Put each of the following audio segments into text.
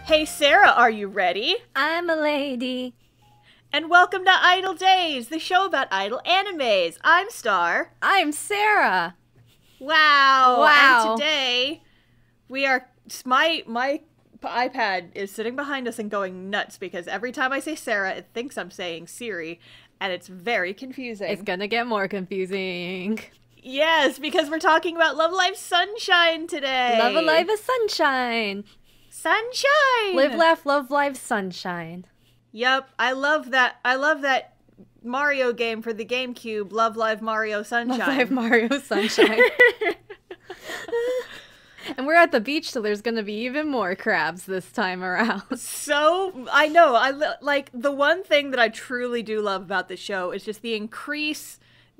Hey Sarah, are you ready? I'm a lady. And welcome to Idol Days, the show about idol animes. I'm Star. I'm Sarah. Wow. Wow. And today, we are... My iPad is sitting behind us and going nuts because every time I say Sarah, it thinks I'm saying Siri, and it's very confusing. It's gonna get more confusing. Yes, because we're talking about Love Live Sunshine today. Love Alive is sunshine. Sunshine! Live, laugh, love, live, sunshine. Yep, I love that Mario game for the GameCube, Love Live Mario Sunshine. Love Live Mario Sunshine. And we're at the beach, so there's gonna be even more crabs this time around. So, I know, like, the one thing that I truly do love about this show is just the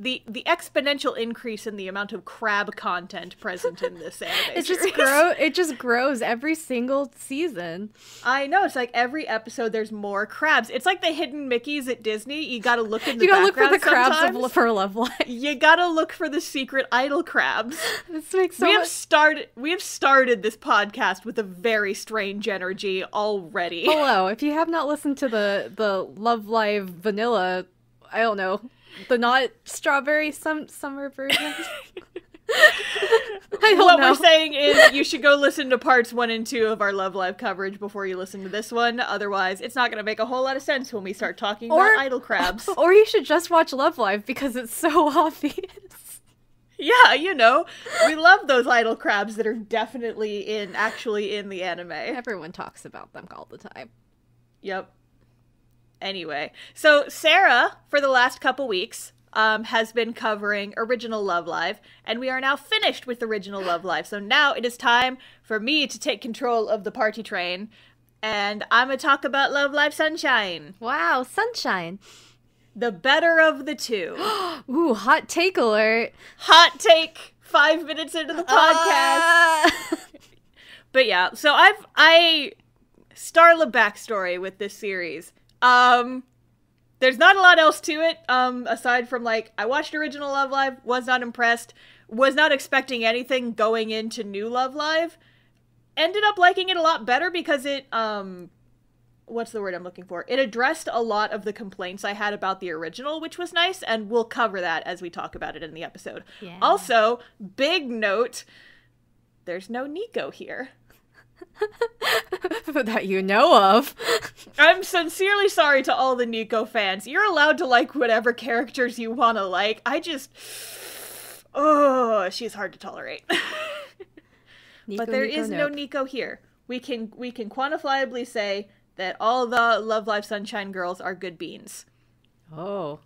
the exponential increase in the amount of crab content present in this anime It just grows every single season. I know, it's like every episode there's more crabs. It's like the hidden Mickeys at Disney. You gotta look in the background. You gotta look for the crabs for Love Live. You gotta look for the secret idol crabs. This makes so We have started this podcast with a very strange energy already. Hello, if you have not listened to the Love Live vanilla, I don't know, the not strawberry summer version. What we're saying is you should go listen to parts 1 and 2 of our Love Live coverage before you listen to this one. Otherwise, it's not going to make a whole lot of sense when we start talking about idol crabs. Or you should just watch Love Live because it's so obvious. Yeah, you know, we love those idol crabs that are definitely actually in the anime. Everyone talks about them all the time. Yep. Anyway, so Sarah, for the last couple weeks, has been covering Original Love Live, and we are now finished with Original Love Live. So now it is time for me to take control of the party train, and I'm gonna talk about Love Live Sunshine. Wow, Sunshine. The better of the two. Ooh, hot take alert. Hot take 5 minutes into the podcast. But yeah, so I Starla backstory with this series. There's not a lot else to it, aside from, like, I watched Original Love Live, was not impressed, was not expecting anything going into New Love Live, ended up liking it a lot better because it, what's the word I'm looking for? It addressed a lot of the complaints I had about the original, which was nice, and we'll cover that as we talk about it in the episode. Yeah. Also, big note, there's no Nico here. That you know of. I'm sincerely sorry to all the Nico fans. You're allowed to like whatever characters you want to like. She's hard to tolerate. Nico, but there is no Nico here. We can quantifiably say that all the Love Live Sunshine girls are good beans. Oh.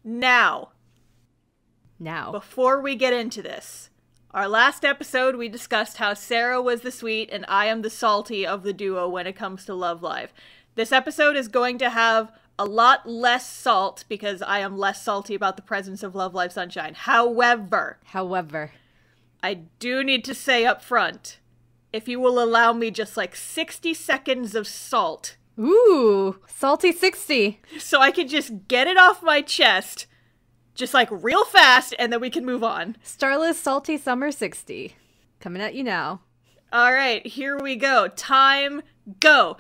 Now. Before we get into this, our last episode, we discussed how Sarah was the sweet and I am the salty of the duo when it comes to Love Live. This episode is going to have a lot less salt because I am less salty about the presence of Love Live Sunshine. However, I do need to say up front, if you will allow me just like 60 seconds of salt. Ooh, salty 60. So I can just get it off my chest. Just, like, real fast, and then we can move on. Starless Salty Summer 60. Coming at you now. All right, here we go. Time, go.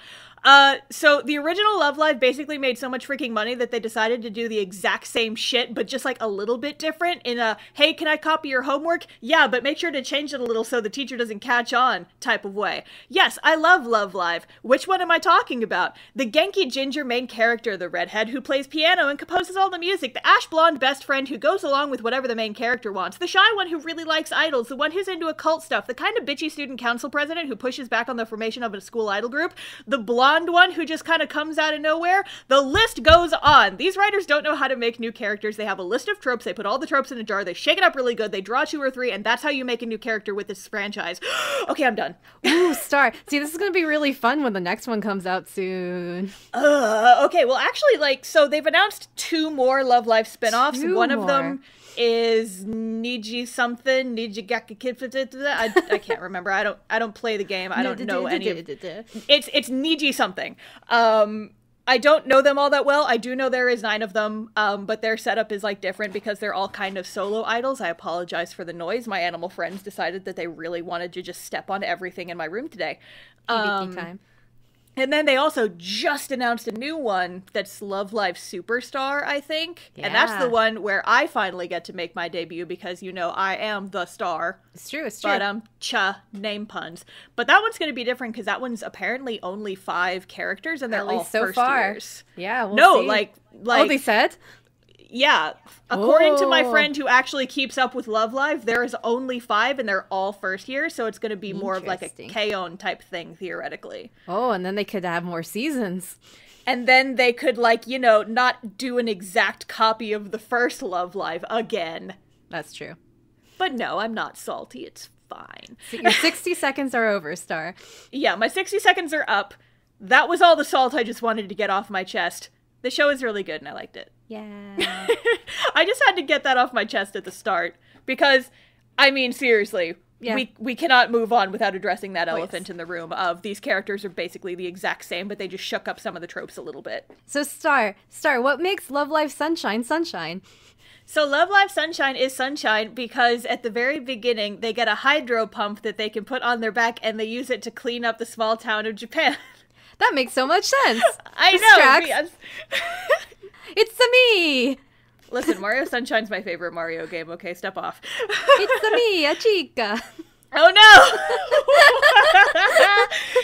So the original Love Live basically made so much freaking money that they decided to do the exact same shit, but just like a little bit different in a, hey, can I copy your homework? Yeah, but make sure to change it a little so the teacher doesn't catch on type of way. Yes, I love Love Live. Which one am I talking about? The Genki Ginger main character, the redhead who plays piano and composes all the music, the ash blonde best friend who goes along with whatever the main character wants, the shy one who really likes idols, the one who's into occult stuff, the kind of bitchy student council president who pushes back on the formation of a school idol group, the blonde one who just kind of comes out of nowhere. The list goes on. These writers don't know how to make new characters. They have a list of tropes. They put all the tropes in a jar. They shake it up really good. They draw 2 or 3, and that's how you make a new character with this franchise. Okay, I'm done. Ooh, Star. See, this is going to be really fun when the next one comes out soon. Okay, well, actually, like, so they've announced 2 more Love Live spinoffs. One of them is Niji something, Niji Gakki. I can't remember. I don't play the game. I don't know any of it's Niji something. I don't know them all that well. I do know there is 9 of them, but their setup is like different because they're all kind of solo idols. I apologize for the noise. My animal friends decided that they really wanted to just step on everything in my room today. EBT time. And then they also just announced a new one that's Love Live Superstar, I think. Yeah. And that's the one where I finally get to make my debut because, you know, I am the star. It's true, it's true. But, name puns. But that one's going to be different because that one's apparently only 5 characters and they're all so first far. years. Yeah, we'll see. like... Oh, they said? Yeah. According to my friend who actually keeps up with Love Live, there is only 5 and they're all first year, so it's going to be more of like a K-On! Type thing, theoretically. Oh, and then they could have more seasons. And then they could, like, you know, not do an exact copy of the first Love Live again. That's true. But no, I'm not salty. It's fine. So your 60 seconds are over, Star. Yeah, my 60 seconds are up. That was all the salt I just wanted to get off my chest. The show is really good and I liked it. Yeah. I just had to get that off my chest at the start because, I mean, seriously, we cannot move on without addressing that elephant in the room of these characters are basically the exact same, but they just shook up some of the tropes a little bit. So Star, what makes Love Live Sunshine Sunshine? So Love Live Sunshine is sunshine because at the very beginning they get a hydro pump that they can put on their back and they use it to clean up the small town of Japan. That makes so much sense. I know. Yes. It's the me. Listen, Mario Sunshine's my favorite Mario game. Okay, step off. It's the me, a chica. Oh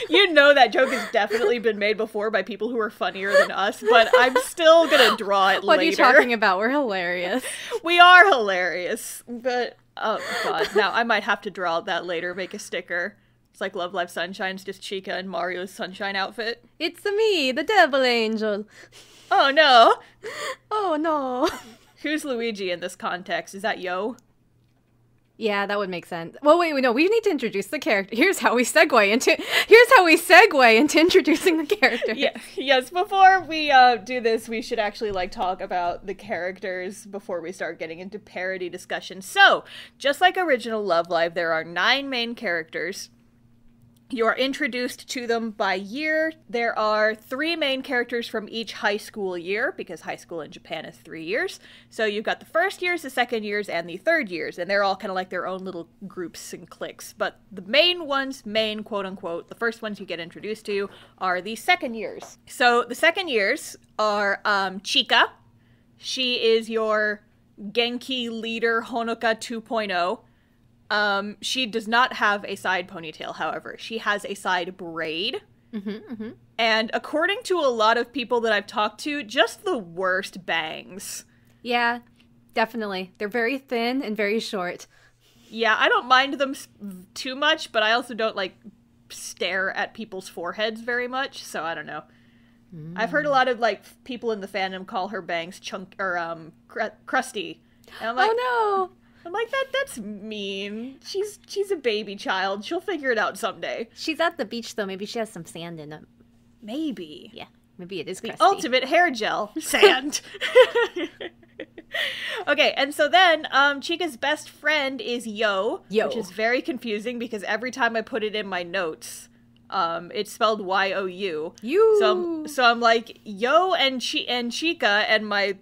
no! You know that joke has definitely been made before by people who are funnier than us, but I'm still gonna draw it later. What are you talking about? We're hilarious. We are hilarious, but oh god, now I might have to draw that later, make a sticker. It's like Love Live Sunshine's just Chica and Mario's sunshine outfit. It's the me, the devil angel. Oh no! Oh no. Who's Luigi in this context? Is that Yo? Yeah, that would make sense. Well, wait, no, we need to introduce the character. Here's how we segue into introducing the character. Yeah, yes, before we do this, we should actually, like, talk about the characters before we start getting into parody discussion. So, just like original Love Live, there are 9 main characters. You are introduced to them by year. There are 3 main characters from each high school year, because high school in Japan is 3 years. So you've got the first years, the second years, and the third years, and they're all kind of like their own little groups and cliques. But the main ones, quote-unquote, the first ones you get introduced to are the second years. So the second years are Chika. She is your Genki leader, Honoka 2.0. She does not have a side ponytail, however. She has a side braid. And according to a lot of people that I've talked to, just the worst bangs. Yeah, definitely. They're very thin and very short. Yeah, I don't mind them too much, but I also don't, like, stare at people's foreheads very much, so I don't know. I've heard a lot of, like, people in the fandom call her bangs crusty. And I'm like, oh no! I'm like, that's mean. She's a baby child. She'll figure it out someday. She's at the beach, though. Maybe she has some sand in it. Maybe. Yeah, maybe it is crusty. The ultimate hair gel. Sand. Okay, and so then, Chika's best friend is Yo. Which is very confusing because every time I put it in my notes, it's spelled Y-O-U. So I'm like, Yo and Chika, and my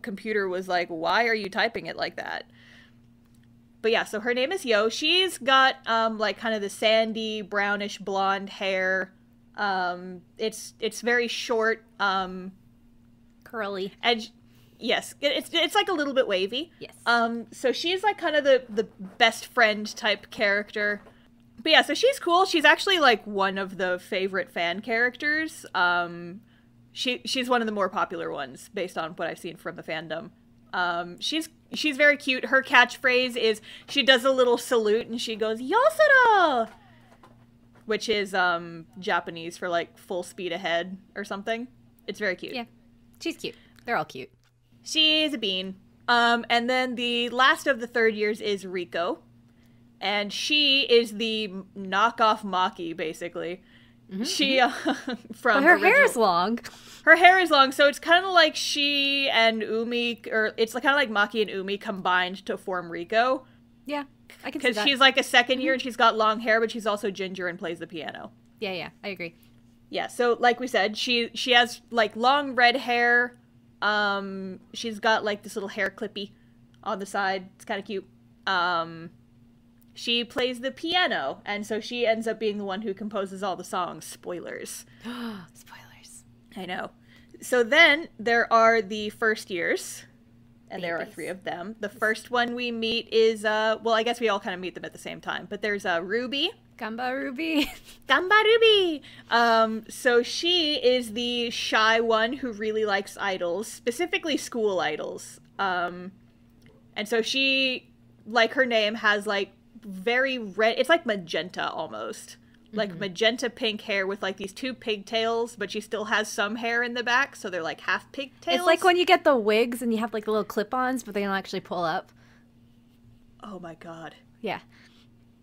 computer was like, why are you typing it like that? But yeah, so her name is Yo. She's got, like, kind of the sandy, brownish blonde hair. It's very short. Curly. And yes, it's like a little bit wavy. Yes. So she's, like, kind of the best friend type character. But yeah, so she's cool. She's actually, like, one of the favorite fan characters. She's one of the more popular ones, based on what I've seen from the fandom. She's very cute. Her catchphrase is, she does a little salute and she goes, Yosara! Which is, Japanese for, like, full speed ahead or something. It's very cute. Yeah. She's cute. They're all cute. She's a bean. And then the last of the third years is Riko. And she is the knockoff Maki, basically. She, from her hair is long. Her hair is long, so it's kind of like she and Umi, or it's kind of like Maki and Umi combined to form Riko. Yeah, I can see that. Because she's like a second year and she's got long hair, but she's also ginger and plays the piano. Yeah, I agree. Yeah, so like we said, she has like long red hair. She's got like this little hair clippy on the side. It's kind of cute. She plays the piano, and so she ends up being the one who composes all the songs. Spoilers. Spoilers. I know. So then there are the first years, and Babies. there are 3 of them. The first one we meet is, well, I guess we all kind of meet them at the same time, but there's Ruby. Gamba Ruby. Gamba Ruby! So she is the shy one who really likes idols, specifically school idols. And so she, like her name, has like very red, it's like magenta almost. Like magenta pink hair with like these 2 pigtails, but she still has some hair in the back, so they're like half pigtails. It's like when you get the wigs and you have like the little clip-ons, but they don't actually pull up. Oh my god. Yeah.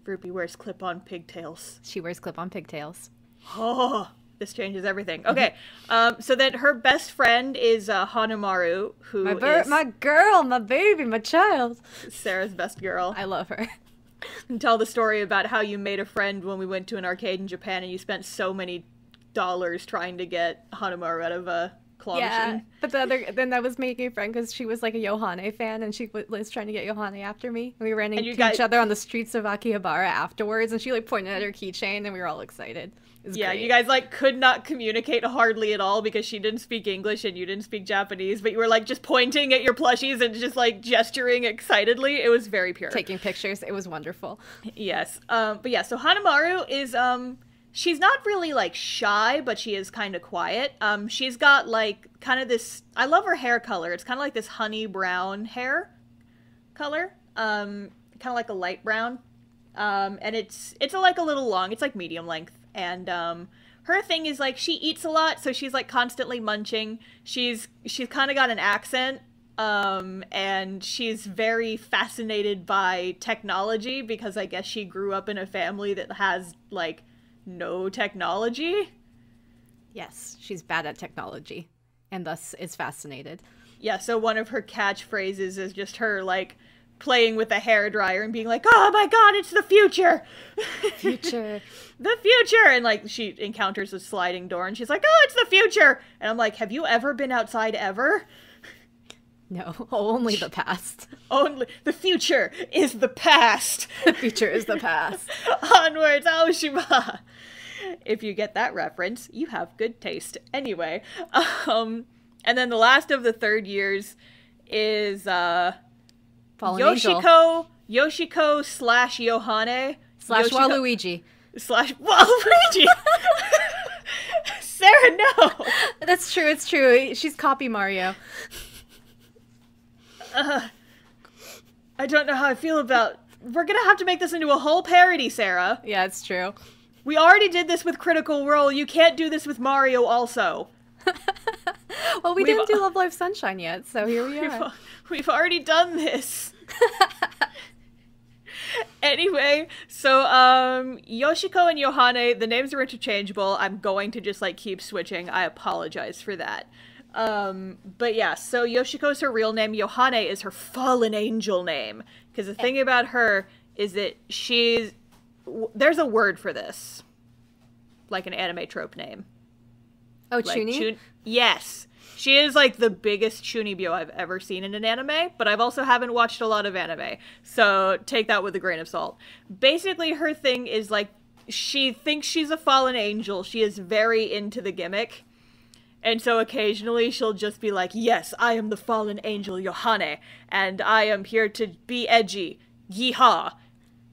Ruby wears clip-on pigtails. She wears clip-on pigtails. Oh, this changes everything. Okay, so then her best friend is Hanamaru, who is My girl, my baby, my child. Sarah's best girl. I love her. And tell the story about how you made a friend when we went to an arcade in Japan and you spent so many dollars trying to get Hanamaru out of a claw machine. But then I was making a friend because she was like a Yohane fan and she was trying to get Yohane after me. And we ran into each other on the streets of Akihabara afterwards, and she like pointed at her keychain and we were all excited. Yeah, great. you guys like could not communicate hardly at all because she didn't speak English and you didn't speak Japanese, but you were like just pointing at your plushies and just like gesturing excitedly. It was very pure. Taking pictures. It was wonderful. Yes. But yeah, so Hanamaru is she's not really like shy, but she is kind of quiet. She's got like kind of this, I love her hair color. It's kind of like this honey brown hair color. Kind of like a light brown. And it's like a little long. It's like medium length. And her thing is like she eats a lot, so she's like constantly munching. She's kind of got an accent. And she's very fascinated by technology because I guess she grew up in a family that has like no technology. Yes, she's bad at technology and thus is fascinated. Yeah, so one of her catchphrases is just her like playing with a hairdryer and being like, oh my god, it's the future! Future. The future! And like she encounters a sliding door and she's like, oh, it's the future! And I'm like, have you ever been outside ever? No, only the past. Only the future is the past. The future is the past. Onwards, Aoshima. If you get that reference, you have good taste. Anyway, and then the last of the third years is Fallen Angel. Yoshiko slash Yohane Slash Waluigi. Slash Waluigi. Sarah, no. That's true. It's true. She's copy Mario. I don't know how I feel about... We're gonna have to make this into a whole parody, Sarah. Yeah, it's true. We already did this with Critical Role. You can't do this with Mario also. Well, we didn't do Love Live Sunshine yet, so here we are. We've already done this. Anyway, so Yoshiko and Yohane, the names are interchangeable. I'm going to just like keep switching. I apologize for that. But yeah, so Yoshiko's her real name. Yohane is her fallen angel name. Because the thing about her is that there's a word for this. Like an anime trope name. Oh, like Chuni? Yes. She is like the biggest chunibyo I've ever seen in an anime, but I've also haven't watched a lot of anime. So take that with a grain of salt. Basically, her thing is like, she thinks she's a fallen angel. She is very into the gimmick. And so occasionally she'll just be like, yes, I am the fallen angel Yohane, and I am here to be edgy. Yeehaw.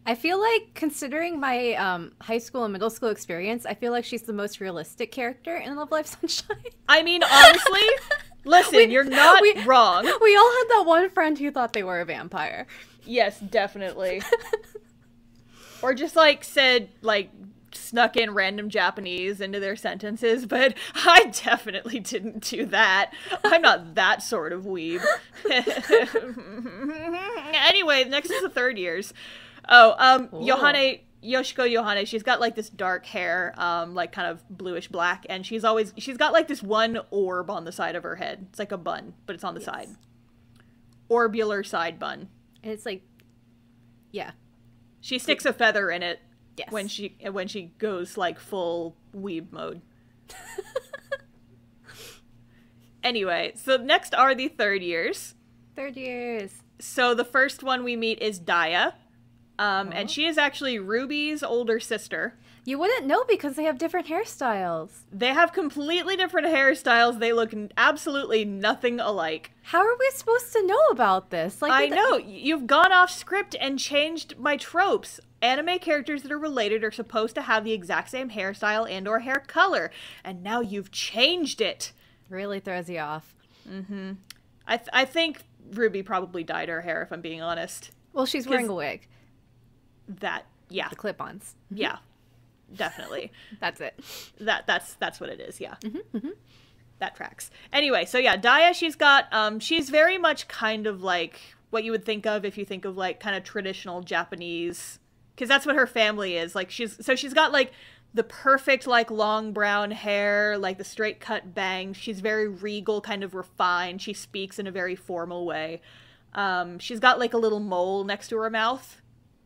I feel like, considering my high school and middle school experience, I feel like she's the most realistic character in Love Live Sunshine. I mean, honestly, listen, you're not wrong. We all had that one friend who thought they were a vampire. Yes, definitely. Or just, like, said, like, snuck in random Japanese into their sentences, but I definitely didn't do that. I'm not that sort of weeb. Anyway, next is the third years. Yoshiko Yohane, she's got like this dark hair, like kind of bluish black, and she's got like this one orb on the side of her head. It's like a bun, but it's on the side. Orbular side bun. And it's like, yeah. She sticks a feather in it. Yes. When she goes like full weeb mode. Anyway, so next are the third years. Third years. So the first one we meet is Daya. And she is actually Ruby's older sister. You wouldn't know because they have different hairstyles. They have completely different hairstyles. They look absolutely nothing alike. How are we supposed to know about this? Like, I know. You've gone off script and changed my tropes. Anime characters that are related are supposed to have the exact same hairstyle and or hair color. And now you've changed it. Really throws you off. Mm-hmm. I think Ruby probably dyed her hair, if I'm being honest. Well, she's wearing a wig. Yeah. The clip-ons. Yeah. Definitely. That's it. That's what it is, yeah. Mm-hmm, mm-hmm. That tracks. Anyway, so yeah, Daya, she's very much kind of like what you would think of if you think of like kind of traditional Japanese, because that's what her family is. Like she's got like the perfect like long brown hair, like the straight cut bangs. She's very regal, kind of refined. She speaks in a very formal way. She's got like a little mole next to her mouth.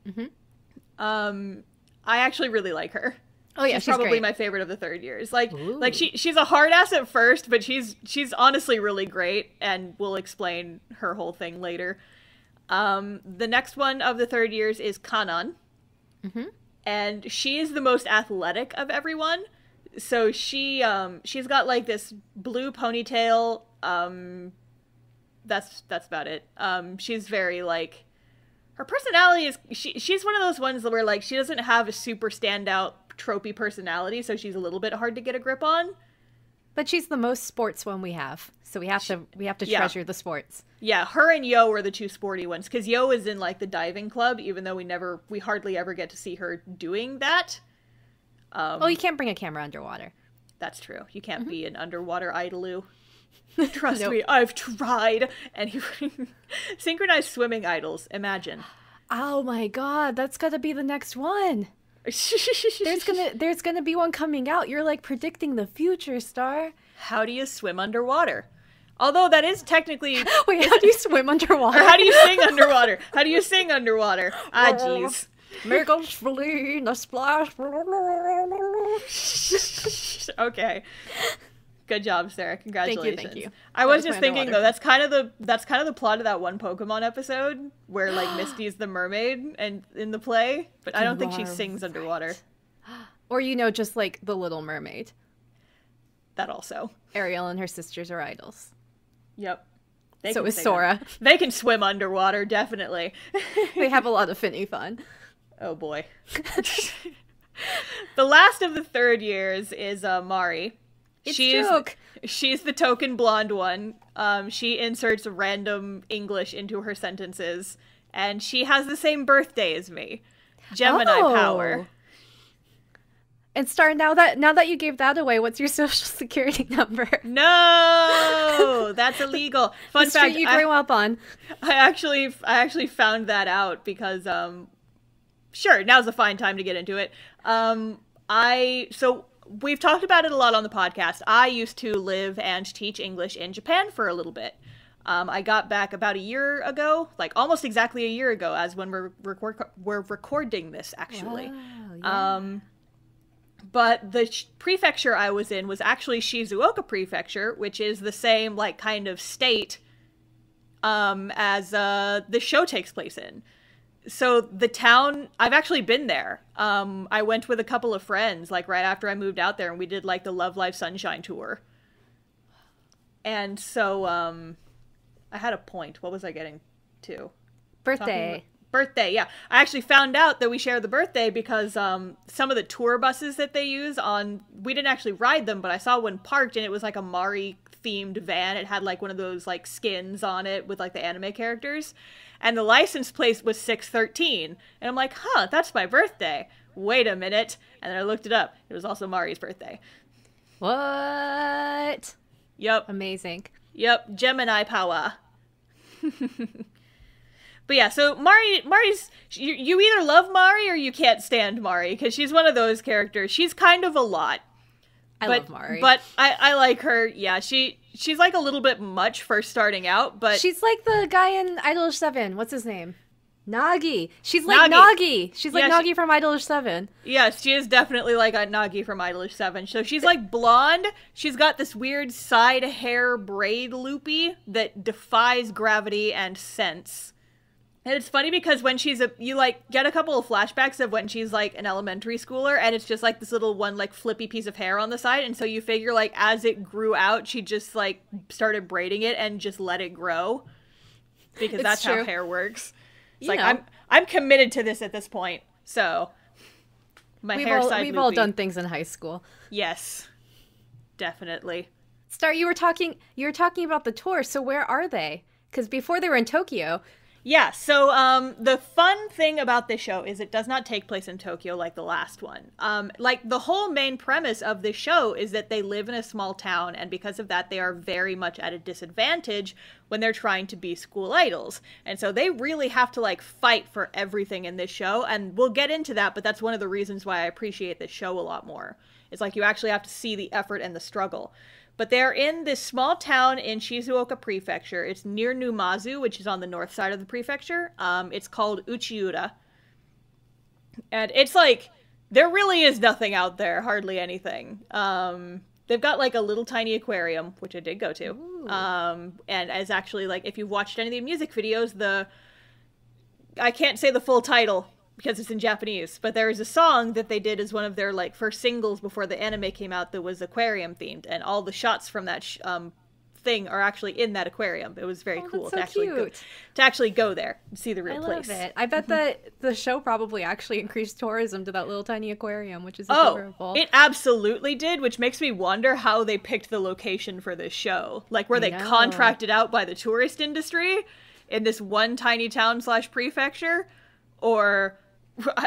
Mm-hmm. I actually really like her. Oh yeah, she's probably great. My favorite of the third years. Like she's a hard ass at first, but she's honestly really great, and we'll explain her whole thing later. The next one of the third years is Kanan. Mm-hmm. And she is the most athletic of everyone. So she's got like this blue ponytail. That's about it. She's very like, her personality is, she's one of those ones where like she doesn't have a super standout tropey personality, so she's a little bit hard to get a grip on. But she's the most sports one we have, so we have to treasure the sports. Yeah, her and Yo are the two sporty ones, because Yo is in like the diving club, even though we hardly ever get to see her doing that. Well, you can't bring a camera underwater. That's true. You can't be an underwater idoloo. Trust me, I've tried. And synchronized swimming idols. Imagine. Oh my god, that's gotta be the next one. There's gonna be one coming out. You're like predicting the future, Star. How do you swim underwater? Although that is technically... Wait, how do you swim underwater? Or how do you sing underwater? How do you sing underwater? Ah, jeez. Make a spleen, a splash. Okay. Good job, Sarah. Congratulations. Thank you. I was just thinking though, that's kind of the plot of that one Pokemon episode where like Misty's the mermaid and in the play, but I don't think she sings underwater. Or just like the Little Mermaid. That also. Ariel and her sisters are idols. Yep. So is Sora. They can swim underwater, definitely. They have a lot of finny fun. Oh boy. The last of the third years is Mari. She's the token blonde one. She inserts random English into her sentences, and she has the same birthday as me. Gemini power. And Star, now that you gave that away, what's your social security number? No, that's illegal. Fun the fact: street you grew up on. I actually found that out because sure, now's a fine time to get into it. We've talked about it a lot on the podcast. I used to live and teach English in Japan for a little bit. I got back about a year ago, like almost exactly a year ago, as when we're recording this, actually. Wow, yeah. But the prefecture I was in was actually Shizuoka Prefecture, which is the same like kind of state as the show takes place in. So the town, I've actually been there. I went with a couple of friends, like right after I moved out there, and we did like the Love Live Sunshine tour. And so, I had a point. What was I getting to? Birthday. Birthday, yeah. I actually found out that we share the birthday because some of the tour buses that they use we didn't actually ride them, but I saw one parked and it was like a Mari themed van. It had like one of those like skins on it with like the anime characters. And the license plate was 613. And I'm like, huh, that's my birthday. Wait a minute. And then I looked it up. It was also Mari's birthday. What? Yep. Amazing. Yep. Gemini power. But yeah, so Mari's, you either love Mari or you can't stand Mari, because she's one of those characters. She's kind of a lot. I love Mari. But I like her. Yeah, she's like a little bit much for starting out, but... She's like the guy in iDOL 7. What's his name? Nagi. She's like Nagi. She's like Nagi from iDOL 7. Yes, she is definitely like a Nagi from iDOL 7. So she's like blonde. She's got this weird side hair braid loopy that defies gravity and sense. And it's funny because when you like get a couple of flashbacks of when she's like an elementary schooler, and it's just like this little one like flippy piece of hair on the side, and so you figure like as it grew out, she just like started braiding it and just let it grow, because that's true. How hair works. It's like I'm committed to this at this point, so we've all done things in high school. Yes, definitely. Star, you were talking about the tour. So where are they? Because before they were in Tokyo. Yeah, so the fun thing about this show is it does not take place in Tokyo like the last one. Like, the whole main premise of this show is that they live in a small town, and because of that, they are very much at a disadvantage when they're trying to be school idols. And so they really have to, like, fight for everything in this show, and we'll get into that, but that's one of the reasons why I appreciate this show a lot more. It's like you actually have to see the effort and the struggle. But they're in this small town in Shizuoka Prefecture. It's near Numazu, which is on the north side of the prefecture. It's called Uchiura. And it's like, there really is nothing out there, hardly anything. They've got like a little tiny aquarium, which I did go to. And as actually, like, if you've watched any of the music videos, I can't say the full title because it's in Japanese, but there is a song that they did as one of their like first singles before the anime came out that was aquarium themed, and all the shots from that thing are actually in that aquarium. It was very cool to actually go there and see the real place. I love it. I bet that the show probably actually increased tourism to that little tiny aquarium, which is adorable. It absolutely did, which makes me wonder how they picked the location for this show. Like, were they contracted out by the tourist industry in this one tiny town / prefecture? Or,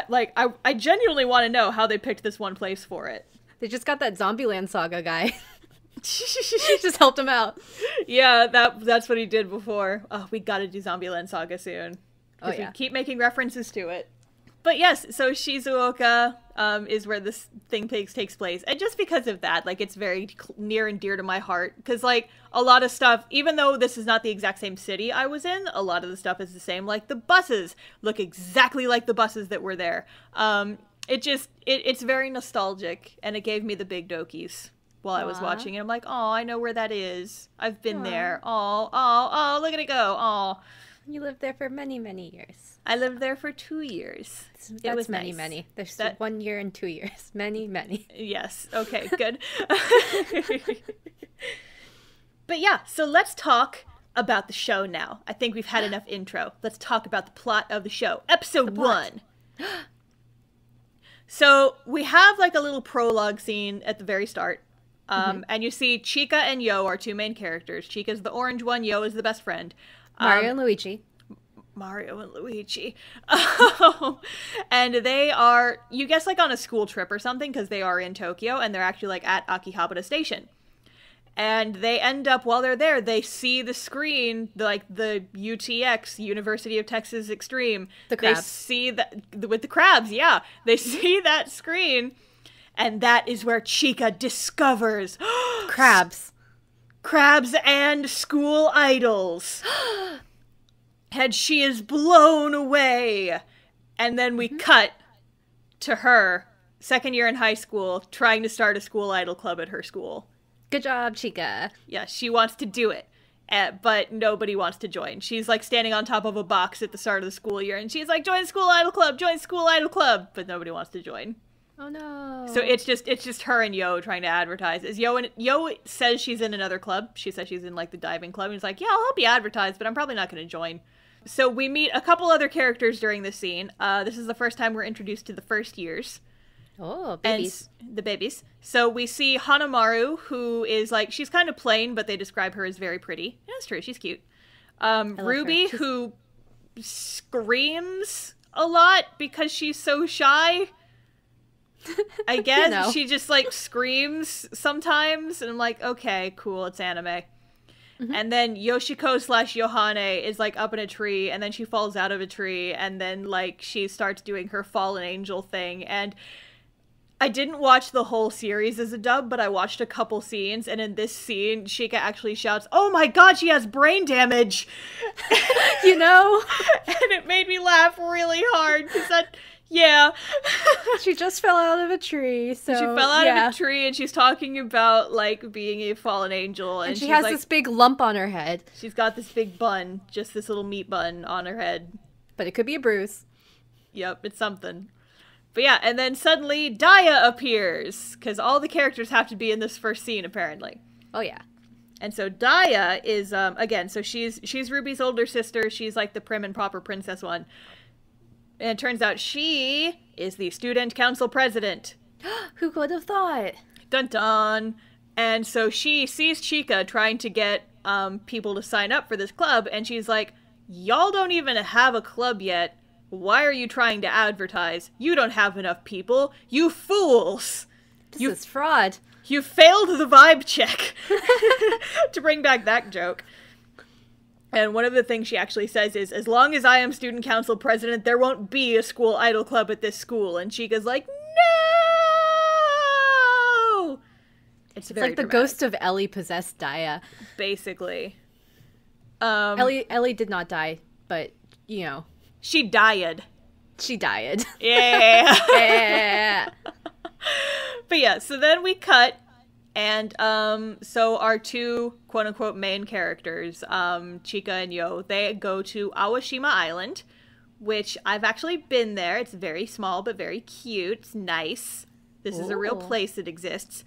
like, I genuinely want to know how they picked this one place for it. They just got that Zombieland Saga guy. Just helped him out. Yeah, that's what he did before. Oh, we gotta do Zombieland Saga soon. Oh, yeah. We keep making references to it. But yes, so Shizuoka is where this thing takes place. And just because of that, like, it's very near and dear to my heart. Because, like, a lot of stuff, even though this is not the exact same city I was in, a lot of the stuff is the same. Like, the buses look exactly like the buses that were there. It's very nostalgic, and it gave me the big dokies while I was watching. And I'm like, oh, I know where that is. I've been there. Oh, look at it go. Oh. You lived there for many, many years. I lived there for 2 years. It was many, many. There's 1 year and 2 years. Many, many. Yes. Okay, good. But yeah, so let's talk about the show now. I think we've had enough intro. Let's talk about the plot of the show. Episode 1. So we have like a little prologue scene at the very start. And you see Chika and Yo are two main characters. Chika's the orange one, Yo is the best friend. Mario and Luigi. And they are, you guess, like on a school trip or something, because they are in Tokyo, and they're actually like at Akihabara Station. And they end up, while they're there, they see the screen, like the UTX, University of Texas Extreme. The crabs. They see that, with the crabs, yeah. They see that screen, and that is where Chika discovers crabs. Crabs and school idols. And she is blown away. And then we cut to her, second year in high school, trying to start a school idol club at her school. Good job, Chika. Yeah, she wants to do it. But nobody wants to join. She's like standing on top of a box at the start of the school year. And she's like, join school idol club, join school idol club. But nobody wants to join. Oh no. So it's just her and Yo trying to advertise. Yo says she's in another club. She says she's in like the diving club. And he's like, yeah, I'll help you advertise, but I'm probably not going to join. So we meet a couple other characters during this scene. This is the first time we're introduced to the first years. Oh, babies. And the babies. So we see Hanamaru, who is like, she's kind of plain, but they describe her as very pretty. Yeah, that's true. She's cute. Ruby, who screams a lot because she's so shy. I guess she just like screams sometimes, and I'm like, okay, cool, it's anime. And then Yoshiko / Yohane is like up in a tree, and then she falls out of a tree, and then like she starts doing her fallen angel thing. And I didn't watch the whole series as a dub, but I watched a couple scenes, and in this scene, Chika actually shouts, "Oh my god, she has brain damage!" You know? And it made me laugh really hard, because that... Yeah. She just fell out of a tree, so... She fell out of a tree, and she's talking about, like, being a fallen angel, and she has like, this big lump on her head. She's got this big bun, just this little meat bun on her head. But it could be a bruise. Yep, it's something. But yeah, and then suddenly Daya appears, because all the characters have to be in this first scene, apparently. Oh, yeah. And so Daya is, again, so she's Ruby's older sister. She's like the prim and proper princess one. And it turns out she is the student council president. Who could have thought? Dun dun. And so she sees Chica trying to get people to sign up for this club, and she's like, y'all don't even have a club yet. Why are you trying to advertise? You don't have enough people. You fools! This is fraud. You failed the vibe check. To bring back that joke. And one of the things she actually says is, as long as I am student council president, there won't be a school idol club at this school. And Chica's like, no! It's very like the dramatic. ghost of Ellie possessed Daya. Basically. Ellie did not die, but, you know. She died. She died. Yeah. Yeah. But yeah, so then we cut, and so our two quote-unquote main characters, Chica and Yo, they go to Awashima Island, which I've actually been there. It's very small, but very cute. It's nice. This is a real place that exists.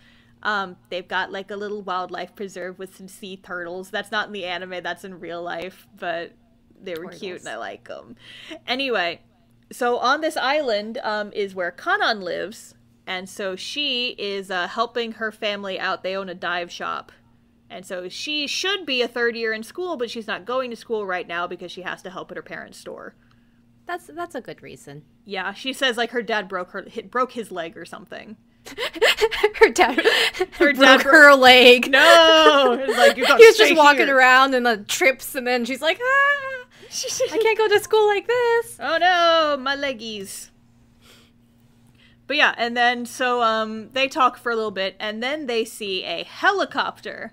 They've got like a little wildlife preserve with some sea turtles. That's not in the anime, that's in real life, but they were cute and I like them. Anyway, so on this island is where Kanan lives, and so she is helping her family out. They own a dive shop. And so she should be a third year in school, but she's not going to school right now because she has to help at her parents' store. That's a good reason. Yeah, she says like her dad broke his leg or something. her dad broke her leg. No, it's like, he was just walking around and trips, and then she's like, ah, I can't go to school like this. Oh no, my leggies. But yeah, and then so they talk for a little bit, and then they see a helicopter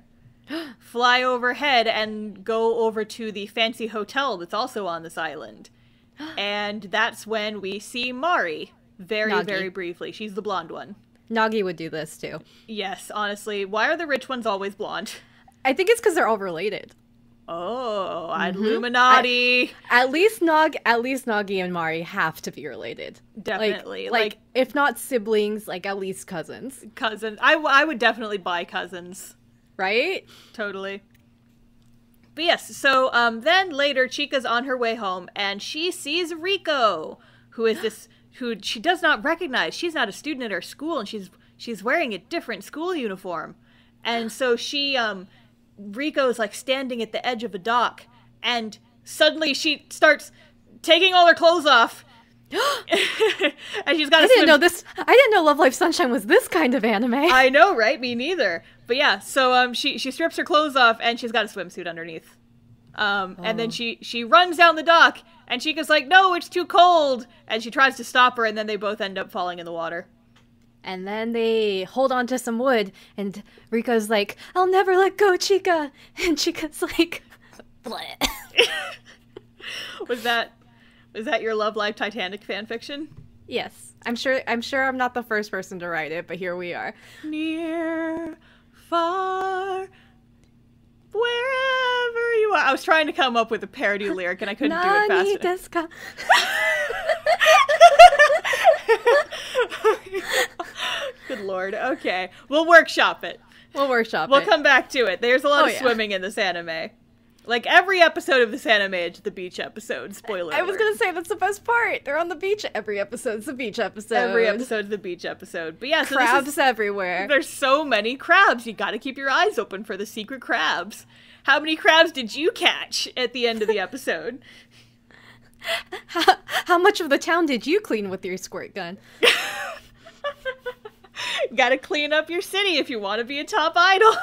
fly overhead and go over to the fancy hotel that's also on this island. And that's when we see Mari very briefly. She's the blonde one. Nagi would do this too. Yes, honestly. Why are the rich ones always blonde? I think it's because they're all related. Oh, Illuminati. At least Nagi and Mari have to be related. Definitely. Like if not siblings, like at least cousins. Cousins. I would definitely buy cousins. Right? Totally. But yes, so then later Chica's on her way home and she sees Rico, who is this who she does not recognize. She's not a student at her school, and she's wearing a different school uniform. And so Rico's like standing at the edge of a dock, and suddenly she starts taking all her clothes off. And she's got I didn't know Love Life Sunshine was this kind of anime. I know, right? Me neither. But yeah, so she strips her clothes off and she's got a swimsuit underneath. And then she runs down the dock and Chica's like, no, it's too cold. And she tries to stop her, and then they both end up falling in the water. And then they hold on to some wood, and Rico's like, I'll never let go, Chica. And Chica's like, bleh. Was that your Love Life Titanic fanfiction? Yes. I'm sure I'm not the first person to write it, but here we are. Near, far, wherever you are. I was trying to come up with a parody lyric and I couldn't do it fast enough. Good lord. Okay. We'll workshop it. We'll come back to it. There's a lot of swimming in this anime. Like, every episode of this anime is the beach episode. Spoiler alert. I was gonna say, that's the best part. They're on the beach. Every episode's the beach episode. Every episode's the beach episode. But yeah, so crabs everywhere. There's so many crabs. You gotta keep your eyes open for the secret crabs. How many crabs did you catch at the end of the episode? How much of the town did you clean with your squirt gun? Gotta clean up your city if you want to be a top idol.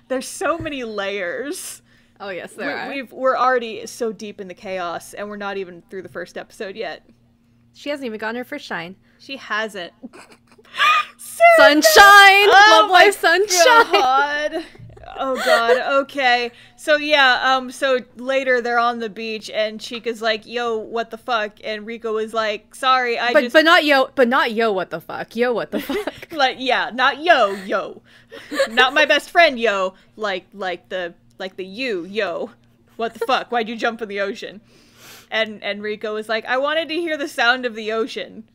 There's so many layers. Oh yes, there are. We're already so deep in the chaos, and we're not even through the first episode yet. She hasn't even gotten her first shine. She hasn't. Sunshine! Oh, Love Life Sunshine! God. Oh god, okay. So yeah, so later they're on the beach and Chica's like, yo, what the fuck? And Rico was like, sorry, But not yo, what the fuck? Yo, what the fuck? Like, yeah, not yo. Not my best friend, yo. Like the you, yo. What the fuck? Why'd you jump in the ocean? And Riko was like, I wanted to hear the sound of the ocean.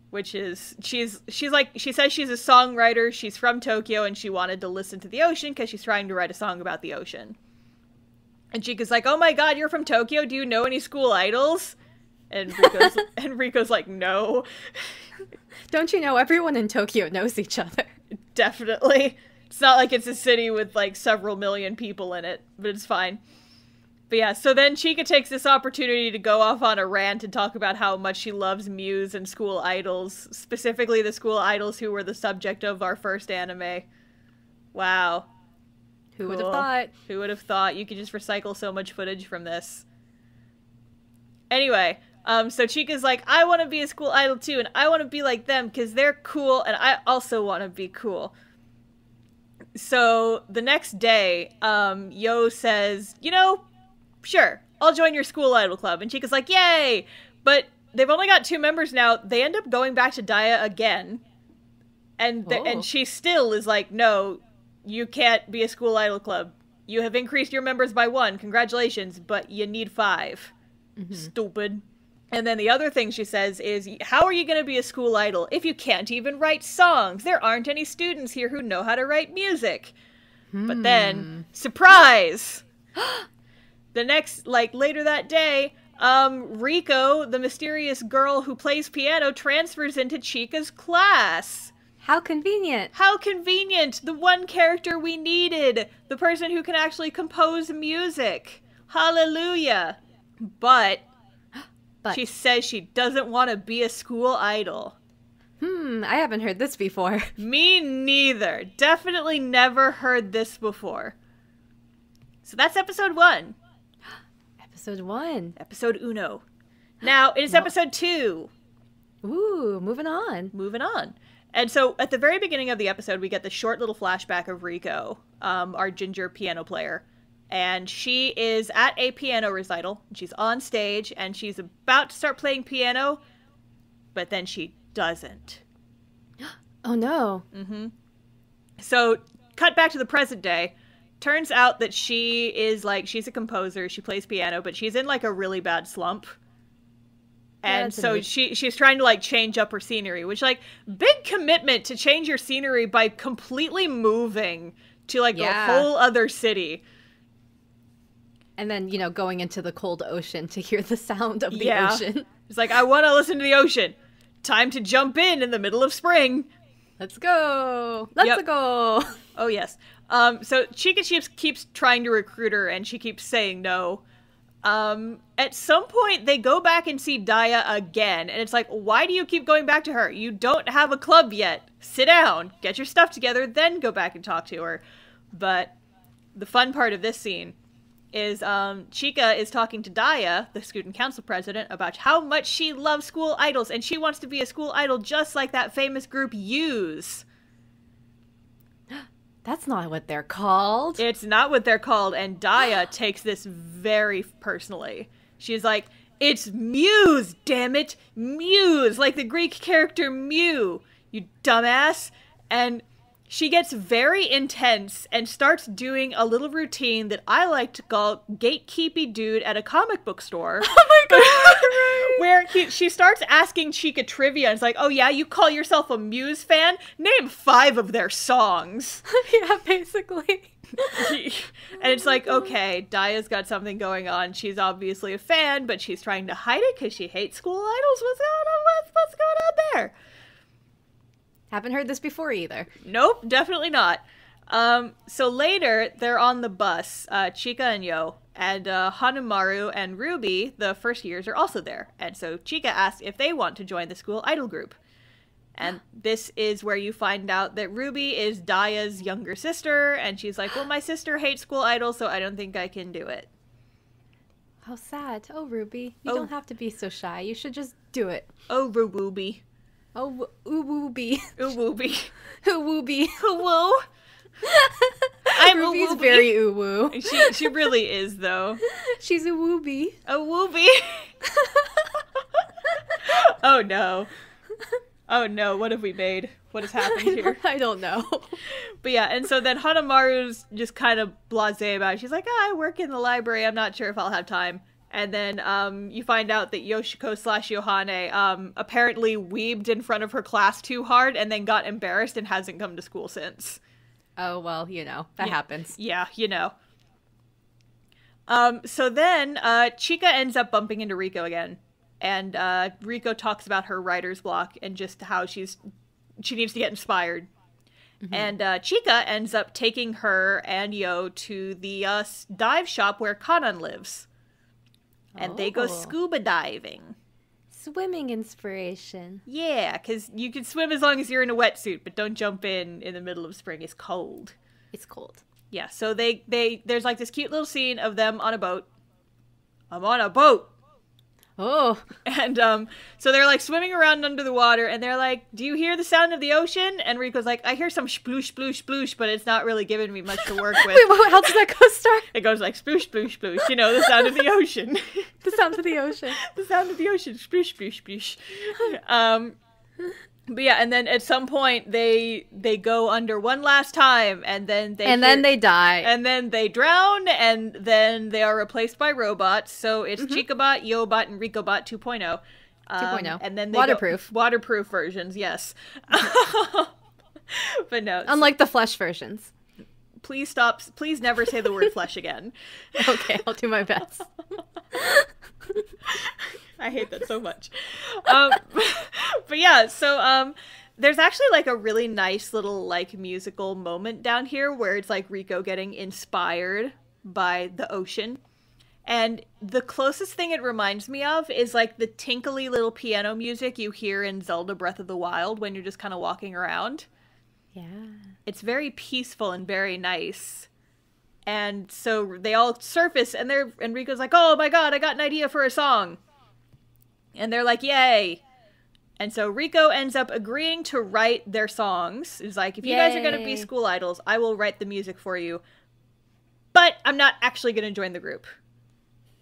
Which is, she says she's a songwriter, she's from Tokyo, and she wanted to listen to the ocean because she's trying to write a song about the ocean. And Chika's like, oh my god, you're from Tokyo? Do you know any school idols? And Riko's like, no. Don't you know everyone in Tokyo knows each other? Definitely. It's not like it's a city with, like, several million people in it, but it's fine. But yeah, so then Chika takes this opportunity to go off on a rant and talk about how much she loves Muse and school idols, specifically the school idols who were the subject of our first anime. Wow. Who would have thought? Who would have thought? You could just recycle so much footage from this. Anyway, so Chika's like, I want to be a school idol too, and I want to be like them because they're cool, and I also want to be cool. So the next day, Yo says, you know, sure, I'll join your school idol club. And Chika's like, yay! But they've only got 2 members now. They end up going back to Daya again. And she still is like, no, you can't be a school idol club. You have increased your members by 1. Congratulations, but you need 5. Mm-hmm. Stupid. And then the other thing she says is, how are you going to be a school idol if you can't even write songs? There aren't any students here who know how to write music. But then, surprise! The next, later that day, Riko, the mysterious girl who plays piano, transfers into Chika's class. How convenient. How convenient. The one character we needed. The person who can actually compose music. Hallelujah. But she says she doesn't want to be a school idol. I haven't heard this before. Me neither. Definitely never heard this before. So that's episode 1. Episode 1. Episode uno. Now, it is episode 2. Ooh, moving on. Moving on. And so, at the very beginning of the episode, we get the short little flashback of Riko, our ginger piano player. And she is at a piano recital. She's on stage, and she's about to start playing piano, but then she doesn't. Oh, no. Mm-hmm. So, cut back to the present day. Turns out that she is, she's a composer, she plays piano, but she's in, a really bad slump. And so she's trying to, change up her scenery, which, big commitment to change your scenery by completely moving to, a whole other city. And then, going into the cold ocean to hear the sound of the ocean. It's I want to listen to the ocean. Time to jump in the middle of spring. Let's go. Let's go. Oh, yes. So Chika keeps trying to recruit her, and she keeps saying no. At some point, they go back and see Daya again, and it's why do you keep going back to her? You don't have a club yet. Sit down, get your stuff together, then go back and talk to her. But the fun part of this scene is Chika is talking to Daya, the student council president, about how much she loves school idols, and she wants to be a school idol just like that famous group Use. That's not what they're called. It's not what they're called, and Daya takes this very personally. She's like, it's Muse, damn it! Muse! Like the Greek character Mew, you dumbass! And she gets very intense and starts doing a little routine that I like to call gatekeepy dude at a comic book store. Oh my god! Right. Where she starts asking Chika trivia, and it's oh yeah, you call yourself a Muse fan? Name 5 of their songs. Yeah, basically. And it's okay, Daya's got something going on. She's obviously a fan, but she's trying to hide it because she hates school idols. What's going on there? Haven't heard this before either. Nope, definitely not. So later, they're on the bus, Chika and Yo, and Hanamaru and Ruby, the first years, are also there. And so Chika asks if they want to join the school idol group. And this is where you find out that Ruby is Daya's younger sister, and she's like, well, my sister hates school idols, so I don't think I can do it. How sad. Oh, Ruby. You don't have to be so shy. You should just do it. Oh, Ruby. Oh, ooh-wooby. Ooh-wooby. Ooh-wooby. Ooh-woo. Ruby's very ooh-woo. She really is, though. She's a wooby. A wooby. Oh, no. Oh, no. What have we made? what has happened here. I don't know. But yeah, and so then Hanamaru's just kind of blasé about it. She's like, I work in the library. I'm not sure if I'll have time. And then you find out that Yoshiko/Yohane apparently weebed in front of her class too hard and then got embarrassed and hasn't come to school since. Oh, well, that happens. Yeah, So then Chika ends up bumping into Riko again. And Riko talks about her writer's block and just how she needs to get inspired. Mm-hmm. And Chika ends up taking her and Yo to the dive shop where Kanan lives. And they go scuba diving. Swimming inspiration. Yeah, because you can swim as long as you're in a wetsuit, but don't jump in the middle of spring. It's cold. It's cold. Yeah, so there's like this cute little scene of them on a boat. I'm on a boat! Oh. And so they're like swimming around under the water and they're like, do you hear the sound of the ocean? And Riko's like, I hear some sploosh, sploosh, sploosh, but it's not really giving me much to work with. Wait, how does that go, Star? It goes like sploosh, sploosh, sploosh, the sound of the ocean. The sound of the ocean. The sound of the ocean, sploosh, sploosh, sploosh. But yeah, and then at some point they go under one last time, and then they die, and then they drown, and then they are replaced by robots. So it's Chikabot, Yobot, and Rikobot 2.0. 2.0. And then they waterproof versions, yes. But no, unlike the flesh versions. Please stop. Please never say the word flesh again. Okay, I'll do my best. I hate that so much. But yeah, so there's actually like a really nice little like musical moment down here where it's like Riko getting inspired by the ocean. And the closest thing it reminds me of is like the tinkly little piano music you hear in Zelda Breath of the Wild when you're just kind of walking around. Yeah. It's very peaceful and very nice. And so they all surface and Riko's like, oh my god, I got an idea for a song. And they're like, yay. And so Riko ends up agreeing to write their songs. It's like, if you guys are going to be school idols, I will write the music for you. But I'm not actually going to join the group.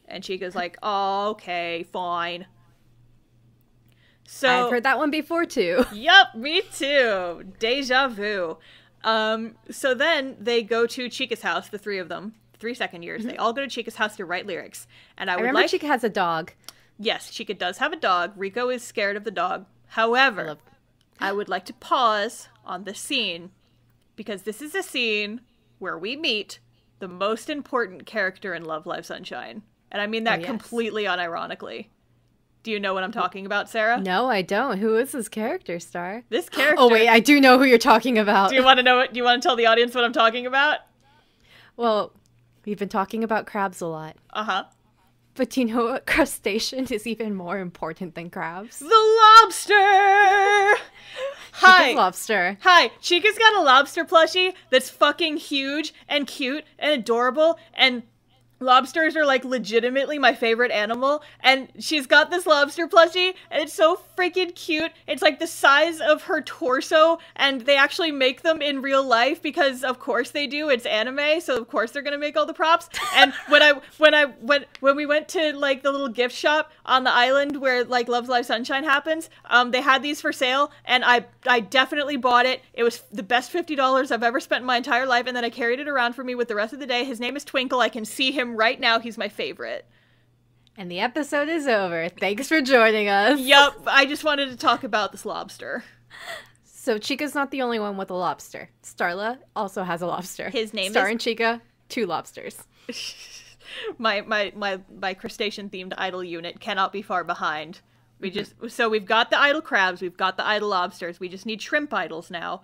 And Chica's like, oh, okay, fine. So I've heard that one before, too. Yep, me too. Deja vu. So then they go to Chica's house, the three of them, 3 second years. Mm-hmm. They all go to Chica's house to write lyrics. And I remember Chica has a dog. Yes, Chika does have a dog. Riko is scared of the dog. However, I would like to pause on this scene because this is a scene where we meet the most important character in Love Live Sunshine. And I mean that completely unironically. Do you know what I'm talking about, Sarah? No, I don't. Who is this character, Star? This character... Oh, wait, I do know who you're talking about. Do you want to know it? Do you want to tell the audience what I'm talking about? Well, we've been talking about crabs a lot. Uh-huh. But do you know what crustacean is even more important than crabs? The lobster! Hi. Chica's lobster. Hi. Chica's got a lobster plushie that's fucking huge and cute and adorable, and lobsters are like legitimately my favorite animal, and she's got this lobster plushie and it's so freaking cute. It's like the size of her torso, and they actually make them in real life because of course they do. It's anime, so of course they're gonna make all the props. And when we went to like the little gift shop on the island where like Love Live Sunshine happens, they had these for sale, and I definitely bought it. It was the best $50 I've ever spent in my entire life, and then I carried it around for me with the rest of the day. His name is Twinkle. I can see him right now. He's my favorite. And the episode is over. Thanks for joining us. Yup. I just wanted to talk about this lobster. So Chica's not the only one with a lobster. Starla also has a lobster. His name Star and Chica, 2 lobsters. my crustacean themed idol unit cannot be far behind. So we've got the idol crabs, we've got the idol lobsters. We just need shrimp idols now.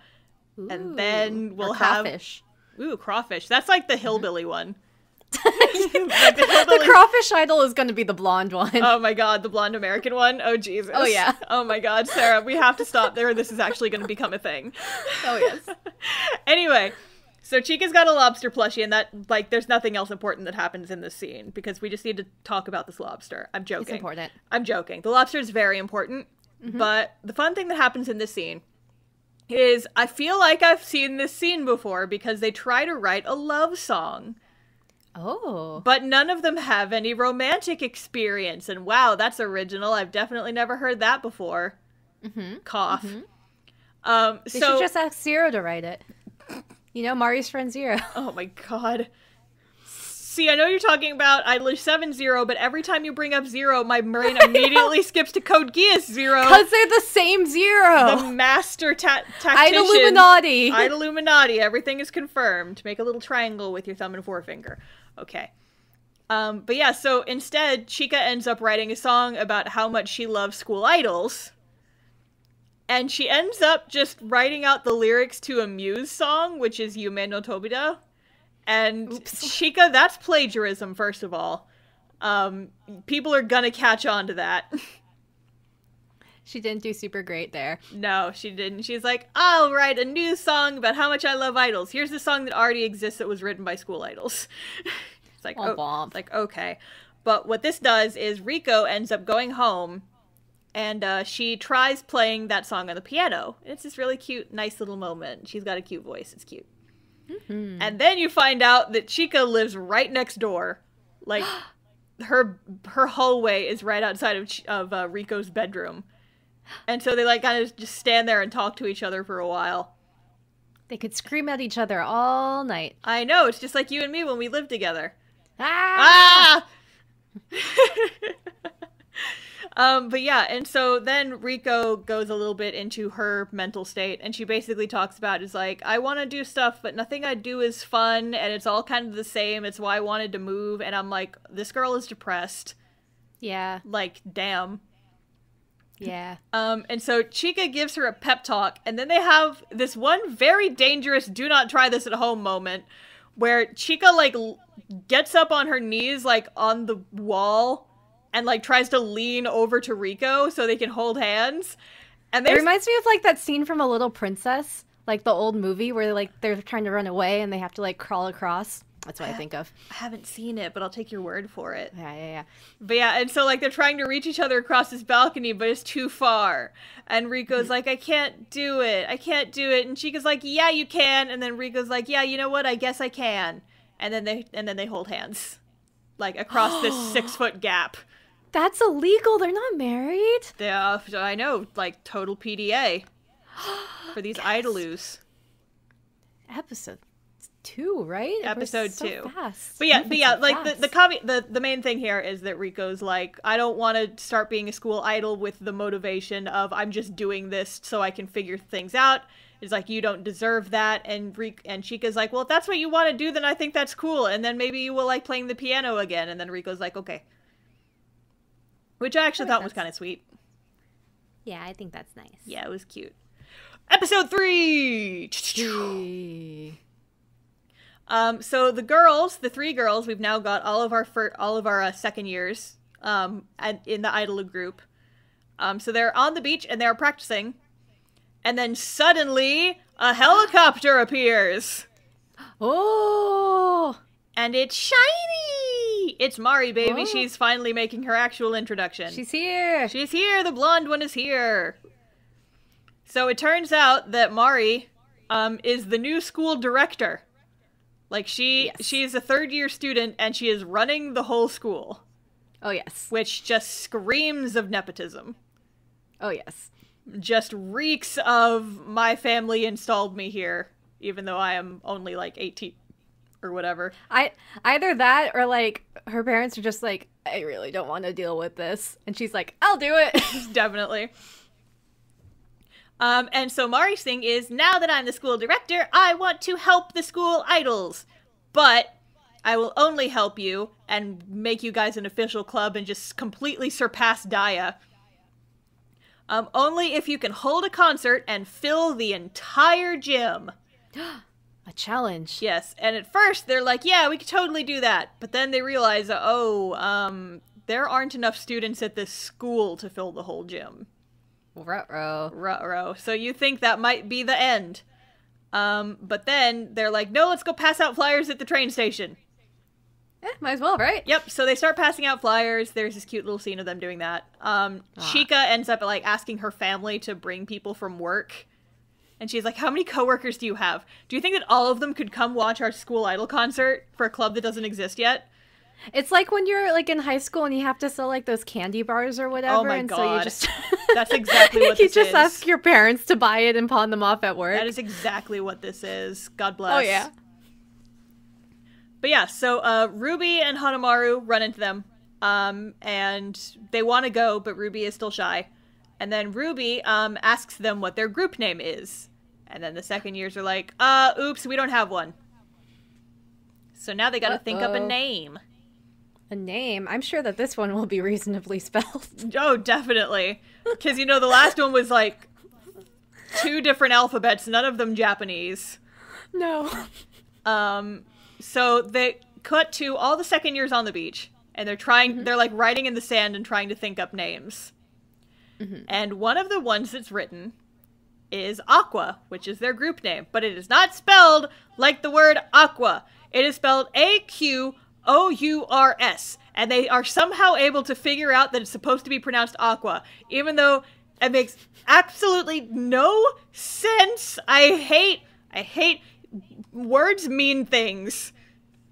Ooh, and then we'll have crawfish. Ooh, crawfish. That's like the hillbilly one. Like the crawfish idol is going to be the blonde one. Oh my god, the blonde American one? Oh Jesus. Oh yeah. Oh my god, Sarah, we have to stop there. This is actually going to become a thing. Oh yes. Anyway, so Chica's got a lobster plushie, and that, like, there's nothing else important that happens in this scene because we just need to talk about this lobster. I'm joking. It's important. I'm joking. The lobster is very important, but the fun thing that happens in this scene is I feel like I've seen this scene before because they try to write a love song. Oh. But none of them have any romantic experience. And wow, that's original. I've definitely never heard that before. Cough. They should just ask Zero to write it. You know, Mari's friend Zero. Oh my god. See, I know you're talking about iDOL 7-0, but every time you bring up Zero, my brain immediately skips to Code Geass Zero. Because they're the same Zero. The master tactician. iDOLuminati. iDOLuminati. Everything is confirmed. Make a little triangle with your thumb and forefinger. Okay. But yeah, so instead, Chika ends up writing a song about how much she loves school idols. And she ends up just writing out the lyrics to a Muse song, which is Yume no Tobida. And oops. Chika, that's plagiarism, first of all. People are gonna catch on to that. She didn't do super great there. No, she didn't. She's like, I'll write a new song about how much I love idols. Here's the song that already exists that was written by school idols. It's like, it's like, okay. But what this does is Riko ends up going home and she tries playing that song on the piano. It's this really cute, nice little moment. She's got a cute voice. It's cute. Mm-hmm. And then you find out that Chika lives right next door. Like, her hallway is right outside of Riko's bedroom. And so they, like, kind of just stand there and talk to each other for a while. They could scream at each other all night. I know, it's just like you and me when we lived together. Ah! But yeah, and so then Riko goes a little bit into her mental state, and she basically talks about, is like, I want to do stuff, but nothing I do is fun, and it's all kind of the same, it's why I wanted to move, and I'm like, this girl is depressed. Yeah. Like, damn. Yeah. And so Chika gives her a pep talk, and then they have this one very dangerous do not try this at home moment, where Chika, like, gets up on her knees, like, on the wall, and, like, tries to lean over to Riko so they can hold hands. And it reminds me of, like, that scene from A Little Princess, like the old movie where, like, they're trying to run away and they have to, like, crawl across. That's what I think of. I haven't seen it, but I'll take your word for it. Yeah. But yeah, and so, like, they're trying to reach each other across this balcony, but it's too far. And Riko's like, I can't do it. And Chika's like, yeah, you can. And then Riko's like, yeah, you know what? I guess I can. And then they hold hands, like, across this 6-foot gap. That's illegal. They're not married. Yeah, I know. Like, total PDA for these idolus. Episode 2, right? Episode so 2. Fast. But yeah, like the main thing here is that Riko's like, I don't want to start being a school idol with the motivation of I'm just doing this so I can figure things out. It's like, you don't deserve that. And Chika's like, well, if that's what you want to do, then I think that's cool. And then maybe you will like playing the piano again. And then Riko's like, okay. Which I actually thought was kind of sweet. Yeah, I think that's nice. Yeah, it was cute. Episode 3! So the 3 girls, we've now got all of our second years in the iDOL group. So they're on the beach and they're practicing. And then suddenly, a helicopter appears. Oh! And it's shiny! It's Mari, baby. Oh. She's finally making her actual introduction. She's here! She's here! The blonde one is here! So it turns out that Mari is the new school director. Like, she's a third-year student, and she is running the whole school. Oh, yes. Which just screams of nepotism. Oh, yes. Just reeks of my family installed me here, even though I am only, like, 18 or whatever. Either that or, like, her parents are just like, I really don't want to deal with this. And she's like, I'll do it. Definitely. And so Mari's thing is, now that I'm the school director, I want to help the school idols. But I will only help you and make you guys an official club and just completely surpass Daya. Only if you can hold a concert and fill the entire gym. A challenge. Yes, and at first they're like, yeah, we could totally do that. But then they realize, there aren't enough students at this school to fill the whole gym. Ruh-roh. So you think that might be the end. But then they're like, no, let's go pass out flyers at the train station. Might as well, right? Yep, so they start passing out flyers. There's this cute little scene of them doing that. Chika ends up, like, asking her family to bring people from work. And she's like, how many coworkers do you have? Do you think that all of them could come watch our school idol concert for a club that doesn't exist yet? It's like when you're like in high school and you have to sell like those candy bars or whatever. Oh my and God. So you just That's exactly what you this is. You just ask your parents to buy it and pawn them off at work. That is exactly what this is. God bless. Oh yeah. But yeah, so Ruby and Hanamaru run into them. And they want to go, but Ruby is still shy. And then Ruby asks them what their group name is. And then the second years are like, oops, we don't have one. So now they gotta think up a name. A name? I'm sure that this one will be reasonably spelled. Oh, definitely. Because, you know, the last one was like 2 different alphabets, none of them Japanese. No. So they cut to all the second years on the beach. And they're like writing in the sand and trying to think up names. Mm-hmm. And one of the ones that's written is Aqua, which is their group name. But it is not spelled like the word aqua. It is spelled Aqours. And they are somehow able to figure out that it's supposed to be pronounced aqua. Even though it makes absolutely no sense. I hate words mean things.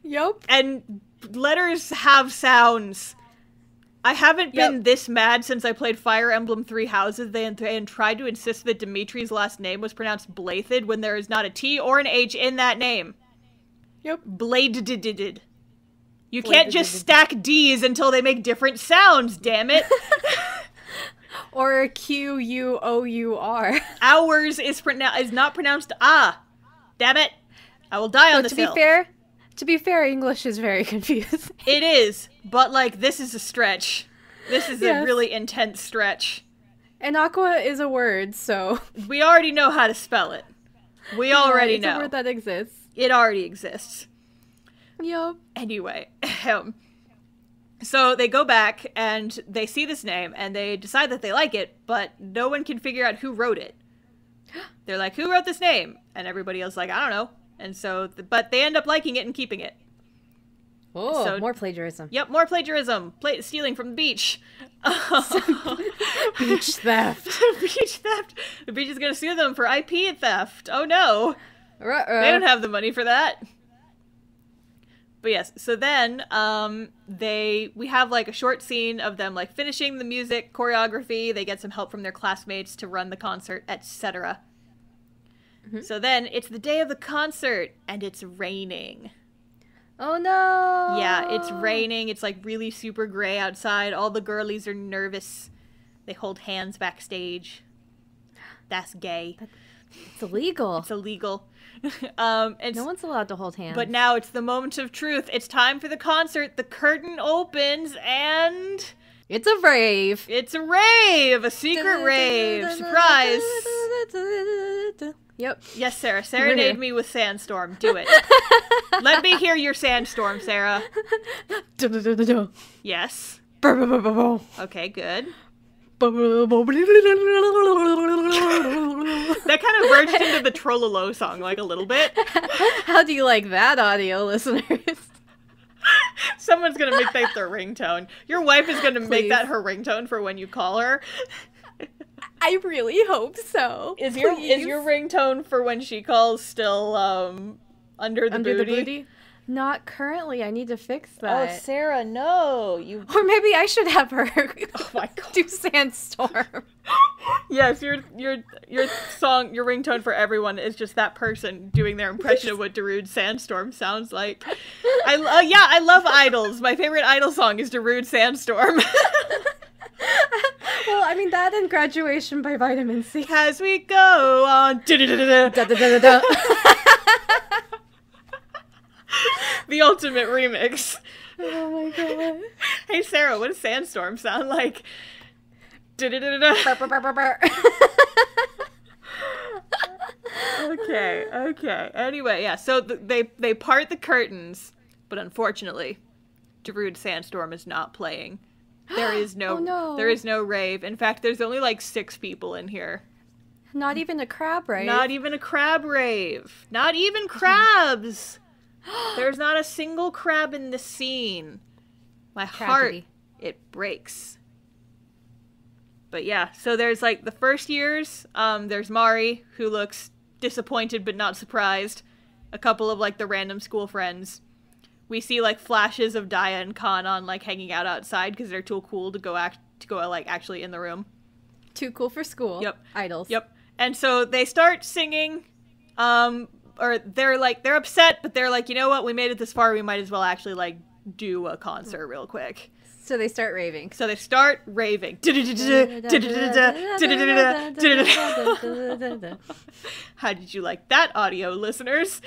Yep. And letters have sounds. I haven't been this mad since I played Fire Emblem Three Houses and tried to insist that Dimitri's last name was pronounced Blathid when there is not a T or an H in that name. Yep. Bladedidid. You can't just stack D's until they make different sounds, damn it. Or Quour. Ours is not pronounced ah. Damn it. I will die on this hill. To be fair, English is very confusing. It is, but like this is a stretch. This is a really intense stretch. And aqua is a word, so we already know how to spell it. We already know. It's a word that exists. It already exists. Yep. Anyway, so they go back and they see this name and they decide that they like it, but no one can figure out who wrote it. They're like, who wrote this name? And everybody else is like, I don't know. And so, but they end up liking it and keeping it. Oh, so, more plagiarism. Yep, more plagiarism. Stealing from the beach. Beach theft. Beach theft. The beach is going to sue them for IP theft. Oh no. Ruh-roh. They don't have the money for that. But yes, so then we have like a short scene of them like finishing the music choreography. They get some help from their classmates to run the concert, etc. Mm-hmm. So then it's the day of the concert and it's raining. Oh no! Yeah, it's raining. It's like really super gray outside. All the girlies are nervous. They hold hands backstage. That's gay. It's illegal. It's illegal. No one's allowed to hold hands. But now it's the moment of truth. It's time for the concert. The curtain opens and... it's a rave. It's a rave! A secret rave! Surprise! Yep. Yes, Sarah. Serenade me with Sandstorm. Do it. Let me hear your Sandstorm, Sarah. Yes. Okay, good. That kind of verged into the Trollolo song, like, a little bit. How do you like that, audio listeners? Someone's gonna make that their ringtone. Your wife is gonna make that her ringtone for when you call her. I really hope so. Is your ringtone for when she calls still under the booty? Not currently. I need to fix that. Oh, Sarah, no. Or maybe I should have her oh my God. do Sandstorm. Yes, your ringtone for everyone is just that person doing their impression of what Darude's Sandstorm sounds like. I love idols. My favorite idol song is Darude Sandstorm. Well, I mean that and Graduation by Vitamin C. As we go on. The ultimate remix. Oh my God. Hey Sarah, what does Sandstorm sound like? Okay. Anyway, yeah, so they part the curtains, but unfortunately, Darude Sandstorm is not playing. There is there is no rave. In fact, there's only like 6 people in here. Not even a crab rave. Not even a crab rave. Not even crabs. There's not a single crab in this scene. My heart, it breaks. But yeah, so there's like the first years, there's Mari, who looks disappointed but not surprised. A couple of like the random school friends. we see like flashes of Daya and Kanan like hanging out outside because they're too cool to go like actually in the room. Too cool for school. Yep. Idols. Yep. And so they start singing, or they're upset, but they're like, you know what? We made it this far. We might as well actually like do a concert real quick. So they start raving. How did you like that, audio listeners?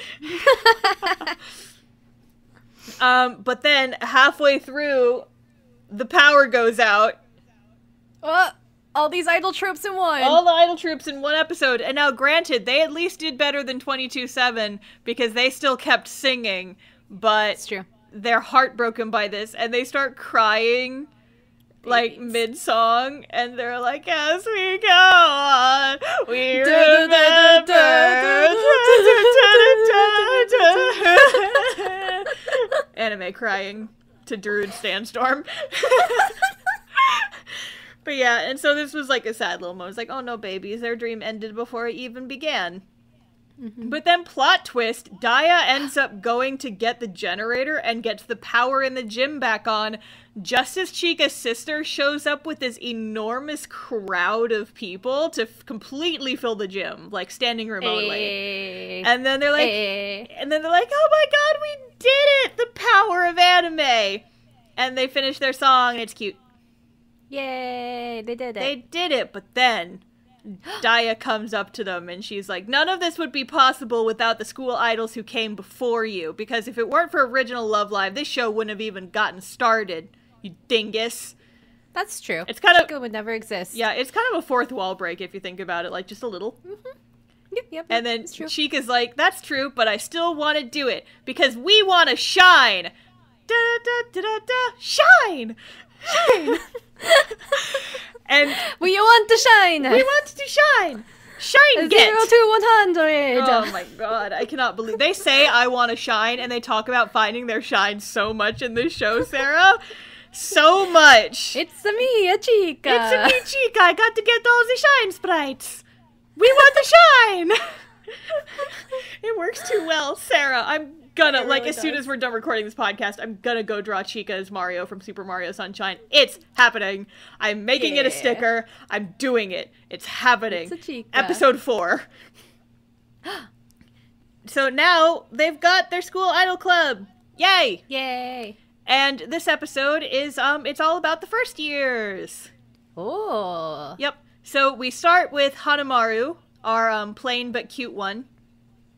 But then halfway through, the power goes out. All these idol tropes in one. All the idol troops in one episode. And now, granted, they at least did better than 22/7 because they still kept singing. But it's true. They're heartbroken by this, and they start crying, like, mid-song, and they're like, as we go on, we remember. Anime crying to Druid Sandstorm. But yeah, and so this was like a sad little moment. It's like, oh no, babies, their dream ended before it even began. Mm-hmm. But then, plot twist, Daya ends up going to get the generator and gets the power in the gym back on, just as Chica's sister shows up with this enormous crowd of people to completely fill the gym, like standing room only. And then they're like, oh my god, we did it! The power of anime! And they finish their song, and it's cute. Yay, they did it. They did it, but then Daya comes up to them and she's like, none of this would be possible without the school idols who came before you, because if it weren't for original Love Live, this show wouldn't have even gotten started, you dingus. That's true. It's kind of, Chica would never exist. Yeah, it's kind of a fourth wall break if you think about it, like just a little. Mm-hmm. Yep, and then Chica's like, that's true, but I still want to do it because we want to shine. Da da da da da, shine. Shine. And we want to shine. We want to shine. Shine. 0 to 100. Oh my god, I cannot believe they say I want to shine, and they talk about finding their shine so much in this show, Sarah. So much. It's a me, a Chica. It's a me, Chica. I got to get all the shine sprites. We want to shine. It works too well, Sarah. I'm gonna, like, really as soon as we're done recording this podcast, I'm gonna go draw Chica as Mario from Super Mario Sunshine. It's happening. I'm making it a sticker. I'm doing it. It's happening. It's a Chica. Episode 4. So now they've got their school idol club. Yay! Yay! And this episode is, it's all about the first years. Oh. Yep. So we start with Hanamaru, our plain but cute one,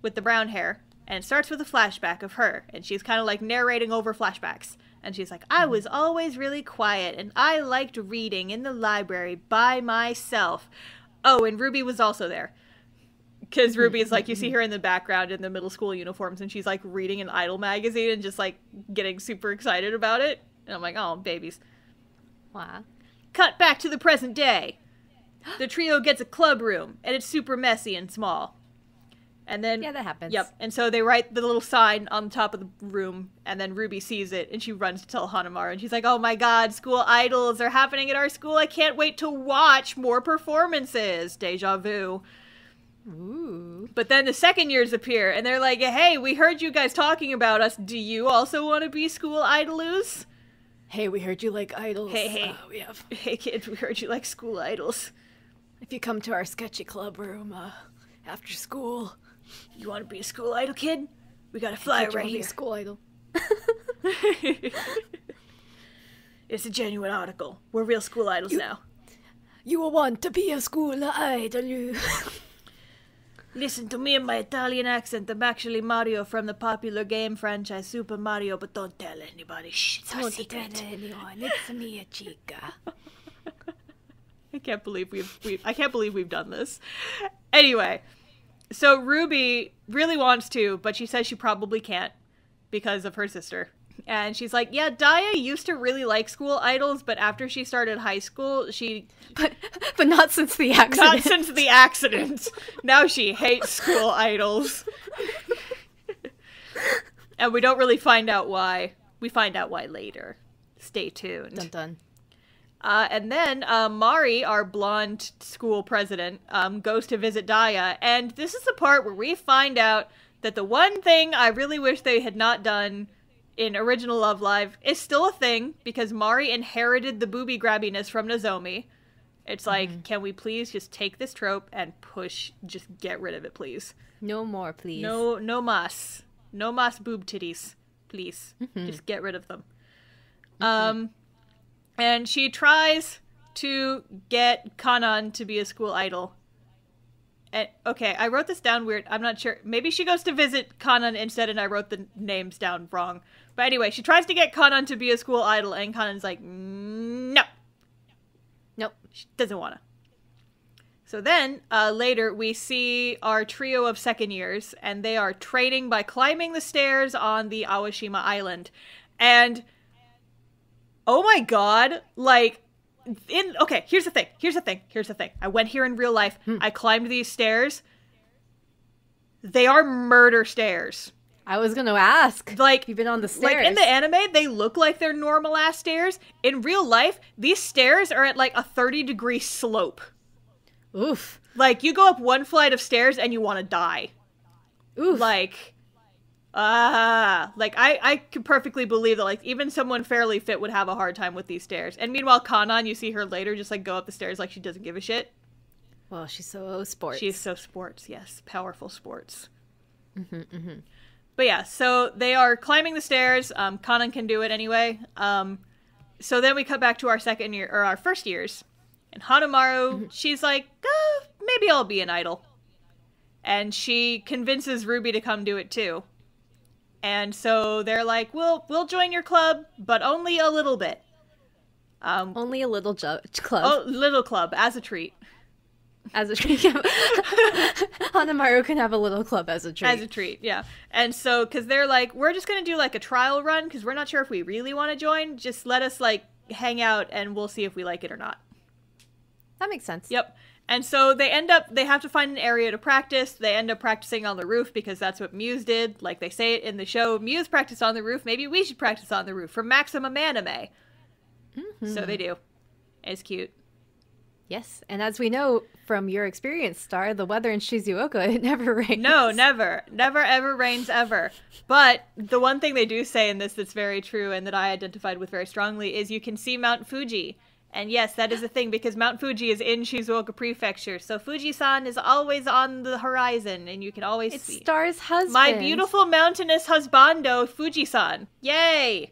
with the brown hair. And it starts with a flashback of her. And she's kind of like narrating over flashbacks. And she's like, I was always really quiet. And I liked reading in the library by myself. Oh, and Ruby was also there. Because Ruby is like, you see her in the background in the middle school uniforms. And she's like reading an Idol magazine and just like getting super excited about it. And I'm like, oh, babies. Wow. Cut back to the present day. The trio gets a club room. And it's super messy and small. And then, yeah, that happens. Yep. And so they write the little sign on the top of the room, and then Ruby sees it, and she runs to tell Hanamaru, and she's like, oh my god, school idols are happening at our school. I can't wait to watch more performances. Deja vu. Ooh. But then the second years appear, and they're like, hey, we heard you guys talking about us. Do you also want to be school idolers? Hey, we heard you like idols. Hey. Hey, kids, we heard you like school idols. If you come to our sketchy club room, after school... You want to be a school idol, kid? We got a flyer right here. Be a school idol. It's a genuine article. We're real school idols now. You want to be a school idol. Listen to me and my Italian accent. I'm actually Mario from the popular game franchise Super Mario, but don't tell anybody. Shh, it's our secret. Don't tell anyone. It's me, a Chica. I can't believe we've done this. Anyway. So Ruby really wants to, but she says she probably can't because of her sister. And she's like, yeah, Daya used to really like school idols, but after she started high school, she... But not since the accident. Not since the accident. Now she hates school idols. And we don't really find out why. We find out why later. Stay tuned. Dun dun. And then Mari, our blonde school president, goes to visit Daya. And this is the part where we find out that the one thing I really wish they had not done in Original Love Live is still a thing because Mari inherited the booby grabbiness from Nozomi. It's like, can we please just take this trope and just get rid of it, please? No more, please. No mas. No mas boob titties, please. Just get rid of them. And she tries to get Kanan to be a school idol. And, okay, I wrote this down weird. I'm not sure. Maybe she goes to visit Kanan instead and I wrote the names down wrong. But anyway, she tries to get Kanan to be a school idol and Kanan's like, no. Nope. She doesn't want to. So then, later, we see our trio of second years, and they are training by climbing the stairs on the Awashima Island. And, oh my god, like, okay, here's the thing. I went here in real life. I climbed these stairs. They are murder stairs. I was going to ask. Like, you've been on the stairs. Like, in the anime, they look like they're normal-ass stairs. In real life, these stairs are at, like, a 30-degree slope. Oof. Like, you go up one flight of stairs and you want to die. Oof. Like, I could perfectly believe that, like, even someone fairly fit would have a hard time with these stairs. And meanwhile, Kanan, you see her later just, like, go up the stairs like she doesn't give a shit. Well, she's so sports. She's so sports, yes. Powerful sports. But yeah, so they are climbing the stairs. Kanan can do it anyway. So then we cut back to our our first years. And Hanamaru, she's like, maybe I'll be an idol. And she convinces Ruby to come do it too. And so they're like, we'll join your club, but only a little bit. Only a little club. Oh, little club, as a treat. As a treat. Hanamaru can have a little club as a treat. As a treat, yeah. And so, because they're like, we're just going to do like a trial run, because we're not sure if we really want to join. Just let us like hang out and we'll see if we like it or not. That makes sense. Yep. And so they have to find an area to practice. They end up practicing on the roof because that's what Muse did. Like they say it in the show, Muse practiced on the roof. Maybe we should practice on the roof for maximum anime. So they do. It's cute. Yes. And as we know from your experience, Star, the weather in Shizuoka, it never rains. No, never. Never, ever rains, ever. But the one thing they do say in this that's very true and that I identified with very strongly is you can see Mount Fuji. And yes, that is a thing because Mount Fuji is in Shizuoka Prefecture. So Fuji-san is always on the horizon and you can always see. It's Star's husband. My beautiful mountainous husbando, Fuji-san. Yay!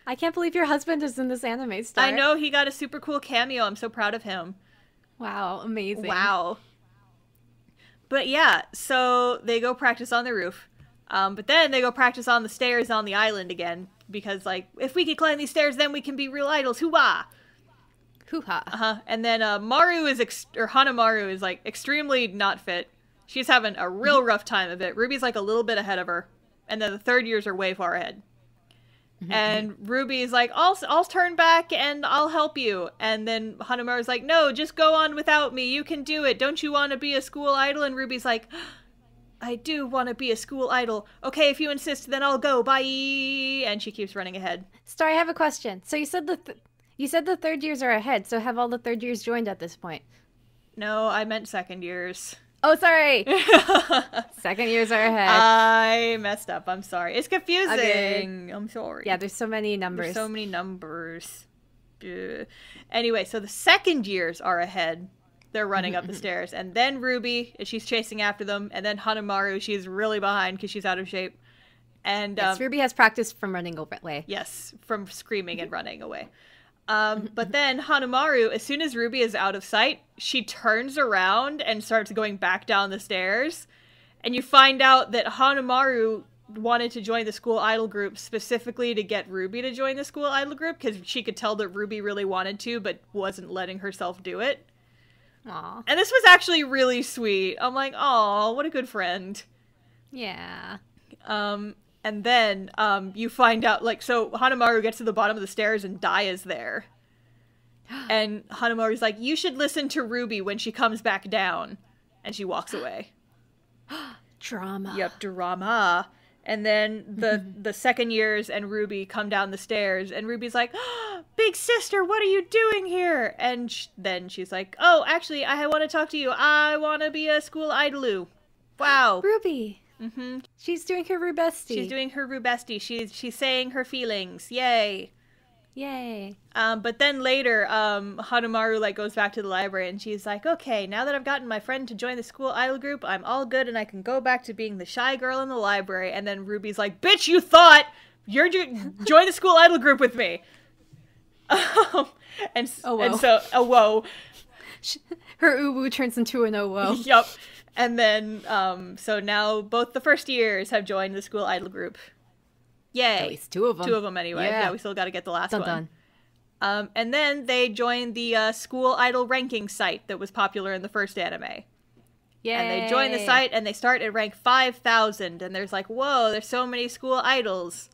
I can't believe your husband is in this anime, Star. I know, he got a super cool cameo. I'm so proud of him. Wow, amazing. Wow. But yeah, so they go practice on the roof. But then they go practice on the stairs on the island again. Because, like, if we can climb these stairs, then we can be real idols. Hoo-wah! Hoo-ha. And then Hanamaru is, like, extremely not fit. She's having a real rough time of it. Ruby's, like, a little bit ahead of her. And then the third years are way far ahead. And Ruby's like, I'll turn back and I'll help you. And then Hanamaru's like, no, just go on without me. You can do it. Don't you want to be a school idol? And Ruby's like, I do want to be a school idol. Okay, if you insist, then I'll go. Bye. And she keeps running ahead. Star, I have a question. So you said the third years are ahead. So have all the third years joined at this point? No, I meant second years. Oh, sorry. Second years are ahead. I messed up. I'm sorry. It's confusing. Okay. I'm sorry. Yeah, there's so many numbers. There's so many numbers. Anyway, so the second years are ahead. They're running up the stairs. And then Ruby, she's chasing after them. And then Hanamaru, she's really behind because she's out of shape. And yes, Ruby has practice from running away. Yes, from screaming and running away. But then Hanamaru, as soon as Ruby is out of sight, she turns around and starts going back down the stairs. And you find out that Hanamaru wanted to join the school idol group specifically to get Ruby to join the school idol group because she could tell that Ruby really wanted to but wasn't letting herself do it. Aww. And this was actually really sweet. I'm like, aw, what a good friend. Yeah. And then, you find out, like, so Hanamaru gets to the bottom of the stairs and Dai is there. And Hanamaru's like, you should listen to Ruby when she comes back down. And she walks away. Drama. Yep, drama. And then the second years and Ruby come down the stairs and Ruby's like, oh, big sister, what are you doing here? And then she's like, oh, actually, I want to talk to you. I want to be a school idoloo. Wow. Ruby. Mm-hmm. She's doing her rubesti. She's doing her rubesti. She's saying her feelings. Yay. Yay. But then later, Hanamaru, like, goes back to the library, and she's like, okay, now that I've gotten my friend to join the school idol group, I'm all good, and I can go back to being the shy girl in the library. And then Ruby's like, bitch, you thought you're join the school idol group with me. And so, whoa. Her uwu turns into an oh-whoa. Yup. And then, so now both the first years have joined the school idol group. Yay. At least 2 of them. 2 of them anyway. Yeah, we still got to get the last one. And then they joined the school idol ranking site that was popular in the first anime. Yay. And they join the site and they start at rank 5,000. And there's like, whoa, there's so many school idols.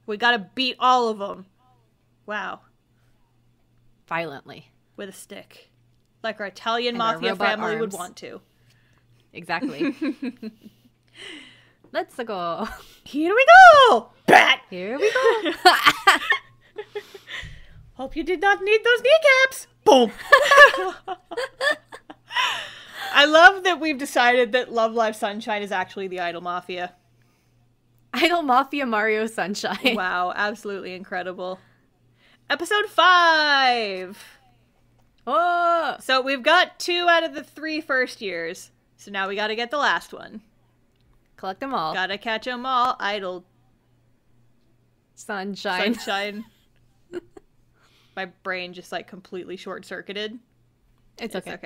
We got to beat all of them. Wow. Violently. With a stick. Like our Italian mafia family would want to. Exactly. Let's go. Here we go! Bat! Here we go. Hope you did not need those kneecaps! Boom! I love that we've decided that Love Live Sunshine is actually the Idol Mafia. Idol Mafia Mario Sunshine. Wow, absolutely incredible. Episode 5! Oh! So we've got 2 out of the 3 first years. So now we gotta get the last one. Collect them all. Gotta catch them all. Idol. Sunshine. My brain just like completely short-circuited. It's okay.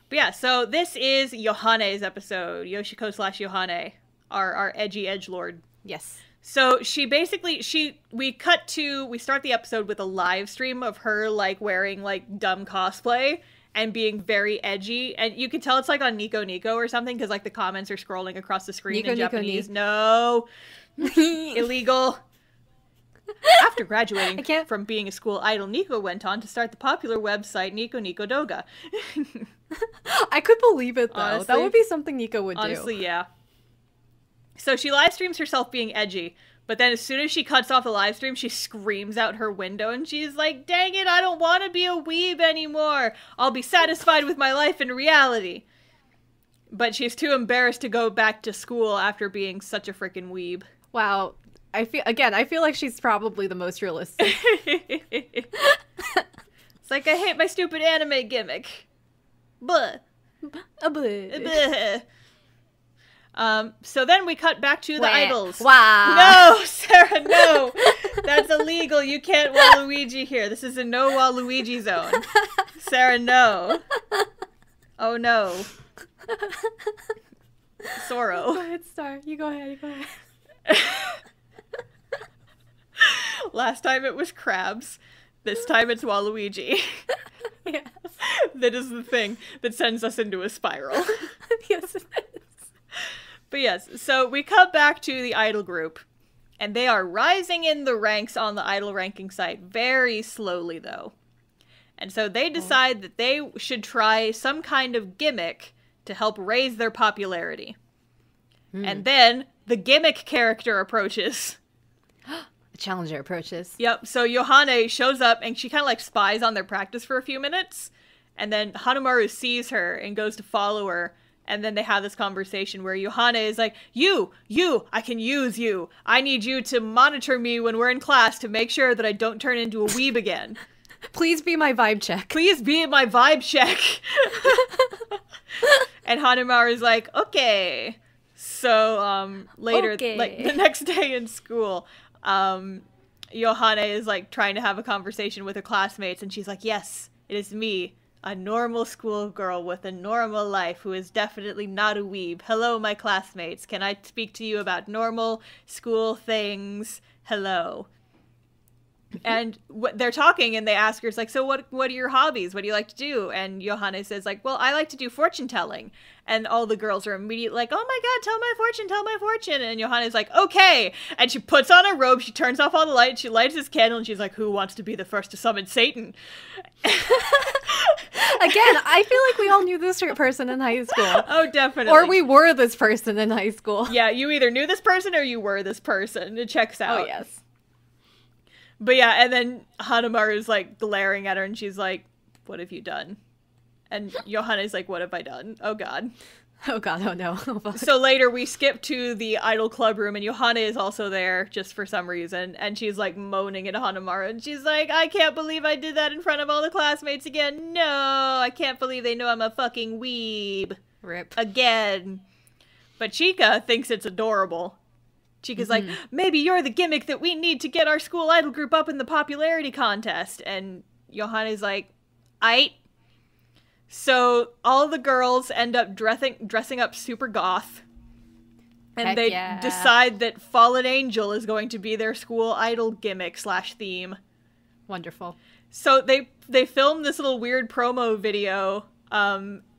But yeah, so this is Yohane's episode. Yoshiko / Yohane, our edgy edgelord. Yes. So she basically, we start the episode with a live stream of her like wearing like dumb cosplay and being very edgy. And you can tell it's like on Nico Nico or something because like the comments are scrolling across the screen in Japanese. No. Illegal. After graduating from being a school idol, Nico went on to start the popular website Nico Nico Doga. I could believe it, though. Honestly, that would be something Nico would do. Honestly, yeah. So she live streams herself being edgy, but then as soon as she cuts off the live stream, she screams out her window and she's like, dang it, I don't want to be a weeb anymore. I'll be satisfied with my life in reality. But she's too embarrassed to go back to school after being such a freaking weeb. Wow. I feel like she's probably the most realistic. It's like, I hate my stupid anime gimmick. Buh. Buh. So then we cut back to the idols. Wow. No, Sarah, no. That's illegal. You can't Waluigi here. This is a no Waluigi zone. Sarah, no. Oh, no. Sorrow. Go ahead, Star. You go ahead. Last time it was crabs. This time it's Waluigi. Yes. That is the thing that sends us into a spiral. Yes, it is. But yes, so we cut back to the idol group. And they are rising in the ranks on the idol ranking site. Very slowly, though. And so they decide that they should try some kind of gimmick to help raise their popularity. And then the gimmick character approaches. The challenger approaches. Yep, so Yohane shows up and she kind of like spies on their practice for a few minutes. And then Hanamaru sees her and goes to follow her. And then they have this conversation where Yohane is like, you, I can use you. I need you to monitor me when we're in class to make sure that I don't turn into a weeb again. Please be my vibe check. Please be my vibe check. And Hanamaru is like, okay. So, later, like the next day in school, Yohane is like trying to have a conversation with her classmates. And she's like, yes, it is me. A normal schoolgirl with a normal life who is definitely not a weeb. Hello, my classmates. Can I speak to you about normal school things? Hello. And they're talking and they ask her, it's like, so what are your hobbies? What do you like to do? And Yohane says like, well, I like to do fortune telling. And all the girls are immediately like, oh my God, tell my fortune. And Yohane is like, okay. And she puts on a robe. She turns off all the lights. She lights this candle and she's like, who wants to be the first to summon Satan? Again, I feel like we all knew this person in high school. Oh, definitely. Or we were this person in high school. Yeah, you either knew this person or you were this person. It checks out. Oh, yes. But yeah, and then Hanamaru is like glaring at her and she's like, what have you done? And Yohane is like, what have I done? Oh God. Oh god, oh no. So later we skip to the iDOL club room, and Yohane is also there just for some reason, and she's like moaning at Hanamaru, and she's like, I can't believe I did that in front of all the classmates again. No, I can't believe they know I'm a fucking weeb. Rip. Again. But Chika thinks it's adorable. Chika's like, maybe you're the gimmick that we need to get our school idol group up in the popularity contest. And Yohane's like, aight. So all the girls end up dressing up super goth. And Heck they yeah. decide that Fallen Angel is going to be their school idol gimmick / theme. Wonderful. So they filmed this little weird promo video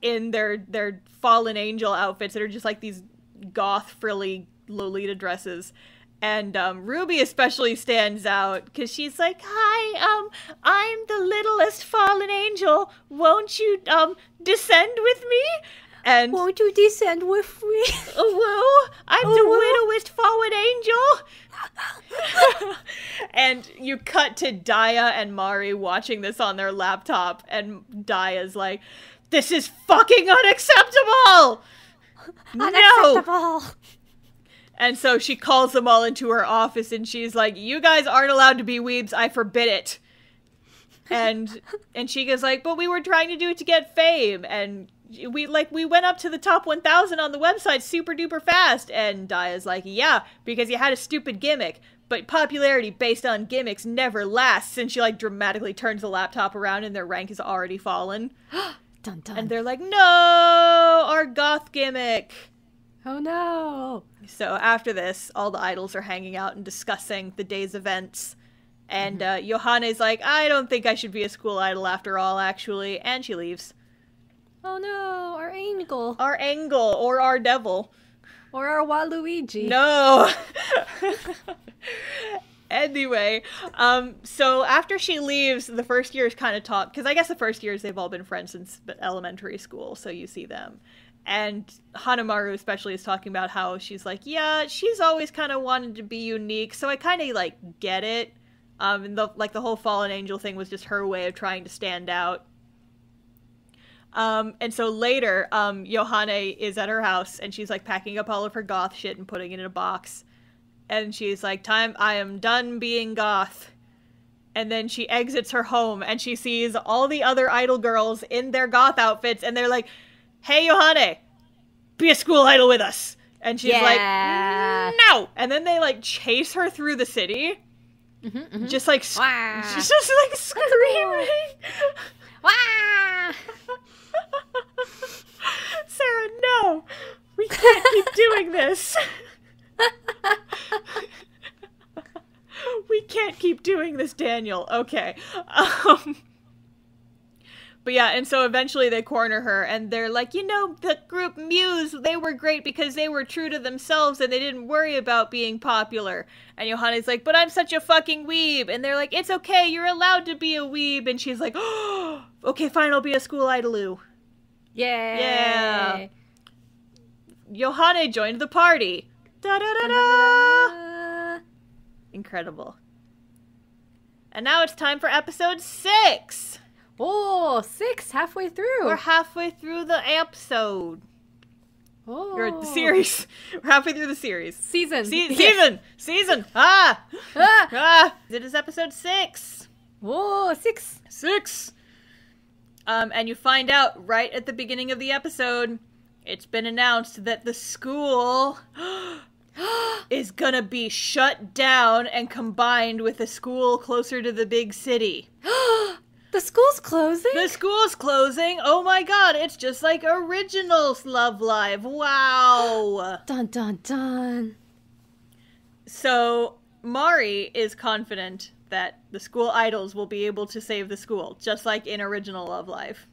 in their Fallen Angel outfits that are just like these goth frilly Lolita dresses. And Ruby especially stands out because she's like, hi, I'm the littlest fallen angel. Won't you descend with me? And won't you descend with me? Oh, I'm the widowest fallen angel. And you cut to Daya and Mari watching this on their laptop, and Daya's like, this is fucking unacceptable! Unacceptable! No! And so she calls them all into her office, and she's like, you guys aren't allowed to be weebs, I forbid it. And Chica's like, but we were trying to do it to get fame, and we went up to the top 1,000 on the website super duper fast. And Daya's like, yeah, because you had a stupid gimmick, but popularity based on gimmicks never lasts. And she like dramatically turns the laptop around, and their rank has already fallen. Dun, dun. And they're like, no, our goth gimmick. Oh no. So after this, all the idols are hanging out and discussing the day's events. And Yohane's like, I don't think I should be a school idol after all, actually. And she leaves. Oh no, our angel. Our Angel, or our devil. Or our Waluigi. No! Anyway, so after she leaves, the first years kind of talk, because I guess the first years they've all been friends since elementary school, so you see them. And Hanamaru especially is talking about how she's like, yeah, she's always kind of wanted to be unique, so I kind of, like, get it. And the whole Fallen Angel thing was just her way of trying to stand out. And so later, Yohane is at her house, and she's, like, packing up all of her goth shit and putting it in a box. And she's like, I am done being goth. And then she exits her home, and she sees all the other idol girls in their goth outfits, and they're like, hey, Yohane, be a school idol with us. And she's like, no! And then they, like, chase her through the city. Just, like, just like, screaming. Wah! Sarah, no! We can't keep doing this. We can't keep doing this, Daniel. Okay. But yeah, and so eventually they corner her, and they're like, you know, the group Muse, they were great because they were true to themselves and they didn't worry about being popular. And Yohane's like, but I'm such a fucking weeb. And they're like, it's okay, you're allowed to be a weeb. And she's like, oh, okay, fine, I'll be a school idoloo. Yay! Yeah. Yohane joined the party. Da-da-da-da! Incredible. And now it's time for episode 6! Oh, 6, halfway through. We're halfway through the episode. Oh. Or the series. We're halfway through the series. Season. Season! Ah! It is episode 6. Whoa, 6. 6! And you find out right at the beginning of the episode, it's been announced that the school is gonna be shut down and combined with a school closer to the big city. The school's closing? The school's closing? Oh my god, it's just like Originals Love Live. Wow. Dun dun dun. So, Mari is confident that the school idols will be able to save the school, just like in Original Love Live.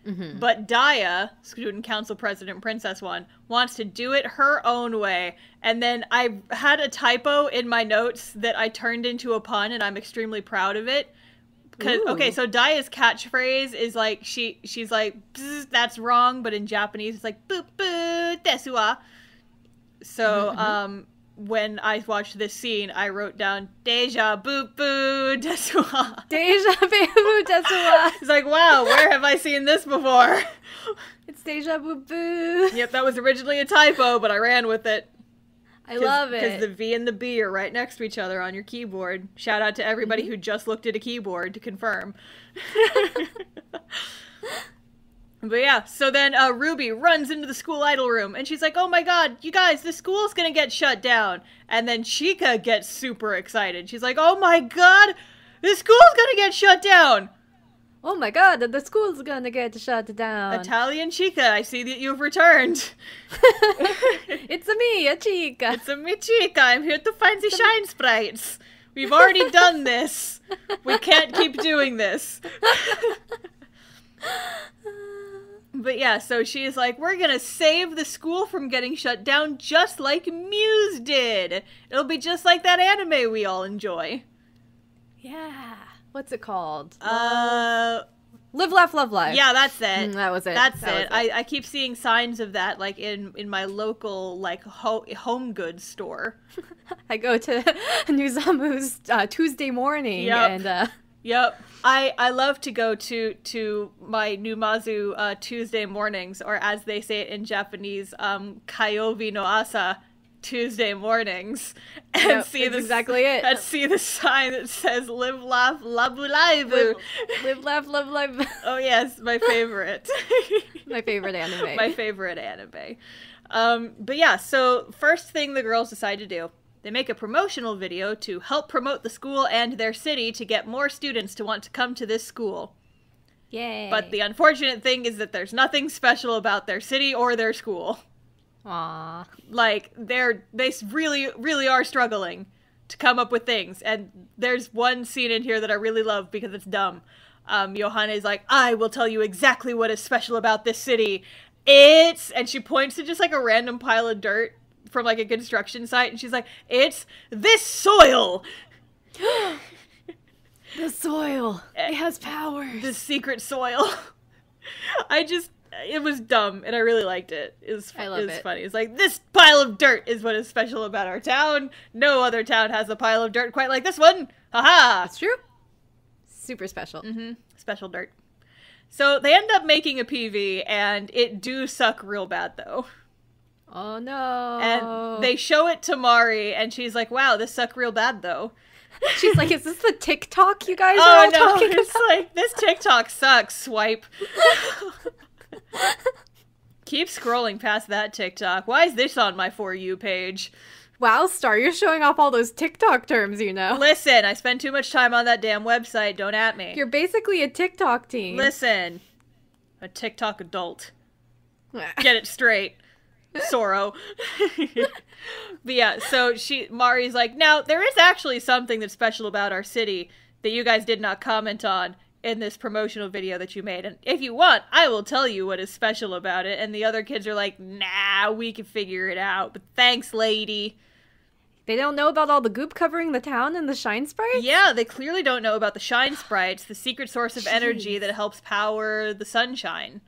Mm-hmm. But Daya, Student Council President Princess One, wants to do it her own way. And then I had a typo in my notes that I turned into a pun, and I'm extremely proud of it. Okay, so Daya's catchphrase is like, she's like, that's wrong, but in Japanese it's like, boop boo desu wa. So, when I watched this scene, I wrote down, deja boop boo desu wa. Deja boo desu wa. It's like, wow, where have I seen this before? It's Deja vu boo. Yep, that was originally a typo, but I ran with it. I love it. Because the V and the B are right next to each other on your keyboard. Shout out to everybody who just looked at a keyboard to confirm. But yeah, so then Ruby runs into the school idol room, and she's like, oh my god, you guys, the school's gonna get shut down. And then Chica gets super excited. She's like, oh my god, the school's gonna get shut down. Oh my god, the school's gonna get shut down. Italian Chica, I see that you've returned. It's a me, a Chica. It's a me, Chica. I'm here to find the shine sprites. We've already done this. We can't keep doing this. But yeah, so she's like, we're gonna save the school from getting shut down just like Muse did. It'll be just like that anime we all enjoy. Yeah. What's it called? Live, Laugh, Love, Live. Yeah, that's it. That was it. That's it. I keep seeing signs of that, like, in my local, like, home goods store. I go to Nuzamu's Tuesday morning, and... Yep. I love to go to my Numazu Tuesday mornings, or as they say it in Japanese, Kayobi no Asa Tuesday mornings, and see exactly it. And see the sign that says "Live, Laugh, Love, Live." Live, Laugh, Love, Live. Oh yes, my favorite. My favorite anime. My favorite anime. But yeah, so first thing the girls decide to do. They make a promotional video to help promote the school and their city to get more students to want to come to this school. Yay. But the unfortunate thing is that there's nothing special about their city or their school. Aww. Like, they really, really are struggling to come up with things. And there's one scene in here that I really love because it's dumb. Yohane's like, I will tell you exactly what is special about this city. It's... And she points to just, like, a random pile of dirt from, like, a construction site, and she's like, it's this soil! The soil. It has powers. The secret soil. It was dumb, and I really liked it. It was funny. It's like, this pile of dirt is what is special about our town. No other town has a pile of dirt quite like this one. Haha! That's true. Super special. Mm-hmm. Special dirt. So they end up making a PV, and it do suck real bad, though. Oh no. And they show it to Mari, and she's like, wow, this sucked real bad, though. She's like, is this the TikTok you guys are all talking about? It's like, this TikTok sucks, swipe. Keep scrolling past that TikTok. Why is this on my For You page? Wow, Star, you're showing off all those TikTok terms, you know. Listen, I spend too much time on that damn website. Don't at me. You're basically a TikTok teen. Listen. A TikTok adult. Get it straight. Sorrow. But yeah, so Mari's like, now, there is actually something that's special about our city that you guys did not comment on in this promotional video that you made. And if you want, I will tell you what is special about it. And the other kids are like, nah, we can figure it out. But thanks, lady. They don't know about all the goop covering the town and the shine sprites? Yeah, they clearly don't know about the shine sprites, the secret source of energy that helps power the sunshine.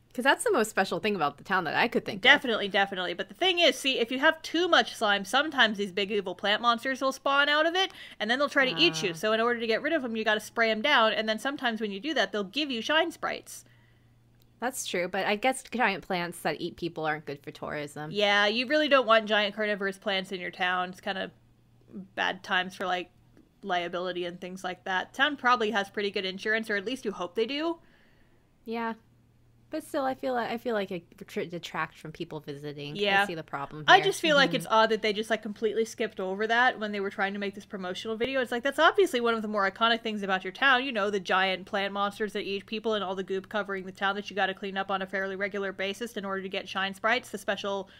Because that's the most special thing about the town that I could think Definitely. But the thing is, see, if you have too much slime, sometimes these big evil plant monsters will spawn out of it, and then they'll try to eat you. So in order to get rid of them, you gotta spray them down, and then sometimes when you do that, they'll give you shine sprites. That's true, but I guess giant plants that eat people aren't good for tourism. Yeah, you really don't want giant carnivorous plants in your town. It's kind of bad times for, like, liability and things like that. Town probably has pretty good insurance, or at least you hope they do. Yeah. But still, I feel like it detracts from people visiting. Yeah. I see the problem here. I just feel like it's odd that they just, like, completely skipped over that when they were trying to make this promotional video. It's like, that's obviously one of the more iconic things about your town. You know, the giant plant monsters that eat people and all the goop covering the town that you gotta clean up on a fairly regular basis in order to get shine sprites, the special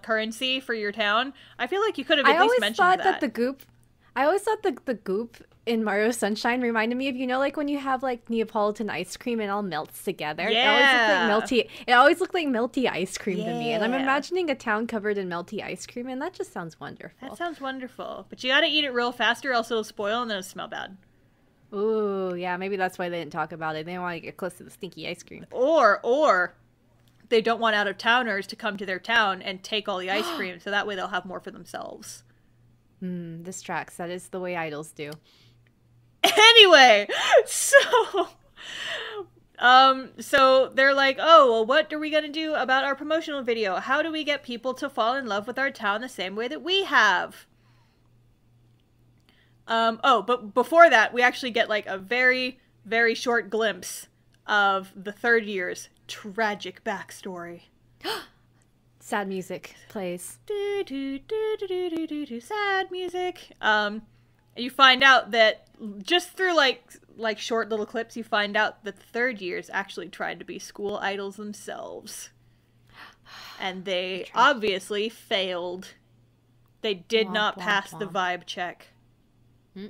currency for your town. I feel like you could have at least mentioned that. I always thought the goop in Mario Sunshine reminded me of, you know, like when you have like Neapolitan ice cream and it all melts together. Yeah. It always looked like melty ice cream to me. And I'm imagining a town covered in melty ice cream, and that just sounds wonderful. That sounds wonderful. But you gotta eat it real fast or else it'll spoil and then it'll smell bad. Ooh, yeah, maybe that's why they didn't talk about it. They didn't want to get close to the stinky ice cream. Or they don't want out-of-towners to come to their town and take all the ice cream, so that way they'll have more for themselves. This tracks. That is the way idols do. Anyway, so So they're like, oh, well, what are we gonna do about our promotional video? How do we get people to fall in love with our town the same way that we have? But before that, we actually get, like, a very, very short glimpse of the third year's tragic backstory. Sad music plays. Sad music. You find out that just through, like short little clips, you find out that the third years actually tried to be school idols themselves. And they obviously failed. They did not pass the vibe check.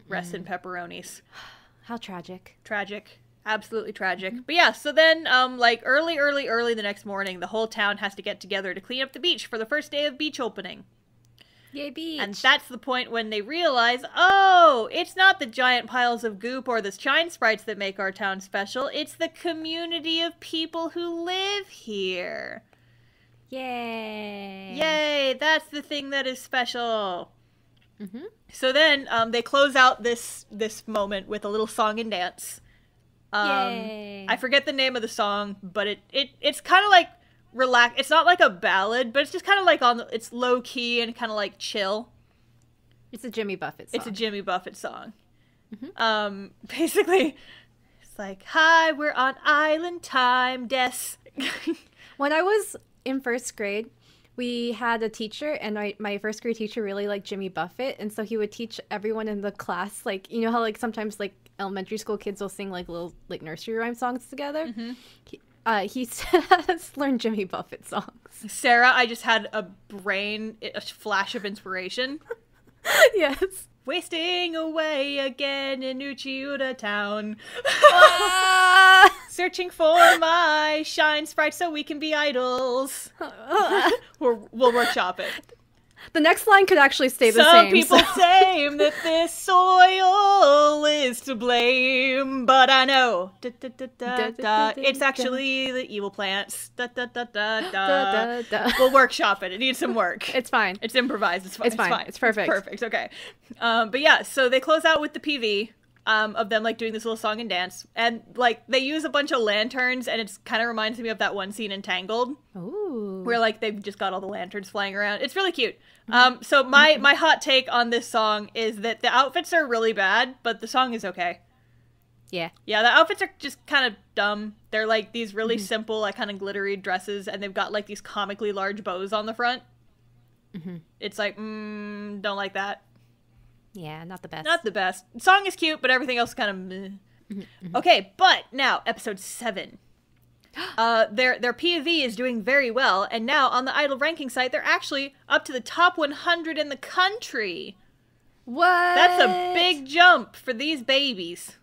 Rest in pepperonis. How tragic. Tragic. Absolutely tragic. But yeah, so then, like, early the next morning, the whole town has to get together to clean up the beach for the first day of beach opening. Yay, beach. And that's the point when they realize, oh, it's not the giant piles of goop or the shine sprites that make our town special. It's the community of people who live here. Yay. Yay, that's the thing that is special. So then, they close out this moment with a little song and dance. Yay. I forget the name of the song, but it's kind of like relax. It's not like a ballad, but it's just kind of like it's low key and kind of like chill. It's a Jimmy Buffett song. It's a Jimmy Buffett song. Basically, it's like, hi, we're on island time, des. When I was in first grade, we had a teacher, and my first grade teacher really liked Jimmy Buffett, and so he would teach everyone in the class, like, you know how, like, sometimes, like, elementary school kids will sing, like, little, like, nursery rhyme songs together? He had us learn Jimmy Buffett songs. Sarah, I just had a flash of inspiration. Yes. Wasting away again in Uchiura town. Searching for my shine sprite so we can be idols. We'll workshop it. The next line could actually stay the Some same. people say that this soil is to blame, but I know it's actually the evil plants. We'll workshop it. It needs some work. It's fine. It's improvised. It's fine. It's fine. It's perfect. It's perfect. Okay. But yeah, so they close out with the PV of them, like, doing this little song and dance, and, like, they use a bunch of lanterns, and it kind of reminds me of that one scene in Tangled. Ooh. Where, like, they've just got all the lanterns flying around. It's really cute. So my hot take on this song is that the outfits are really bad, but the song is okay. Yeah. Yeah, the outfits are just kind of dumb. They're, like, these really simple, like, kind of glittery dresses, and they've got, like, these comically large bows on the front. It's like, don't like that. Yeah, not the best. Not the best. The song is cute, but everything else kind of meh. Okay, but now, episode 7. Their POV is doing very well, and now on the Idol ranking site, they're actually up to the top 100 in the country. What? That's a big jump for these babies.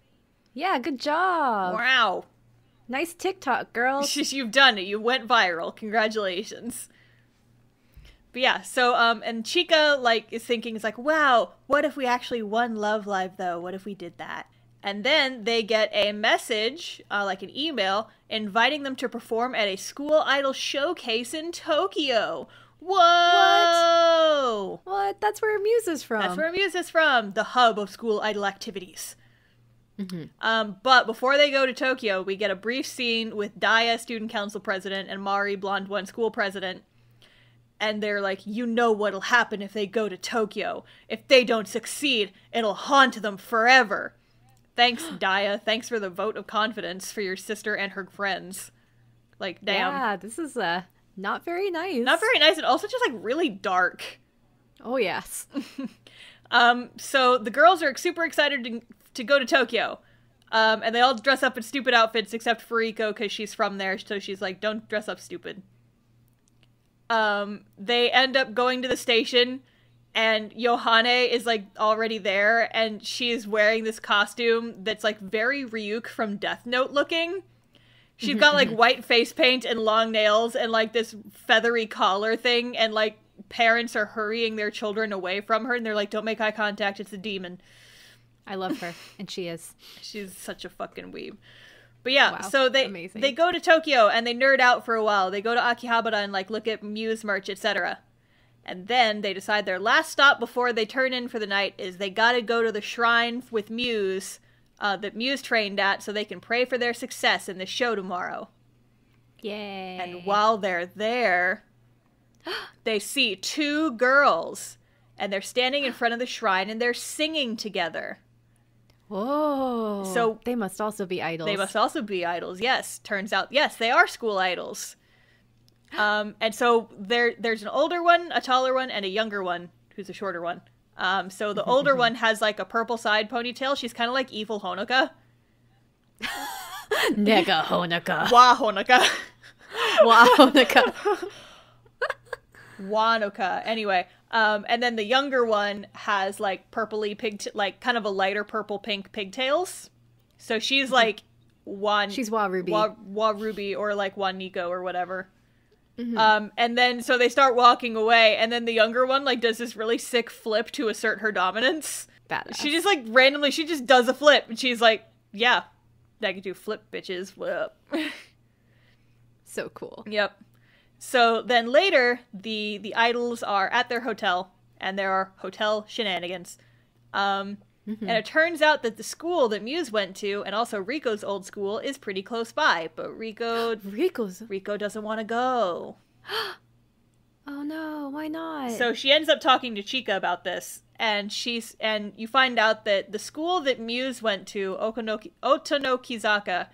Yeah, good job. Wow. Nice TikTok, girls. You've done it. You went viral. Congratulations. But yeah, so, and Chica, like, is thinking, it's like, wow, what if we actually won Love Live, though? What if we did that? And then they get a message, like an email, inviting them to perform at a school idol showcase in Tokyo. Whoa! What? That's where Muse is from. That's where Muse is from, the hub of school idol activities. But before they go to Tokyo, we get a brief scene with Daya, student council president, and Mari, blonde one, school president. And they're like, you know what'll happen if they go to Tokyo. If they don't succeed, it'll haunt them forever. Thanks, Daya. Thanks for the vote of confidence for your sister and her friends. Like, damn. Yeah, this is not very nice. Not very nice, and also just, like, really dark. Oh, yes. So the girls are super excited to go to Tokyo. And they all dress up in stupid outfits except Furiko, because she's from there, so she's like, don't dress up stupid. They end up going to the station, and Yohane is, like, already there, and she's wearing this costume that's, like, very Ryuk from Death Note looking. She's got, like, white face paint and long nails and, like, this feathery collar thing, and, like, parents are hurrying their children away from her, and they're like, don't make eye contact, it's a demon. I love her, and she is. She's such a fucking weeb. But yeah, wow, so they go to Tokyo and they nerd out for a while. They go to Akihabara and, like, look at Muse merch, etc. And then they decide their last stop before they turn in for the night is they gotta go to the shrine with Muse that Muse trained at so they can pray for their success in the show tomorrow. Yay. And while they're there, they see 2 girls, and they're standing in front of the shrine, and they're singing together. Oh, so they must also be idols. They must also be idols, yes. Turns out, yes, they are school idols. And so there's an older one, a taller one, and a younger one, who's a shorter one. So the older one has, like, a purple side ponytail. She's kind of like evil Honoka. Nega Honoka. Wa Honoka. Wa Honoka. Wanoka. Anyway, and then the younger one has, like, purpley like, kind of a lighter purple-pink pigtails. So she's, like, She's Wa Ruby. Wa Ruby, or, like, Wa Nico, or whatever. And then, so they start walking away, and then the younger one, like, does this really sick flip to assert her dominance. Badass. She just, like, randomly, she just does a flip, and she's like, yeah, I can do flip, bitches, what up? So cool. Yep. So then later, the idols are at their hotel, and there are hotel shenanigans. And it turns out that the school that Muse went to, and also Rico's old school, is pretty close by. But Rico doesn't want to go. Oh no, why not? So she ends up talking to Chika about this, and you find out that the school that Muse went to, Otonokizaka,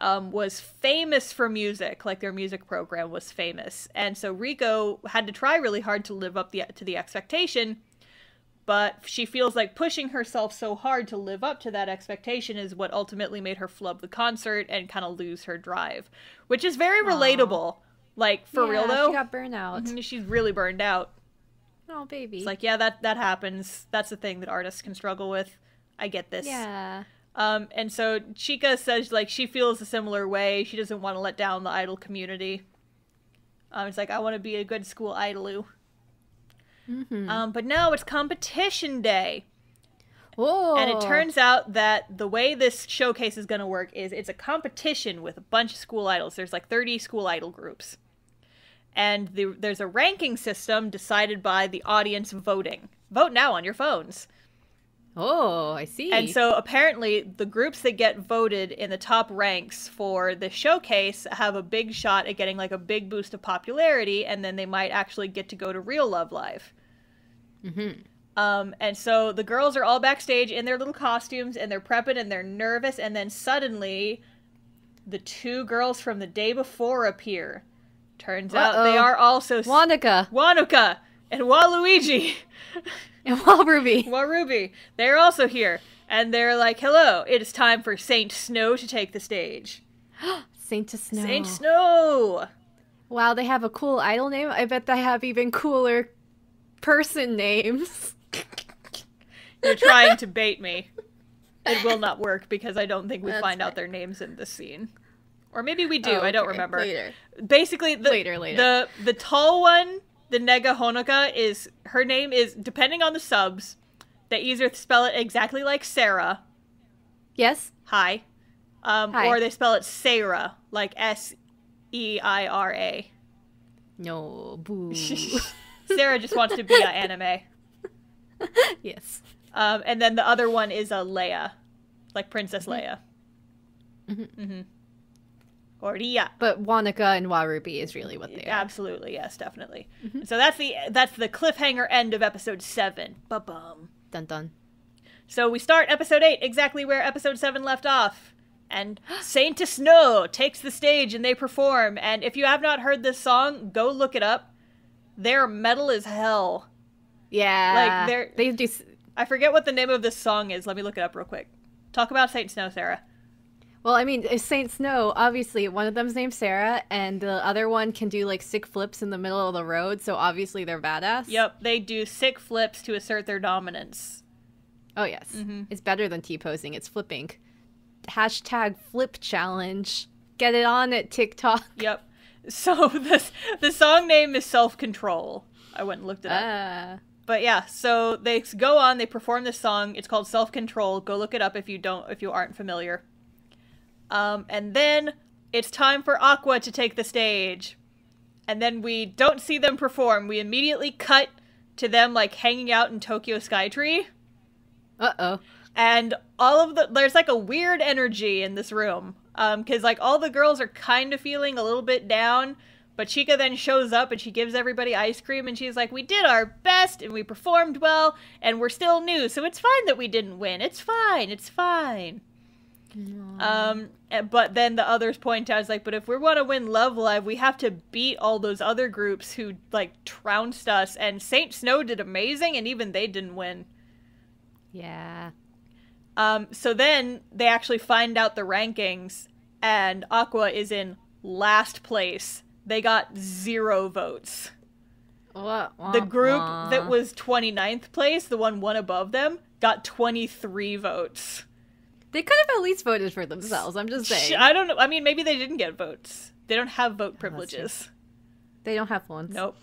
was famous for music. Like, their music program was famous. And so Rico had to try really hard to live up to the expectation, but she feels like pushing herself so hard to live up to that expectation is what ultimately made her flub the concert and kind of lose her drive, which is very relatable. Like, for real though. She got burned out. She's really burned out. Oh, baby. It's like, yeah, that happens. That's the thing that artists can struggle with. I get this. Yeah. And so Chika says, like, she feels a similar way. She doesn't want to let down the idol community. It's like, I want to be a good school idoloo. But now it's competition day. Oh. And it turns out that the way this showcase is going to work is it's a competition with a bunch of school idols. There's like 30 school idol groups. And there's a ranking system decided by the audience voting. Vote now on your phones. Oh, I see. And so apparently the groups that get voted in the top ranks for the showcase have a big shot at getting like a big boost of popularity, and then they might actually get to go to Real Love Live. And so the girls are all backstage in their little costumes, and they're prepping, and they're nervous, and then suddenly the 2 girls from the day before appear. Turns out they are also Wanoka and Waluigi. And Waruby. Waruby. They're also here. And they're like, hello, it is time for Saint Snow to take the stage. Saint Snow. Saint Snow! Wow, they have a cool idol name. I bet they have even cooler person names. You're trying to bait me. It will not work because I don't think we find out their names in this scene. Or maybe we do, Oh, okay. I don't remember. Later. Basically, Later. The tall one, the Nega Honoka, her name is, depending on the subs, they either spell it exactly like Sarah. Yes. Hi. Hi. Or they spell it Seira, like Seira. No, boo. Sarah just wants to be an anime. Yes. And then the other one is a Leia, like Princess Leia. Or Ria. But Wanoka and Waruby is really what they are. Absolutely, yes, definitely. So that's the cliffhanger end of episode 7. Ba-bum. Dun dun. So we start episode 8 exactly where episode 7 left off. And Saint Snow takes the stage and they perform. And if you have not heard this song, go look it up. They're metal as hell. Yeah. Like they do. I forget what the name of this song is. Let me look it up real quick. Talk about Saint Snow, Sarah. Well, I mean, it's Saint Snow. Obviously, one of them's named Sarah, and the other one can do like sick flips in the middle of the road. So obviously, they're badass. Yep, they do sick flips to assert their dominance. Oh yes, it's better than T-posing. It's flipping. Hashtag flip challenge. Get it on at TikTok. Yep. So the song name is Self Control. I went and looked it up. But yeah, so they go on. They perform this song. It's called Self Control. Go look it up if you aren't familiar. And then it's time for Aqua to take the stage. And then we don't see them perform. We immediately cut to them, like, hanging out in Tokyo Skytree. Uh-oh. And there's like a weird energy in this room. Because like all the girls are kind of feeling a little bit down, but Chica then shows up and she gives everybody ice cream and she's like, we did our best and we performed well and we're still new, so it's fine that we didn't win. It's fine. It's fine. But then the others point out, it's like, but if we want to win Love Live, we have to beat all those other groups who like trounced us, and Saint Snow did amazing and even they didn't win. Yeah. So then they actually find out the rankings, and Aqua is in last place. They got 0 votes. The group that was 29th place, the one above them, got 23 votes. They could have at least voted for themselves, I'm just saying. I don't know. I mean, maybe they didn't get votes. They don't have vote privileges. They don't have ones. Nope.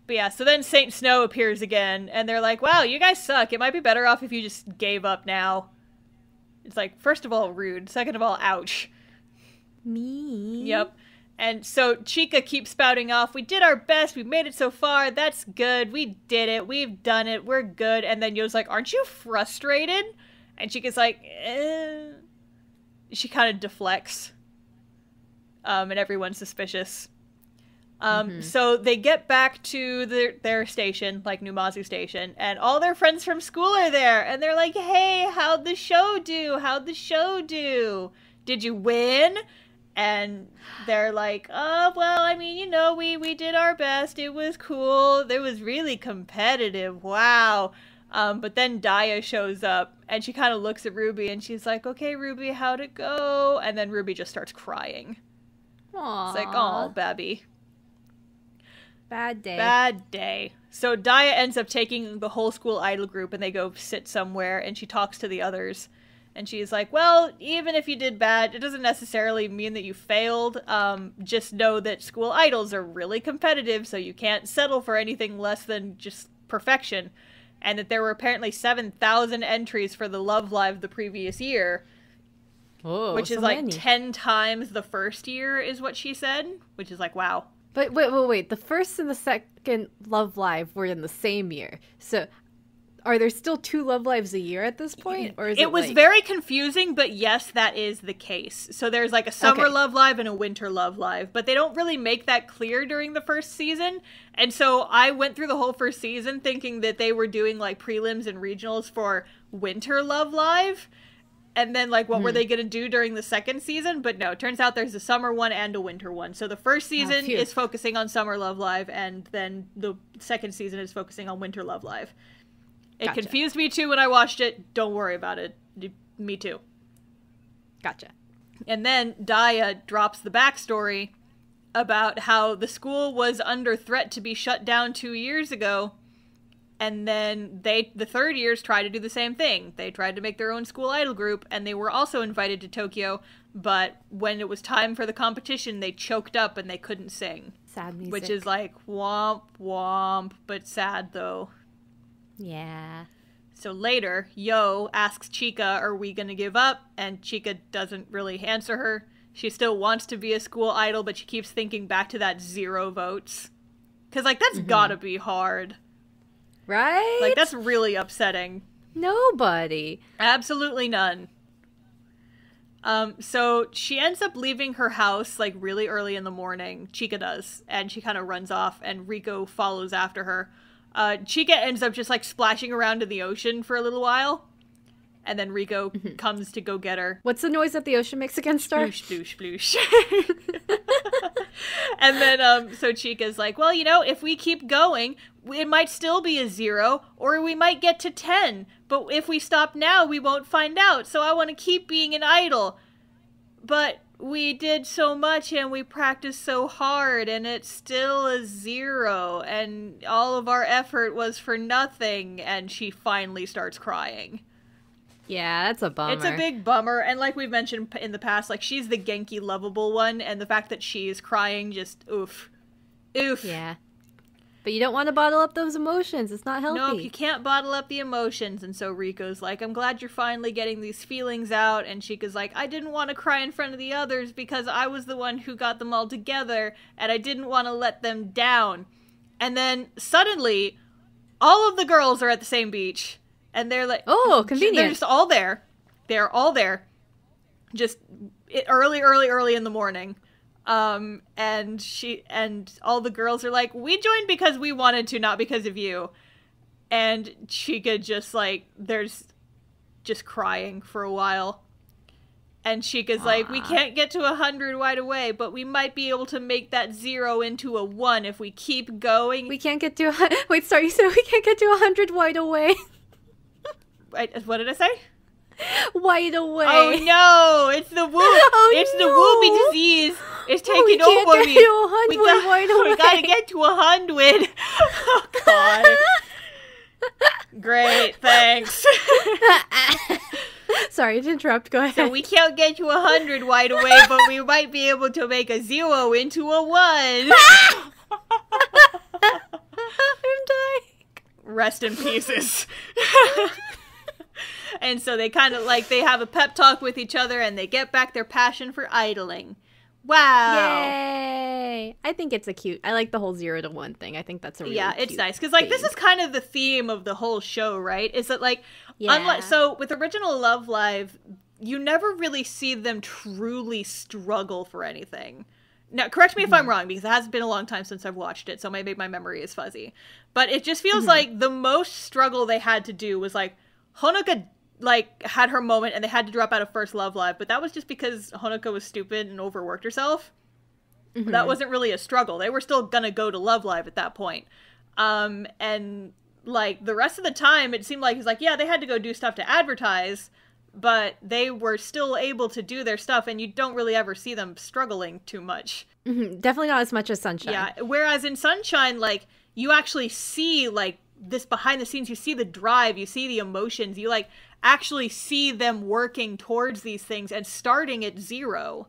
But yeah, so then Saint Snow appears again, and they're like, wow, you guys suck. It might be better off if you just gave up now. It's like, first of all, rude. Second of all, ouch. Me? Yep. And so Chica keeps spouting off, we did our best, we made it so far, that's good, we did it, we've done it, we're good. And then Yo's like, aren't you frustrated? And Chica's like, eh. She kind of deflects. And everyone's suspicious. So they get back to their station, like Numazu Station, and all their friends from school are there, and they're like, hey, how'd the show do? How'd the show do? Did you win? And they're like, oh, well, I mean, you know, we did our best. It was cool. It was really competitive. Wow. But then Daya shows up, and she kind of looks at Ruby, and she's like, okay, Ruby, how'd it go? And then Ruby just starts crying. Aww. It's like, oh, babby. Bad day. Bad day. So Daya ends up taking the whole school idol group, and they go sit somewhere, and she talks to the others. And she's like, well, even if you did bad, it doesn't necessarily mean that you failed. Just know that school idols are really competitive, so you can't settle for anything less than just perfection. And that there were apparently 7,000 entries for the Love Live the previous year. Oh, which is so like many. 10 times the first year, is what she said. Which is like, wow. But wait. The first and the second Love Live were in the same year. So are there still 2 Love Lives a year at this point? Or is it was like... very confusing, but yes, that is the case. So there's like a summer Love Live and a winter Love Live, but they don't really make that clear during the first season. And so I went through the whole first season thinking that they were doing like prelims and regionals for winter Love Live. And then, like, what were they going to do during the second season? But no, it turns out there's a summer one and a winter one. So the first season is focusing on Summer Love Live, and then the second season is focusing on Winter Love Live. It confused me, too, when I watched it. Don't worry about it. Me, too. Gotcha. And then Daya drops the backstory about how the school was under threat to be shut down 2 years ago. And then the third years tried to do the same thing. They tried to make their own school idol group, and they were also invited to Tokyo, but when it was time for the competition, they choked up and they couldn't sing. Sad music. Which is like, womp, womp, but sad, though. Yeah. So later, Yo asks Chica, are we gonna give up? And Chica doesn't really answer her. She still wants to be a school idol, but she keeps thinking back to that 0 votes. Because, like, that's gotta be hard. Right? Like, that's really upsetting. Nobody. Absolutely none. So she ends up leaving her house, like, really early in the morning. Chica does. And she kind of runs off, and Rico follows after her. Chica ends up just, like, splashing around in the ocean for a little while. And then Rico comes to go get her. What's the noise that the ocean makes against Star? Sploosh, sploosh, sploosh. And then, so Chica's like, well, you know, if we keep going, it might still be a 0, or we might get to 10. But if we stop now, we won't find out. So I want to keep being an idol. But we did so much and we practiced so hard and it's still a 0. And all of our effort was for nothing. And she finally starts crying. Yeah, that's a bummer. It's a big bummer, and like we've mentioned in the past, like, she's the Genki lovable one, and the fact that she is crying, just, oof. Oof. Yeah. But you don't want to bottle up those emotions. It's not healthy. Nope, you can't bottle up the emotions, and so Rico's like, I'm glad you're finally getting these feelings out, and Chica's like, I didn't want to cry in front of the others because I was the one who got them all together, and I didn't want to let them down. And then, suddenly, all of the girls are at the same beach. And they're like, oh, convenient. They're just all there. They're all there. Just early in the morning. And all the girls are like, we joined because we wanted to, not because of you. And Chica just like, there's just crying for a while. And Chica's like, we can't get to 100 right away, but we might be able to make that 0 into a 1 if we keep going. We can't get to wait, sorry, you said we can't get to 100 right away. What did I say? Right away. Oh no, it's the it's the whoopee disease. It's taking over me. We gotta get to 100. Oh god. Great, thanks. Sorry to interrupt, go ahead. So we can't get to 100 right away, but we might be able to make a 0 into a 1. I'm dying. Rest in pieces. And so they kind of like, they have a pep talk with each other and they get back their passion for idling. Wow. Yay. I think it's I like the whole 0 to 1 thing. I think that's a really it's cute nice. Because like, thing. this is kind of the theme of the whole show, right? Is that like, yeah. So with Original Love Live, you never really see them truly struggle for anything. Now, correct me if I'm wrong, because it has been a long time since I've watched it, so maybe my memory is fuzzy. But it just feels like the most struggle they had to do was like, Honoka like had her moment and they had to drop out of First Love Live, but that was just because Honoka was stupid and overworked herself. That wasn't really a struggle. They were still gonna go to Love Live at that point. And like the rest of the time it seemed like he's like, yeah, they had to go do stuff to advertise, but they were still able to do their stuff, and you don't really ever see them struggling too much. Definitely not as much as Sunshine. Yeah, whereas in Sunshine, like, you actually see like this behind the scenes, you see the drive, you see the emotions, you like actually see them working towards these things and starting at 0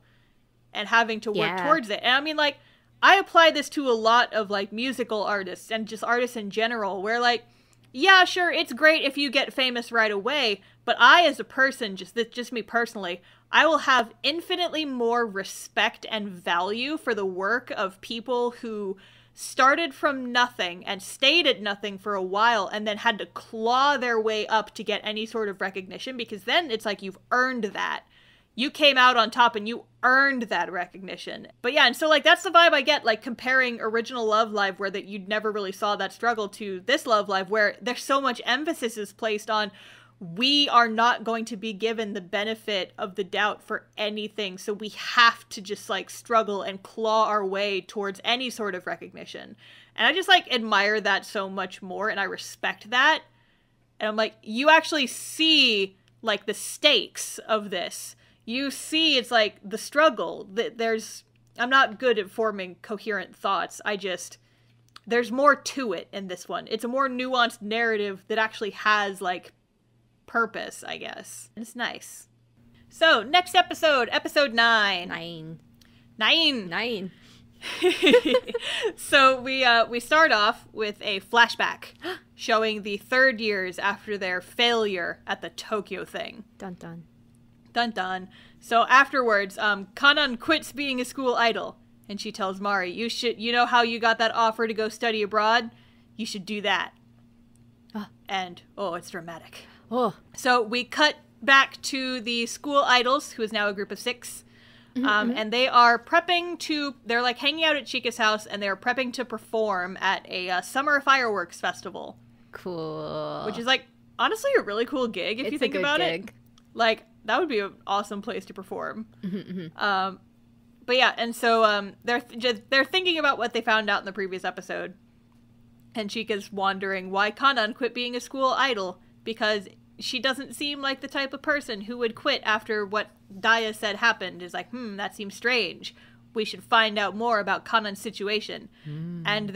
and having to work towards it. And I mean, like, I apply this to a lot of like musical artists and just artists in general, where like, yeah, sure, it's great if you get famous right away, but I as a person, just me personally, I will have infinitely more respect and value for the work of people who started from nothing and stayed at nothing for a while and then had to claw their way up to get any sort of recognition, because then it's like you've earned that. You came out on top and you earned that recognition. But yeah, and so like that's the vibe I get, like comparing Original Love Live, where that you never really saw that struggle, to this Love Live, where there's so much emphasis is placed on, we are not going to be given the benefit of the doubt for anything, so we have to just like struggle and claw our way towards any sort of recognition. And I just like admire that so much more, and I respect that. And I'm like, you actually see like the stakes of this. You see it's like the struggle that I'm not good at forming coherent thoughts. There's more to it in this one. It's a more nuanced narrative that actually has like purpose, I guess. It's nice. So, next episode, episode 9. 9. So we start off with a flashback showing the 3rd years after their failure at the Tokyo thing. Dun dun. Dun dun. So afterwards, Kanan quits being a school idol, and she tells Mari, you know how you got that offer to go study abroad? You should do that. And, it's dramatic. So we cut back to the school idols, who is now a group of 6. And they are they're like hanging out at Chica's house, and they're prepping to perform at a summer fireworks festival. Cool. Which is like, honestly, a really cool gig if you think about it. Like, that would be an awesome place to perform. But yeah, and so they're thinking about what they found out in the previous episode. And Chica's wondering why Kanan quit being a school idol, because she doesn't seem like the type of person who would quit after what Daya said happened. Is like, that seems strange. We should find out more about Kanan's situation. And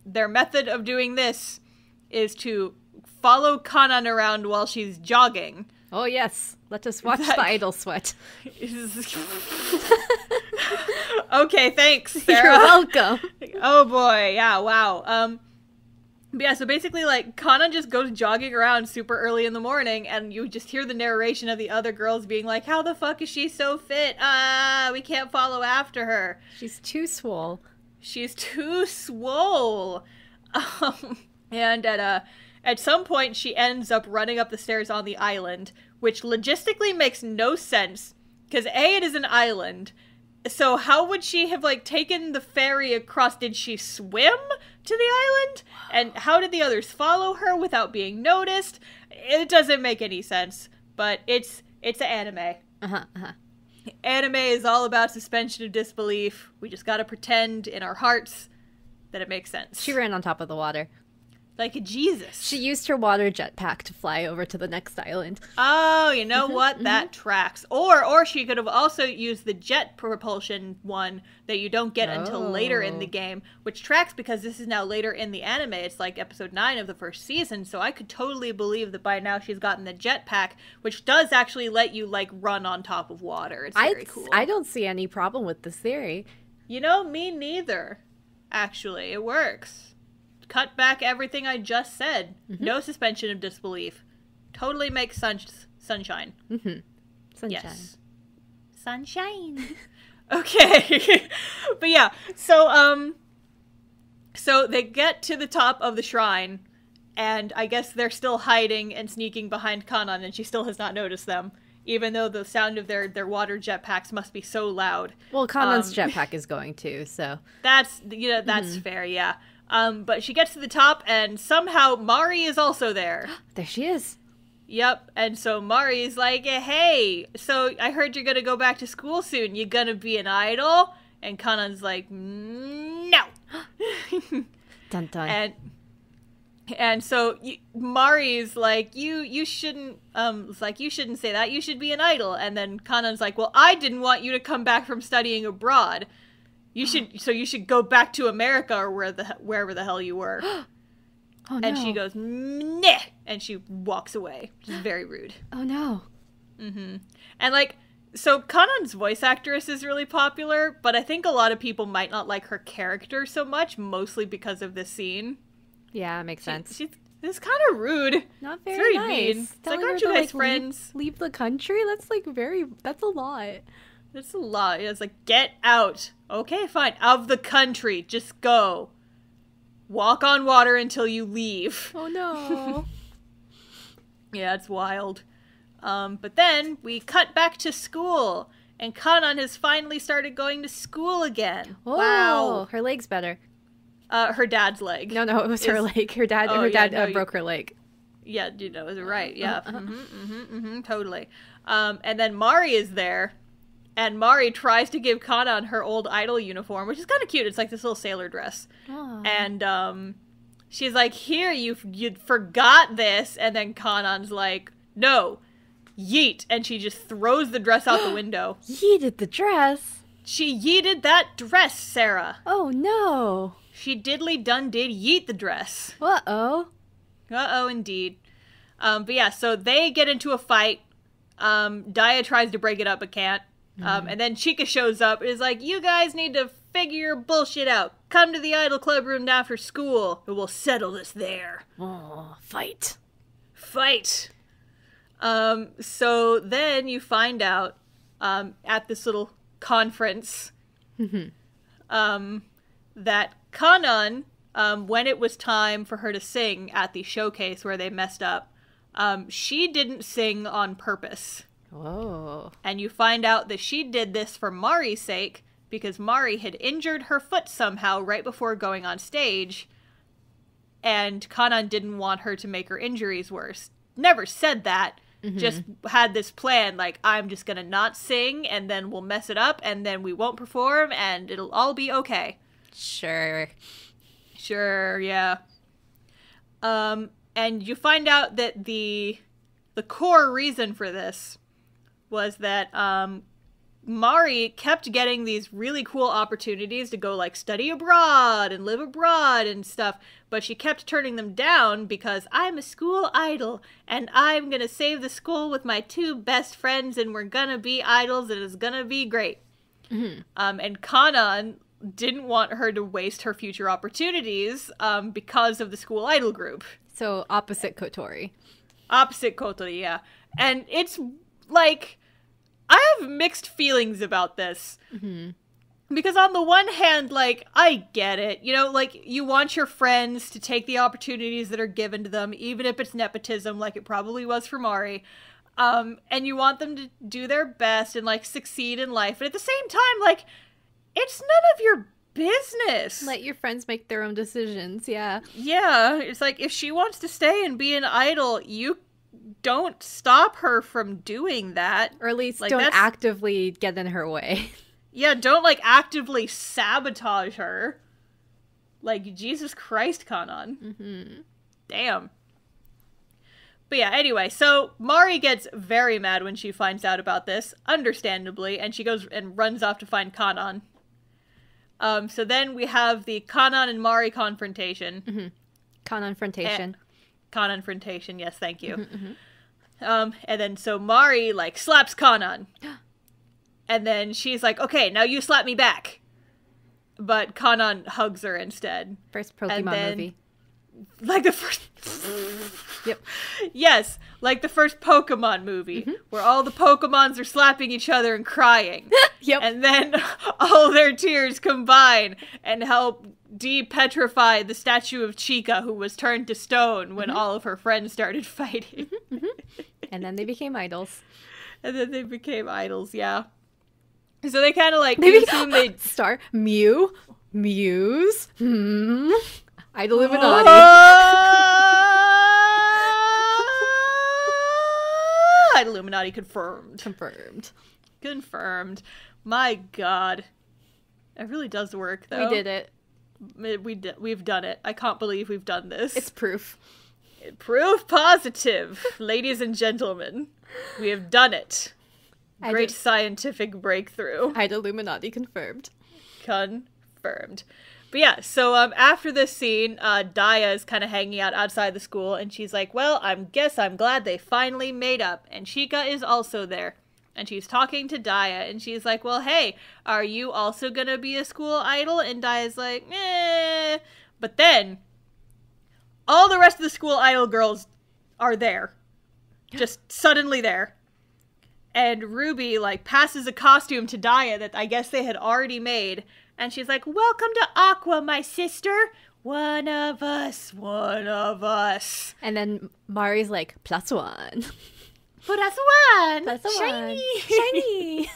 their method of doing this is to follow Kanan around while she's jogging. Oh yes, let us watch the idol sweat. Okay, thanks, Sarah. You're welcome. Oh boy, yeah, wow. But yeah, so basically, like, Kanan just goes jogging around super early in the morning, and you just hear the narration of the other girls being like, how the fuck is she so fit? We can't follow after her. She's too swole. She's too swole. And At some point, she ends up running up the stairs on the island, which logistically makes no sense, because A, it is an island, so how would she have, like, taken the ferry across? Did she swim to the island? And how did the others follow her without being noticed? It doesn't make any sense, but it's an anime. Anime is all about suspension of disbelief. We just gotta pretend in our hearts that it makes sense. She ran on top of the water. Like a Jesus. She used her water jetpack to fly over to the next island. Oh, you know what? That tracks. Or she could have also used the jet propulsion one that you don't get until later in the game, which tracks because this is now later in the anime. It's like episode 9 of the first season, so I could totally believe that by now she's gotten the jetpack, which does actually let you, like, run on top of water. It's very cool. I don't see any problem with this theory. You know, me neither. Actually, it works. Cut back everything I just said. No suspension of disbelief. Totally makes sunshine. Sunshine. Yes. Sunshine. Okay. But yeah, so they get to the top of the shrine, and I guess they're still hiding and sneaking behind Kanan, and she still has not noticed them, even though the sound of their water jetpacks must be so loud. Well, Kanan's jetpack is going too, so. That's fair, yeah. But she gets to the top, and somehow Mari is also there. There she is. Yep, and so Mari's like, hey, so I heard you're gonna go back to school soon. You gonna be an idol? And Kanan's like, no. Dun dun. And so Mari's like, you shouldn't, you shouldn't say that. You should be an idol. And then Kanan's like, well, I didn't want you to come back from studying abroad. You should go back to America or wherever the hell you were. Oh, no. And she goes, nah, and she walks away, which is very rude. Oh, no. And, like, so Kanan's voice actress is really popular, but I think a lot of people might not like her character so much, mostly because of this scene. Yeah, it makes sense. It's kind of rude. Not very nice. Mean. It's like, aren't you guys friends? Leave the country? That's, like, that's a lot. That's a lot. It's like, get out. Okay, fine. Of the country. Just go. Walk on water until you leave. Oh, no. Yeah, it's wild. But then we cut back to school, and Kanan has finally started going to school again. Oh, wow. Her leg's better. Her dad's leg. No, it was her leg. Her dad broke her leg. Yeah, you know, is it right? Yeah. Totally. And then Mari is there. And Mari tries to give Kanan her old idol uniform, which is kind of cute. It's like this little sailor dress. Aww. And she's like, here, you forgot this. And then Kanan's like, no, yeet. And she just throws the dress out the window. Yeeted the dress? She yeeted that dress, Sarah. Oh, no. She diddly done did yeet the dress. Uh-oh. Uh-oh, indeed. But yeah, so they get into a fight. Daya tries to break it up, but can't. And then Chica shows up and is like, you guys need to figure your bullshit out. Come to the Idol Club room after school, and we'll settle this there. Oh, fight. Fight. So then you find out, at this little conference, that Kanan, when it was time for her to sing at the showcase where they messed up, she didn't sing on purpose. Oh. And you find out that she did this for Mari's sake because Mari had injured her foot somehow right before going on stage, and Kanan didn't want her to make her injuries worse. Never said that, just had this plan, like, I'm just gonna not sing, and then we'll mess it up, and then we won't perform, and it'll all be okay. Sure, yeah. And you find out that the core reason for this was that Mari kept getting these really cool opportunities to go, like, study abroad and live abroad and stuff, but she kept turning them down because I'm a school idol, and I'm gonna save the school with my 2 best friends, and we're gonna be idols, and it's gonna be great. And Kanan didn't want her to waste her future opportunities because of the school idol group. So, opposite Kotori. Opposite Kotori, yeah. And it's, like, I have mixed feelings about this. Because on the one hand, like, I get it. You know, like, you want your friends to take the opportunities that are given to them, even if it's nepotism, like it probably was for Mari. And you want them to do their best and, like, succeed in life. But at the same time, like, it's none of your business. Let your friends make their own decisions, yeah. Yeah, it's like, if she wants to stay and be an idol, you don't stop her from doing that. Or at least like, don't actively get in her way. Yeah, don't, like, actively sabotage her. Like, Jesus Christ, Kanan. Mm-hmm. Damn. But yeah, anyway, so Mari gets very mad when she finds out about this, understandably, and she goes and runs off to find Kanan. So then we have the Kanan and Mari confrontation. Mm-hmm. Confrontation. Confrontation, yes, thank you. Mm-hmm. And then so Mari, like, slaps Kanan. And then she's like, okay, now you slap me back. But Kanan hugs her instead. First Pokemon movie. Like the first... Yep. Yes, like the first Pokemon movie, where all the Pokemons are slapping each other and crying. Yep. And then all their tears combine and help de-petrify the statue of Chica, who was turned to stone when all of her friends started fighting. And then they became idols. And then they became idols, yeah. So they kind of like assume they Star Mew, Muse, Idol Illuminati. Illuminati confirmed. Confirmed. My God, it really does work, though. We did it. We've done it. I can't believe we've done this. It's proof. Proof positive, ladies and gentlemen. We have done it. Great scientific breakthrough. Idol Illuminati confirmed. Confirmed. But yeah, so after this scene, Daya is kind of hanging out outside the school, and she's like, well, I'm glad they finally made up. And Chica is also there. And she's talking to Daya, and she's like, well, hey, are you also gonna be a school idol? And Daya's like, eh. But then, all the rest of the school idol girls are there. Just suddenly there. And Ruby, like, passes a costume to Daya that I guess they had already made. And she's like, welcome to Aqua, my sister. One of us, one of us. And then Mari's like, +1. +1. +1. Shiny. Shiny.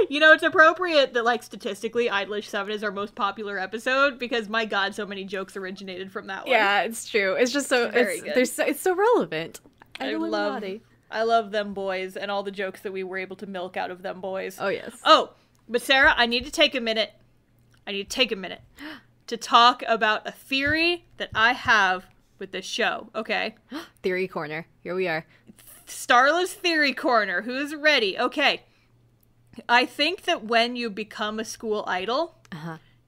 You know, it's appropriate that, like, statistically, Idolish 7 is our most popular episode because, my God, so many jokes originated from that one. Yeah, it's true. It's just so, it's so relevant. I love them boys and all the jokes that we were able to milk out of them boys. Oh, yes. Oh, but Sarah, I need to take a minute to talk about a theory that I have with this show, okay? Theory corner. Here we are. Starla's theory corner. Who's ready? Okay. I think that when you become a school idol,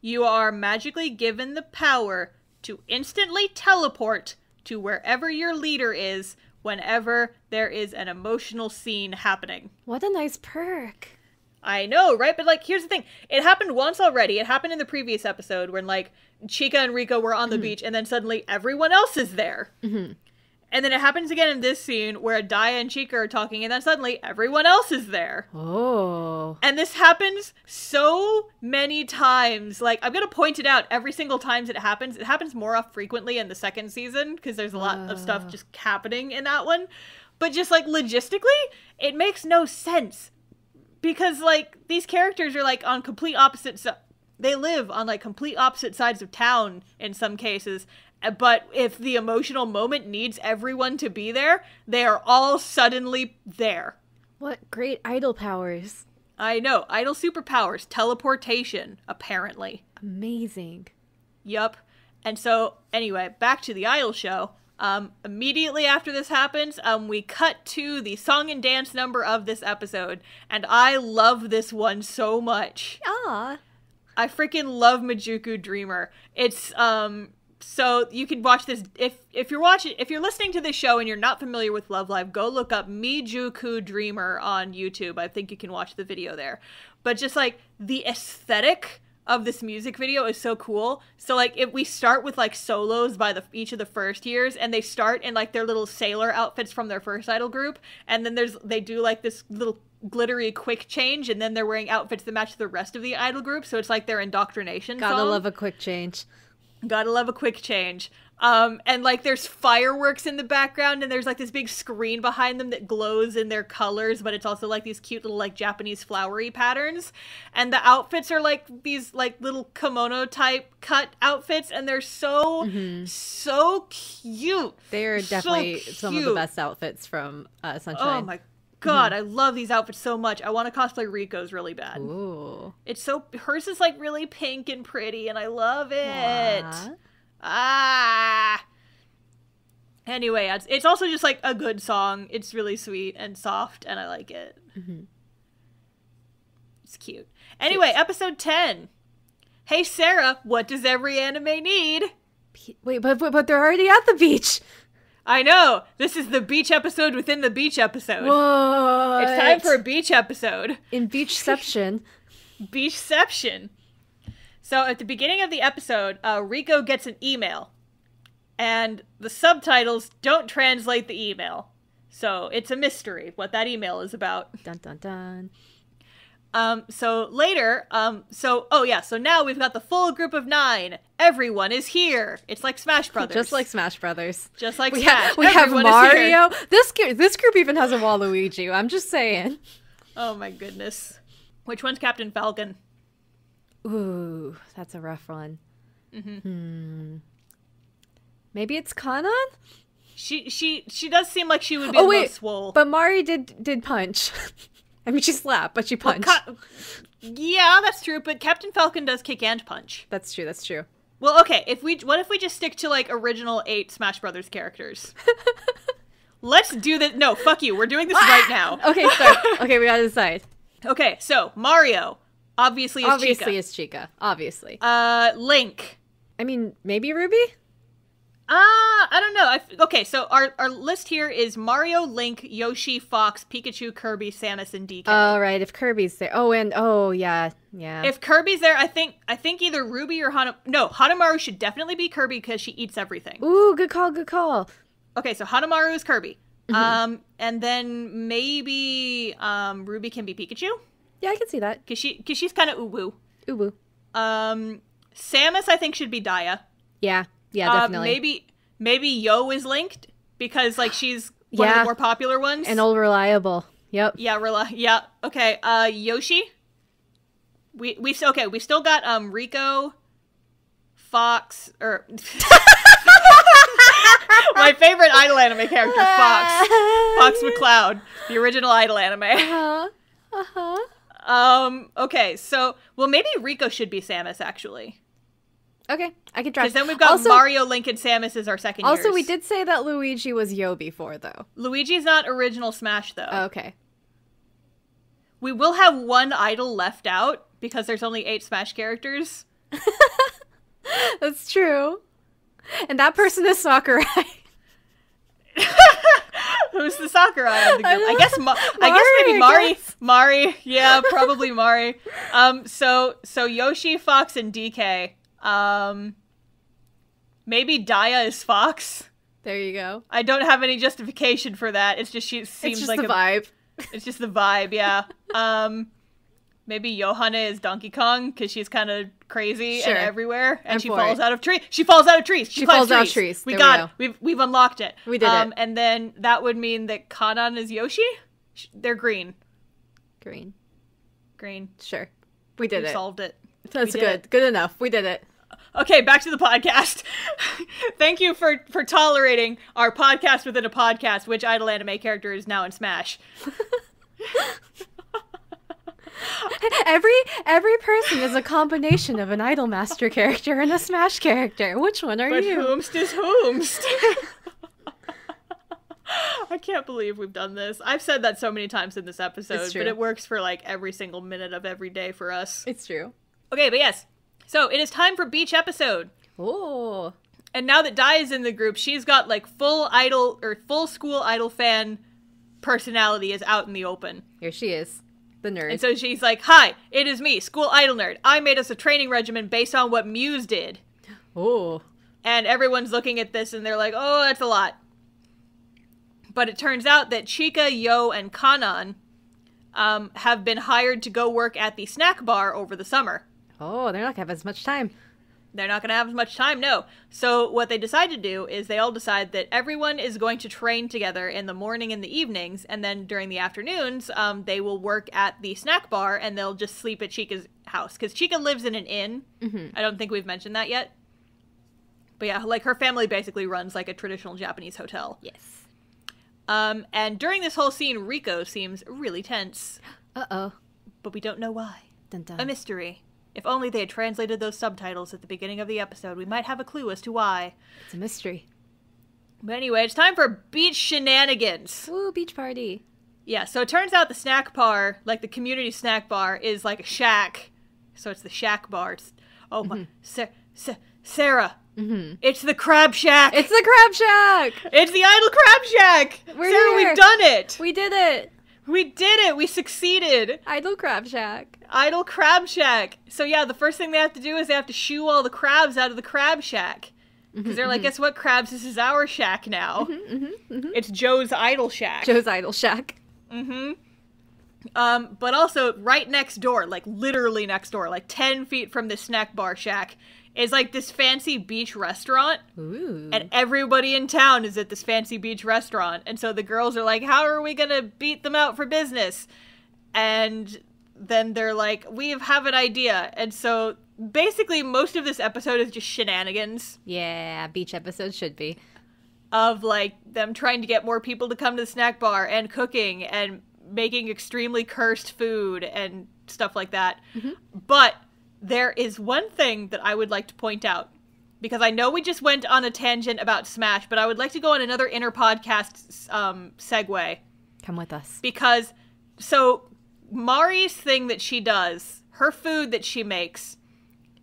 you are magically given the power to instantly teleport to wherever your leader is whenever there is an emotional scene happening. What a nice perk. I know, right? But, like, here's the thing. It happened once already. It happened in the previous episode when, like, Chica and Rico were on the beach and then suddenly everyone else is there. And then it happens again in this scene where Daya and Chica are talking and then suddenly everyone else is there. Oh. And this happens so many times. Like, I'm going to point it out every single time it happens. It happens more frequently in the second season because there's a lot of stuff just happening in that one. But just, like, logistically, it makes no sense. Because, like, these characters are, like, on complete opposite they live on, like, complete opposite sides of town in some cases. But if the emotional moment needs everyone to be there, they are all suddenly there. What great idol powers. I know. Idol superpowers. Teleportation, apparently. Amazing. Yup. And so, anyway, back to the idol show. Immediately after this happens, we cut to the song and dance number of this episode. And I love this one so much. Ah. I freaking love Mijuku Dreamer. It's, so you can watch this if you're listening to this show and you're not familiar with Love Live, go look up Mijuku Dreamer on YouTube. I think you can watch the video there. But just like the aesthetic of this music video is so cool. So like if we start with like solos by each of the first years, and they start in like their little sailor outfits from their first idol group, and then they do like this little glittery quick change, and then they're wearing outfits that match the rest of the idol group, so it's like their indoctrination Gotta song. love a quick change. Gotta love a quick change. And like there's fireworks in the background, and there's like this big screen behind them that glows in their colors, but it's also like these cute little like Japanese flowery patterns. And the outfits are like these like little kimono type cut outfits, and they're so cute. They're definitely some of the best outfits from Sunshine. Oh my god, I love these outfits so much. I want to cosplay Rico's really bad. Ooh. It's so, hers is like really pink and pretty, and I love it. Aww. Anyway, it's also just like a good song. It's really sweet and soft, and I like it. It's cute. Anyway, episode 10. Hey Sarah, what does every anime need? Wait, but they're already at the beach. I know. This is the beach episode within the beach episode. What? It's time for a beach episode. In Beachception. Beachception. So at the beginning of the episode, Rico gets an email, and the subtitles don't translate the email. So it's a mystery what that email is about. Dun dun dun. So later, so now we've got the full group of 9. Everyone is here. It's like Smash Brothers. Just like Smash Brothers. Just like we Smash. We have Mario. This group even has a Waluigi. I'm just saying. Oh my goodness. Which one's Captain Falcon? Ooh, that's a rough one. Maybe it's Kanan? She does seem like she would be the most swole. But Mari did punch. I mean, she slapped, but she punched. Yeah, that's true, but Captain Falcon does kick and punch. That's true. Well, okay, what if we just stick to, like, original 8 Smash Brothers characters? Let's do this. No, fuck you. We're doing this right now. Okay, start. Okay, we gotta decide. Okay, so, Mario. Obviously is Chica. Obviously. Link. I mean, maybe Ruby? I don't know. Okay, so our list here is Mario, Link, Yoshi, Fox, Pikachu, Kirby, Samus, and DK. Oh, right. If Kirby's there. Yeah. If Kirby's there, I think either Ruby or Hanamaru should definitely be Kirby because she eats everything. Ooh, good call. Okay, so Hanamaru is Kirby. And then maybe Ruby can be Pikachu. Yeah, I can see that. Cause she's kind of uwu. Uwu. Samus I think should be Daya. Yeah, definitely. Maybe Yo is linked because like she's one of the more popular ones and all reliable. Yep. Yeah, okay. Yoshi. We still got Rico, Fox, or my favorite idol anime character, Fox McCloud, the original idol anime. Okay, so maybe Rico should be Samus actually. Okay, I can try. Because then we've got Mario, Link, and Samus as our second years. Also, we did say that Luigi was Yo before, though. Luigi's not original Smash, though. Oh, okay. We will have one idol left out, because there's only 8 Smash characters. That's true. And that person is Sakurai. Who's the Sakurai of the group? I guess maybe Mari. Yeah, probably Mari. So Yoshi, Fox, and DK. Maybe Daya is Fox. There you go. I don't have any justification for that. It's just the vibe. It's just the vibe, yeah. Maybe Johanna is Donkey Kong because she's kind of crazy and everywhere, and she falls out of trees. She falls out of trees. She falls out of trees. We got it. We've unlocked it. We did it. And then that would mean that Kanan is Yoshi. They're green. Green. Sure. We did it. Solved it. That's good. Good enough. We did it. Okay, back to the podcast. Thank you for tolerating our podcast within a podcast, which idol anime character is now in Smash. Every person is a combination of an Idol Master character and a Smash character. Which one are you? But whomst is whomst. I can't believe we've done this. I've said that so many times in this episode, but it works for like every single minute of every day for us. It's true. Okay, but yes. So it is time for beach episode. Oh. And now that Dai is in the group, she's got like full school idol fan personality is out in the open. Here she is. The nerd. And so she's like, "Hi, it is me, school idol nerd. I made us a training regimen based on what Muse did." Oh. And everyone's looking at this and they're like, "Oh, that's a lot." But it turns out that Chika, Yo, and Kanan have been hired to go work at the snack bar over the summer. Oh, they're not gonna have as much time. They're not going to have as much time, no. So what they decide to do is they all decide that everyone is going to train together in the morning and the evenings, and then during the afternoons, they will work at the snack bar, and they'll just sleep at Chica's house. Because Chica lives in an inn. Mm-hmm. I don't think we've mentioned that yet. But yeah, like, her family basically runs, like, a traditional Japanese hotel. Yes. And during this whole scene, Rico seems really tense. Uh-oh. But we don't know why. Dun dun. A mystery. If only they had translated those subtitles at the beginning of the episode, we might have a clue as to why. It's a mystery. But anyway, it's time for beach shenanigans. Woo, beach party. Yeah, so it turns out the snack bar, like the community snack bar, is like a shack. So it's the shack bar. It's, oh my, Sarah. Mm-hmm. It's the crab shack. It's the crab shack. It's the iDOL crab shack. We're Sarah, here. we've done it. We did it. We did it! We succeeded! iDOL crab shack. iDOL crab shack. So yeah, the first thing they have to do is they have to shoo all the crabs out of the crab shack. Because they're like, guess what, crabs? This is our shack now. It's Joe's iDOL shack. Joe's iDOL shack. But also, right next door, like literally next door, like 10 feet from the snack bar shack, is like this fancy beach restaurant. Ooh. And everybody in town is at this fancy beach restaurant. And so the girls are like, how are we gonna beat them out for business? And then they're like, we have an idea. And so basically most of this episode is just shenanigans. Yeah, beach episodes should be. Of like them trying to get more people to come to the snack bar and cooking and making extremely cursed food and stuff like that. But there is one thing that I would like to point out, because I know we just went on a tangent about Smash, but I would like to go on another inter-podcast segue. Come with us. Because, so, Mari's thing that she does, her food that she makes,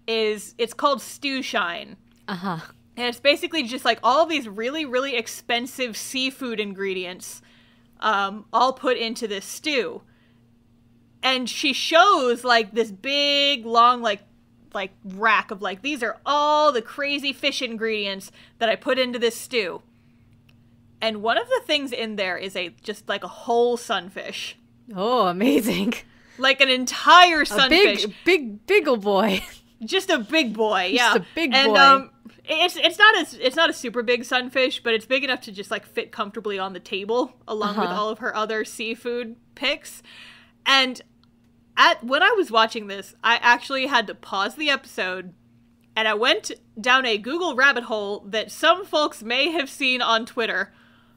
it's called Stew Shine. Uh-huh. And it's basically just like all these really, really expensive seafood ingredients all put into this stew. And she shows, like, this big, long, like rack of, like, these are all the crazy fish ingredients that I put into this stew. And one of the things in there is just, like, a whole sunfish. Oh, amazing. Like, an entire sunfish. Big ol' boy. Just a big boy, yeah. Just a big boy. And, it's not a super big sunfish, but it's big enough to just, like, fit comfortably on the table, along with all of her other seafood picks. And when I was watching this, I actually had to pause the episode, and I went down a Google rabbit hole that some folks may have seen on Twitter.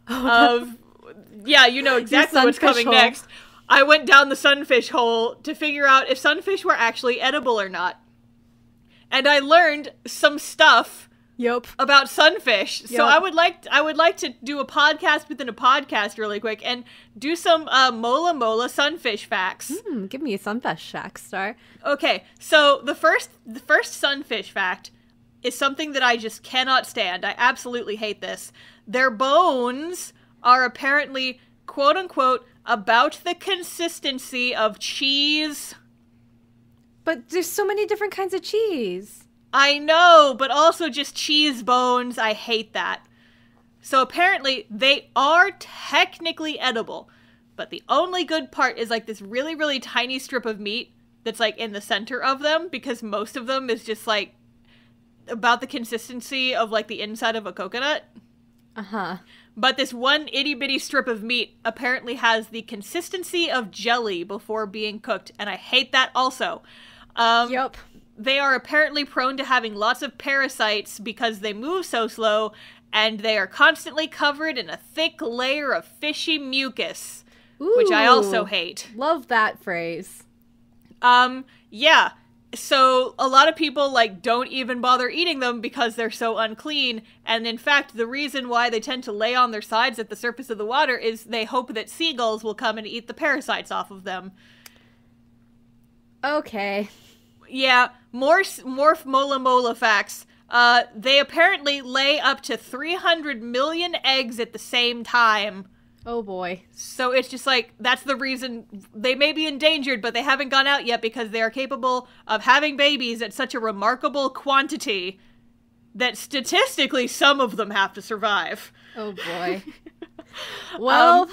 Yeah, you know exactly what's coming next. I went down the sunfish hole to figure out if sunfish were actually edible or not. And I learned some stuff about sunfish. So I would like to do a podcast within a podcast really quick and do some mola sunfish facts. Give me a sunfish fact, Star. Okay, so the first sunfish fact is something that I just cannot stand. I absolutely hate this. Their bones are apparently, quote unquote, about the consistency of cheese. But there's so many different kinds of cheese. I know, but also just cheese bones. I hate that. So apparently they are technically edible, but the only good part is like this really, really tiny strip of meat that's like in the center of them, because most of them is just like about the consistency of like the inside of a coconut. Uh-huh. But this one itty bitty strip of meat apparently has the consistency of jelly before being cooked, and I hate that also. Yup. They are apparently prone to having lots of parasites because they move so slow, and they are constantly covered in a thick layer of fishy mucus, which I also hate. Love that phrase. Yeah. So a lot of people like don't even bother eating them because they're so unclean, and in fact the reason why they tend to lay on their sides at the surface of the water is they hope that seagulls will come and eat the parasites off of them. Okay. Yeah, more mola facts. They apparently lay up to 300 million eggs at the same time. Oh boy. So it's just like, that's the reason they may be endangered, but they haven't gone out yet because they are capable of having babies at such a remarkable quantity that statistically some of them have to survive. Oh boy. Well,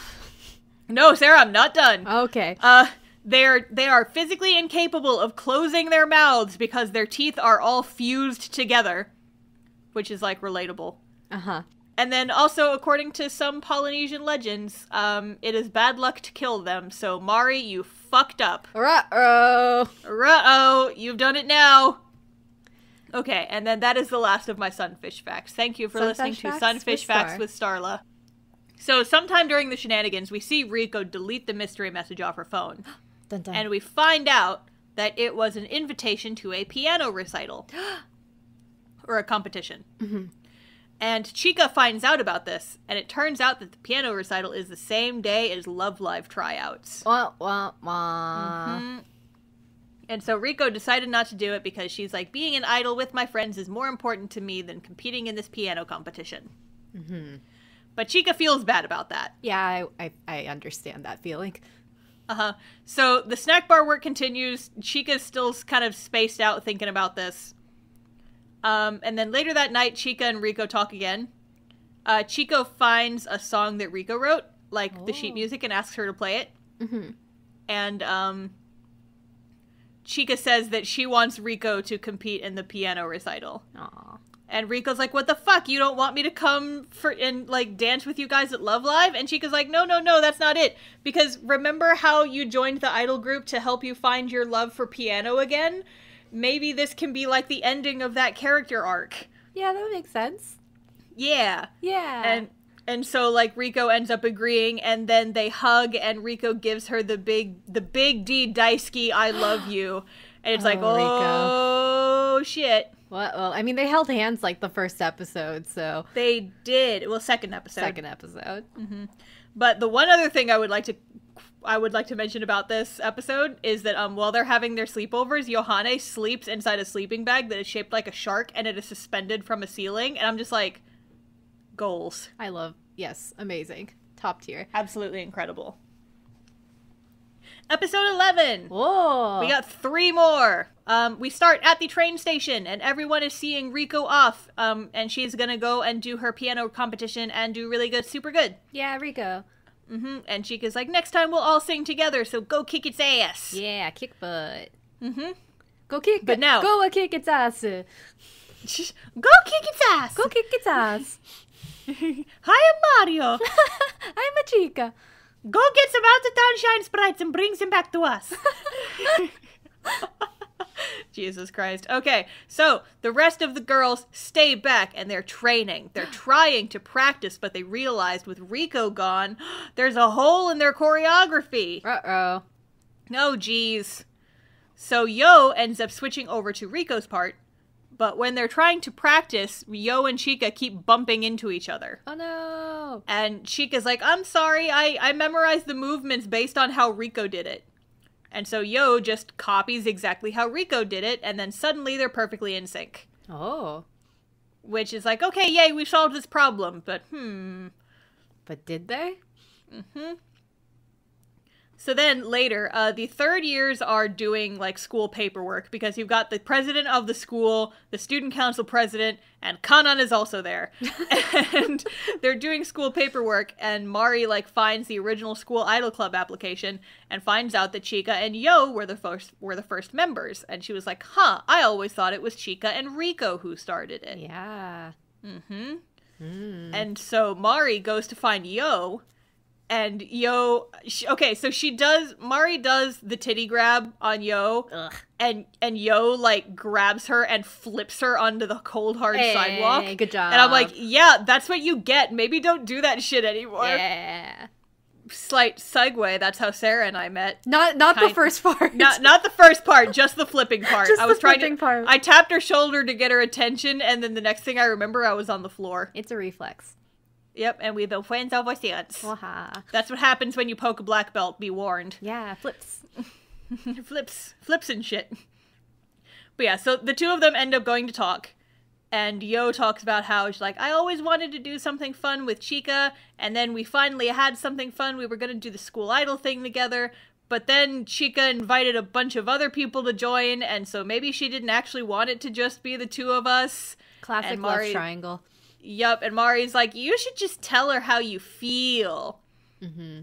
No, Sarah, I'm not done. Okay. They are physically incapable of closing their mouths because their teeth are all fused together, which is, like, relatable. Uh-huh. And then also, according to some Polynesian legends, it is bad luck to kill them. So, Mari, you fucked up. Ruh-oh. Ruh-oh, you've done it now. Okay, and then that is the last of my Sunfish Facts. Thank you for listening to Sunfish Facts with Starla. So, sometime during the shenanigans, we see Riko delete the mystery message off her phone. Dun, dun. And we find out that it was an invitation to a piano recital. Or a competition. Mm-hmm. And Chica finds out about this, and it turns out that the piano recital is the same day as Love Live tryouts. Wah, wah, wah. Mm-hmm. And so Riko decided not to do it because she's like, being an idol with my friends is more important to me than competing in this piano competition. Mm-hmm. But Chica feels bad about that. Yeah, I understand that feeling. Uh-huh. So the snack bar work continues. Chica's still kind of spaced out thinking about this. And then later that night, Chica and Riko talk again. Chico finds a song that Riko wrote, like the sheet music, and asks her to play it. Mm-hmm. And Chica says that she wants Riko to compete in the piano recital. Aww. And Riko's like, what the fuck? You don't want me to come and like dance with you guys at Love Live? And Chica's like, no, that's not it. Because remember how you joined the idol group to help you find your love for piano again? Maybe this can be, like, the ending of that character arc. Yeah, that would make sense. Yeah. Yeah. And so, like, Riko ends up agreeing, and then they hug, and Riko gives her the big D Daisuke, I love you. And it's like, oh, Riko. Shit. Well, I mean, they held hands, like, the first episode, so... They did. Well, second episode. Mm-hmm. But the one other thing I would like to mention about this episode is that while they're having their sleepovers, Yohane sleeps inside a sleeping bag that is shaped like a shark and it is suspended from a ceiling, and I'm just like, goals. Yes, amazing. Top tier. Absolutely incredible. Episode 11. Whoa. We got 3 more. We start at the train station, and everyone is seeing Riko off, and she's gonna go and do her piano competition and do really good, super good. Yeah, Riko. Mm-hmm. And Chica's like, next time we'll all sing together, so go kick its ass. Yeah, kick butt. Mm-hmm. Go kick its ass. Go kick its ass. Go kick its ass. Hi, I'm Mario. I'm a Chica. Go get some out of town shine sprites and bring them back to us. Jesus Christ. Okay, so the rest of the girls stay back and they're training. They're trying to practice, but they realized with Riko gone, there's a hole in their choreography. Uh-oh. No, geez. So Yo ends up switching over to Riko's part, but when they're trying to practice, Yo and Chica keep bumping into each other. Oh no. And Chica's like, I'm sorry, I memorized the movements based on how Riko did it. And so Yo just copies exactly how Riko did it, and then suddenly they're perfectly in sync. Oh. Which is like, okay, yay, we solved this problem, but But did they? Mm-hmm. So then later, the third years are doing like school paperwork because you've got the president of the school, the student council president, and Kanan is also there. And they're doing school paperwork, and Mari like finds the original school idol club application and finds out that Chica and Yo were the first members. And she was like, huh, I always thought it was Chica and Riko who started it. Yeah. Mm-hmm. Mm. And so Mari goes to find Yo. And Yo, Mari does the titty grab on Yo, and Yo, like, grabs her and flips her onto the cold, hard sidewalk. Good job. And I'm like, yeah, that's what you get. Maybe don't do that shit anymore. Yeah. Slight segue, that's how Sarah and I met. Not the first part. Not the first part, just the flipping part. Just the flipping part. I tapped her shoulder to get her attention, and then the next thing I remember, I was on the floor. It's a reflex. Yep, and we've been friends ever since. Waha. That's what happens when you poke a black belt, be warned. Yeah, flips. Flips and shit. But yeah, so the two of them end up going to talk. And Yo talks about how she's like, I always wanted to do something fun with Chica, and then we finally had something fun. We were going to do the school idol thing together, but then Chica invited a bunch of other people to join, and so maybe she didn't actually want it to just be the two of us. Classic love triangle. Yup, and Mari's like, you should just tell her how you feel. Mm-hmm.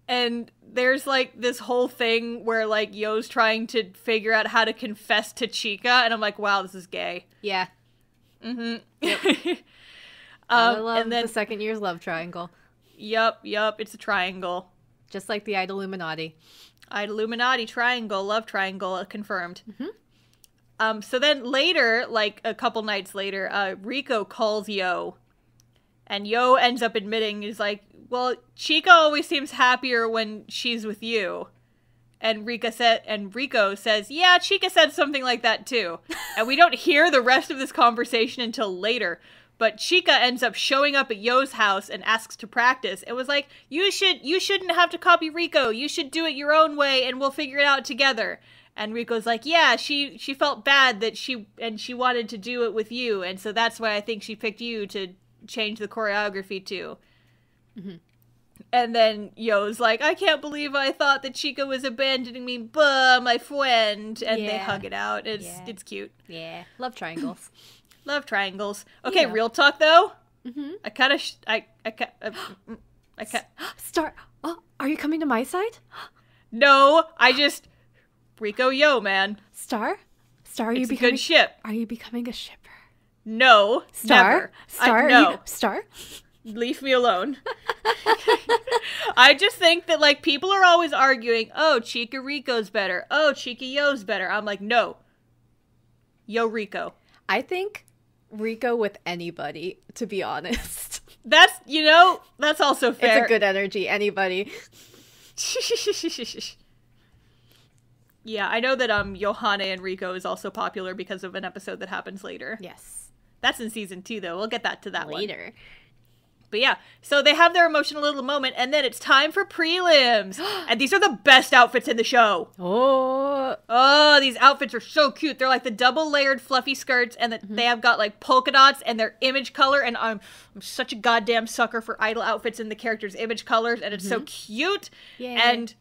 And there's, like, this whole thing where, like, Yo's trying to figure out how to confess to Chica, and I'm like, wow, this is gay. Yeah. Mm-hmm. Yep. I love and then, the second year's love triangle. Yup, it's a triangle. Just like the iDOL iDOL triangle, love triangle, confirmed. Mm-hmm. So then later, like a couple nights later, Rico calls Yo. And Yo ends up admitting, he's like, well, Chica always seems happier when she's with you. And Rico says, yeah, Chica said something like that too. And we don't hear the rest of this conversation until later. But Chica ends up showing up at Yo's house and asks to practice. It was like, you shouldn't have to copy Rico. You should do it your own way and we'll figure it out together. And Rico's like, yeah, she felt bad that she wanted to do it with you. And so that's why I think she picked you to change the choreography to. Mm-hmm. And then Yo's like, I can't believe I thought that Chica was abandoning me, my friend. And they hug it out. It's cute. Yeah. Love triangles. Love triangles. Okay, real talk though. Mm-hmm. I kind of Star, are you coming to my side? No, Rico Yo, man. Star, are it's you becoming a good ship? Are you becoming a shipper? No, never. No. Star? Leave me alone. I just think that, like, people are always arguing, oh, Chica Rico's better. Oh, Chica Yo's better. I'm like, no. Yo Rico. I think Rico with anybody, to be honest. That's also fair. It's a good energy, anybody. Yeah, I know that Johanna and Rico is also popular because of an episode that happens later. Yes. That's in season 2, though. We'll get that to that later. One. But yeah, so they have their emotional little moment, and then it's time for prelims. And these are the best outfits in the show. Oh, these outfits are so cute. They're like the double-layered fluffy skirts, and they have got like polka dots and their image color, and I'm such a goddamn sucker for iDOL outfits and the characters' image colors, and it's so cute. Yay.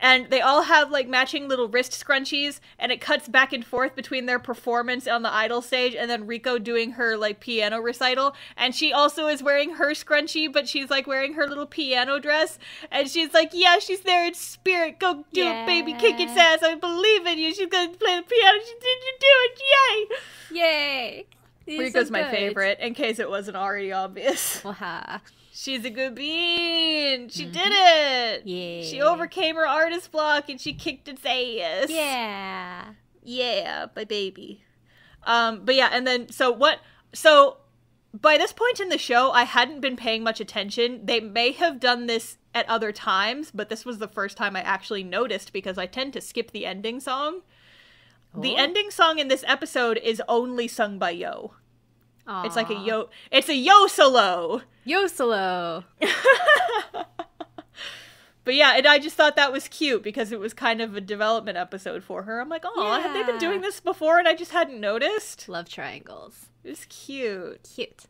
And they all have, like, matching little wrist scrunchies, and it cuts back and forth between their performance on the iDOL stage and then Rico doing her, like, piano recital. And she also is wearing her scrunchie, but she's, like, wearing her little piano dress. And she's like, yeah, she's there in spirit. Go do it, baby. Kick its ass. I believe in you. She's gonna play the piano. She did you do it. Yay. Yay. Rico's my favorite, in case it wasn't already obvious. Waha. She's a good bean. She did it. Yeah. She overcame her artist block and she kicked its ass. Yeah. Yeah, my baby. But yeah, and then, so by this point in the show, I hadn't been paying much attention. They may have done this at other times, but this was the first time I actually noticed because I tend to skip the ending song. Oh. The ending song in this episode is only sung by Yo. Aww. It's like it's a Yo solo. Yo solo. But yeah, and I just thought that was cute because it was kind of a development episode for her. I'm like, oh, have they been doing this before and I just hadn't noticed? Love triangles. It was cute. Cute.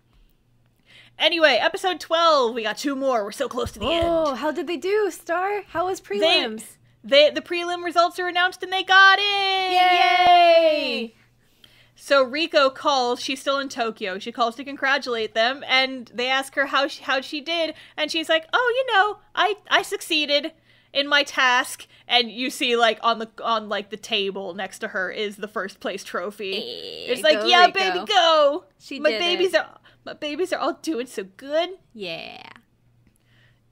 Anyway, episode 12. We got 2 more. We're so close to the end. Oh, how did they do, Star? How was prelims? The prelim results are announced and they got in! Yay! So Rico calls, she's still in Tokyo, she calls to congratulate them, and they ask her how she did, and she's like, oh, I succeeded in my task, and you see, like, on the table next to her is the first place trophy. It's like, yeah, Rico. Baby, go! My babies are all doing so good. Yeah.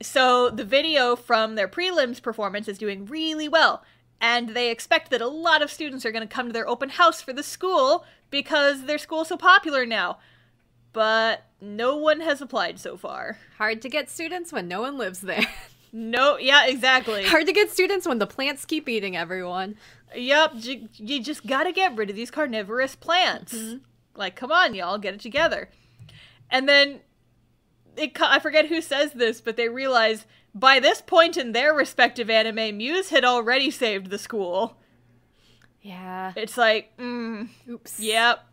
So the video from their prelims performance is doing really well, and they expect that a lot of students are going to come to their open house for the school because their school's so popular now. But no one has applied so far. Hard to get students when no one lives there. No, yeah, exactly. Hard to get students when the plants keep eating everyone. Yep, you just gotta get rid of these carnivorous plants. Mm-hmm. Like, come on, y'all, get it together. And then, I forget who says this, but they realize by this point in their respective anime, Muse had already saved the school. Yeah. It's like, oops. Yep.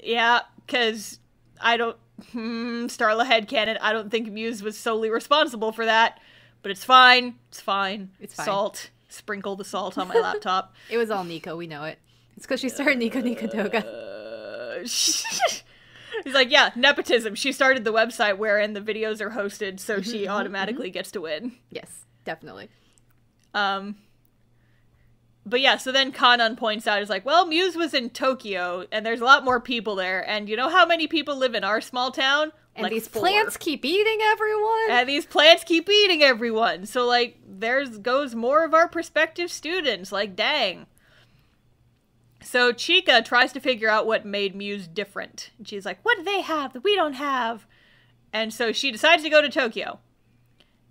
Yeah, because I don't, Starla headcanon, I don't think Muse was solely responsible for that. But it's fine. It's fine. It's fine. Salt. Sprinkle the salt on my laptop. It was all Nico, we know it. It's because she started Nico Doga. He's like, yeah, nepotism. She started the website wherein the videos are hosted, so she automatically gets to win. Yes. Definitely. But yeah, so then Kanan points out, is like, well, Muse was in Tokyo, and there's a lot more people there, and you know how many people live in our small town? And like these 4. plants keep eating everyone. And these plants keep eating everyone. So, like, there's goes more of our prospective students. Like, dang. So Chika tries to figure out what made Muse different. And she's like, what do they have that we don't have? And so she decides to go to Tokyo.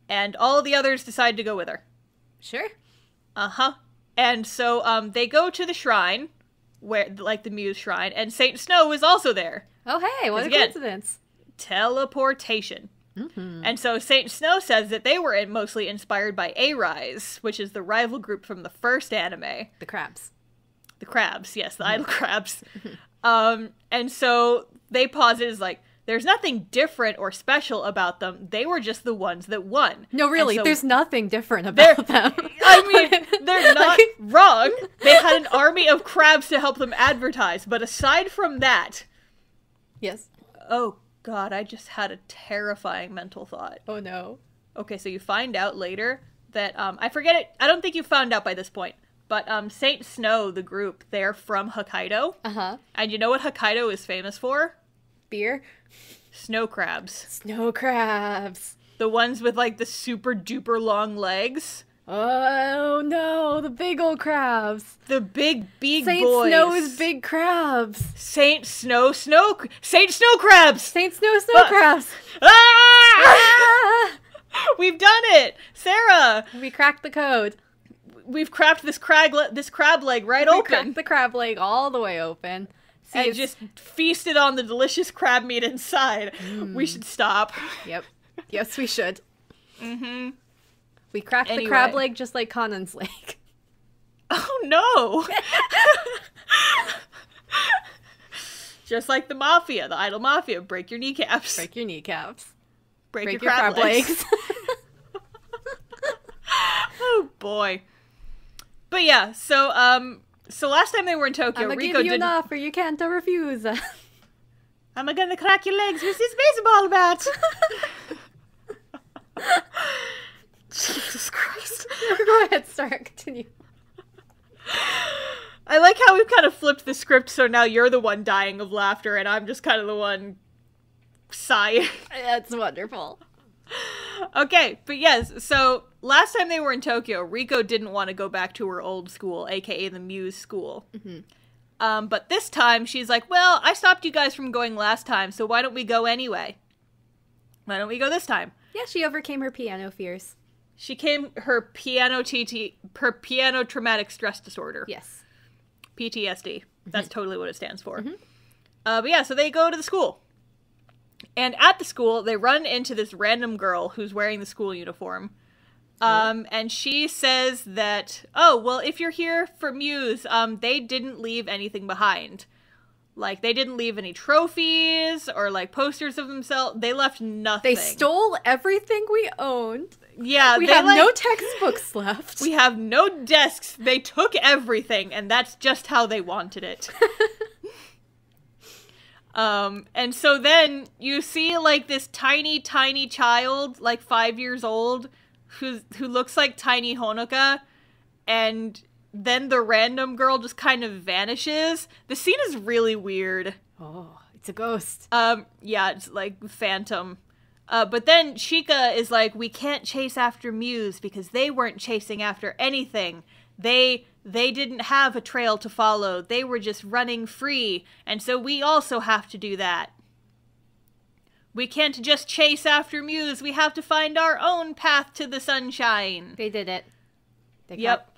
And all the others decide to go with her. Sure. Uh-huh. And so they go to the shrine, where like the Muse shrine, and Saint Snow is also there. Oh, hey, what a coincidence. Teleportation. Mm-hmm. And so Saint Snow says that they were mostly inspired by Arise, which is the rival group from the first anime. The crabs. The crabs, yes, the idol crabs. And so they posit as like, there's nothing different or special about them. They were just the ones that won. No, really, so there's nothing different about them. I mean, they're not wrong. They had an army of crabs to help them advertise. But aside from that... Yes. Oh, God, I just had a terrifying mental thought. Oh, no. Okay, so you find out later that... I forget it. I don't think you found out by this point. But Saint Snow, the group, they're from Hokkaido. Uh-huh. And you know what Hokkaido is famous for? Beer? Snow crabs. Snow crabs. The ones with, like, the super duper long legs. Oh, no, the big old crabs. The big boys. Saint Snow's big crabs. Saint Snow crabs. Saint Snow crabs. Ah! We've done it, Sarah. We cracked the code. We've cracked this crab leg right open. We cracked the crab leg all the way open. See, and just feasted on the delicious crab meat inside. We should stop. Yep. Yes, we should. Mm-hmm. We cracked the crab leg just like Kanan's leg. Oh, no! Just like the Mafia, the idol Mafia. Break your kneecaps. Break your kneecaps. Break your crab legs. Oh, boy. But yeah, so last time they were in Tokyo, I'm gonna Rico give you an offer you can't refuse. I'm gonna crack your legs with this baseball bat. Jesus Christ. Go ahead, start. Continue. I like how we've kind of flipped the script, so now you're the one dying of laughter, and I'm just kind of the one sighing. That's wonderful. Okay, but yes, so last time they were in Tokyo, Rico didn't want to go back to her old school, aka the Muse school. Mm-hmm. But this time, she's like, well, I stopped you guys from going last time, so why don't we go anyway? Why don't we go this time? Yeah, she overcame her piano fears. She came her piano traumatic stress disorder. Yes. PTSD. That's totally what it stands for. Mm-hmm. But yeah, so they go to the school. And at the school, they run into this random girl who's wearing the school uniform. And she says that, oh, well, if you're here for Muse, they didn't leave anything behind. Like, they didn't leave any trophies or, like, posters of themselves. They left nothing. They stole everything we owned. Yeah, we have no textbooks left. We have no desks. They took everything, and that's just how they wanted it. And so then you see, like, this tiny, tiny child, like 5 years old, who looks like tiny Honoka, and then the random girl just kind of vanishes. The scene is really weird. Oh, it's a ghost. Yeah, it's like Phantom. But then Chika is like, we can't chase after Muse because they weren't chasing after anything. They didn't have a trail to follow. They were just running free. And so we also have to do that. We can't just chase after Muse. We have to find our own path to the sunshine. They did it. Yep.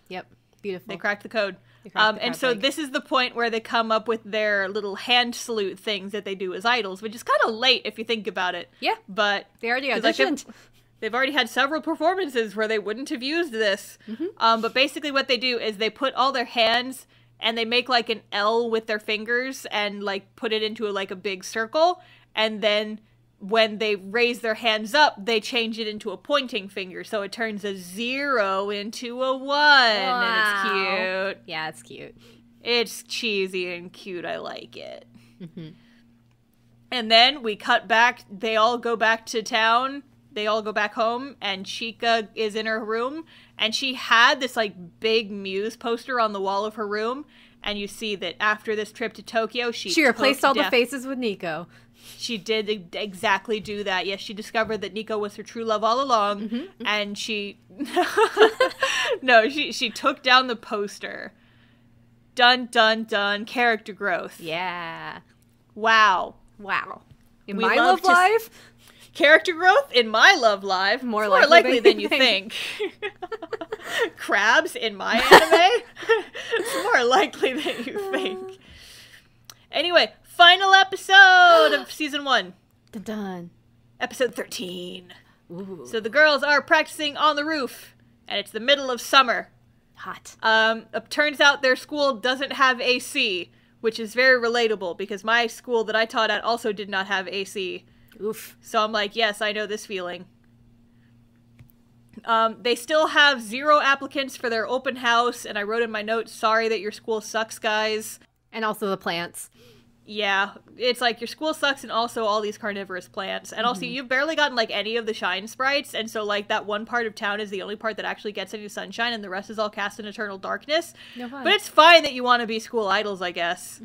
Beautiful. They cracked the code. And so this is the point where they come up with their little hand salute things that they do as idols, which is kind of late if you think about it. Yeah. But they already auditioned. They've already had several performances where they wouldn't have used this. Mm-hmm. But basically what they do is they put all their hands and they make like an L with their fingers and like put it into like a big circle. And then when they raise their hands up, they change it into a pointing finger. So it turns a 0 into a 1. Wow. And it's cute. Yeah, it's cute. It's cheesy and cute. I like it. Mm-hmm. And then we cut back. They all go back to town. they all go back home, and Chika is in her room, and she had this, like, big Muse poster on the wall of her room, and you see that after this trip to Tokyo, she replaced all the faces with Nico. She did exactly do that. Yes, she discovered that Nico was her true love all along, and she... No, she took down the poster. Dun, dun, dun. Character growth. Yeah. Wow. In my love life? Character growth in my love life? More likely than you think. Crabs in my anime? It's more likely than you think. Anyway, final episode of season 1. Dun dun. Episode 13. Ooh. So the girls are practicing on the roof, and it's the middle of summer. Hot. Turns out their school doesn't have AC, which is very relatable because my school that I taught at also did not have AC. Oof. So I'm like, yes, I know this feeling. They still have 0 applicants for their open house, and I wrote in my notes, sorry that your school sucks, guys. And also the plants. Yeah, it's like your school sucks and also all these carnivorous plants. And also, you've barely gotten, like, any of the shine sprites, and so, like, that one part of town is the only part that actually gets any sunshine, and the rest is all cast in eternal darkness. No fun. But it's fine that you want to be school idols, I guess.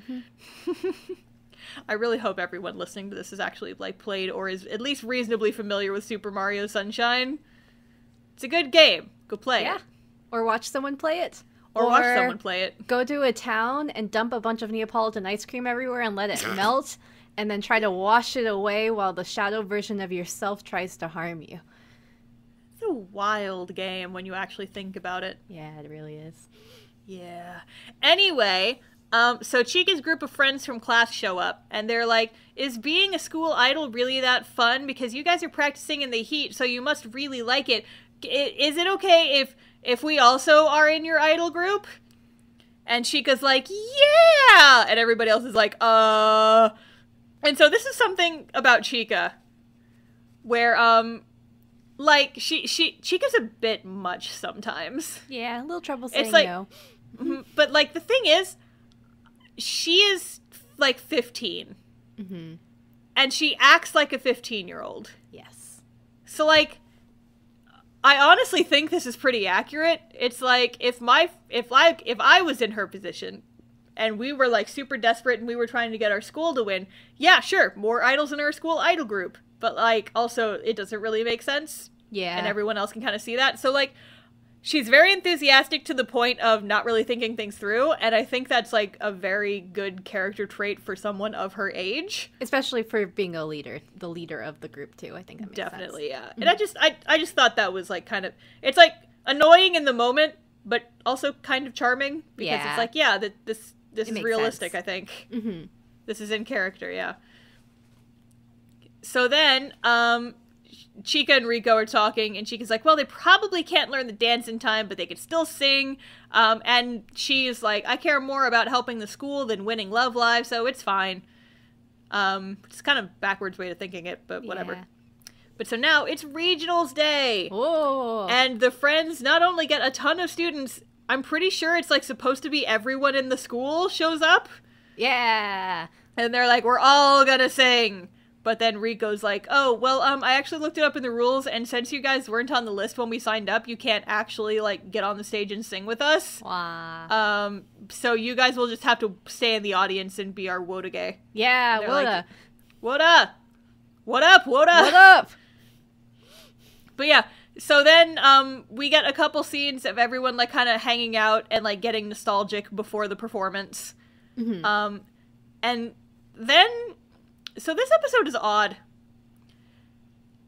I really hope everyone listening to this has actually, like, played or is at least reasonably familiar with Super Mario Sunshine. It's a good game. Go play it. Or watch someone play it. Or watch someone play it. Go to a town and dump a bunch of Neapolitan ice cream everywhere and let it melt, and then try to wash it away while the shadow version of yourself tries to harm you. It's a wild game when you actually think about it. Yeah, it really is. Yeah. Anyway, so Chika's group of friends from class show up, and they're like, is being a school idol really that fun? Because you guys are practicing in the heat, so you must really like it. Is it okay if we also are in your idol group? And Chika's like, yeah! And everybody else is like, And so this is something about Chika, where, like, Chika's a bit much sometimes. Yeah, a little trouble saying it's like, no. But, like, the thing is, she is, like, 15. Mm-hmm. And she acts like a 15-year-old. Yes. So, like, I honestly think this is pretty accurate. It's like, if I was in her position, and we were, like, super desperate and we were trying to get our school to win, yeah, sure, more idols in our school idol group. But, like, also, it doesn't really make sense. Yeah. And everyone else can kind of see that. So, like, she's very enthusiastic to the point of not really thinking things through, and I think that's, like, a very good character trait for someone of her age. Especially for being a leader, the leader of the group, too. I think that makes Definitely, sense. Yeah. And I just thought that was, like, kind of, it's, like, annoying in the moment, but also kind of charming, because it's like, yeah, this is realistic, sense. I think. Mm-hmm. This is in character, yeah. So then, Chika and Rico are talking, and Chika's like, well, they probably can't learn the dance in time, but they can still sing. And she's like, I care more about helping the school than winning Love Live, so it's fine. It's kind of backwards way of thinking it, but whatever. Yeah. But so now it's regionals day. Oh. And the friends not only get a ton of students, I'm pretty sure it's like supposed to be everyone in the school shows up. Yeah. And they're like, we're all gonna sing. But then Rico's like, oh, well, I actually looked it up in the rules, and since you guys weren't on the list when we signed up, you can't actually, like, get on the stage and sing with us. Wow. So you guys will just have to stay in the audience and be our Woda. Yeah, Woda. Like, Woda! What up, Woda? What up? But yeah, so then we get a couple scenes of everyone, like, kind of hanging out and, like, getting nostalgic before the performance. Mm-hmm. And then... So this episode is odd.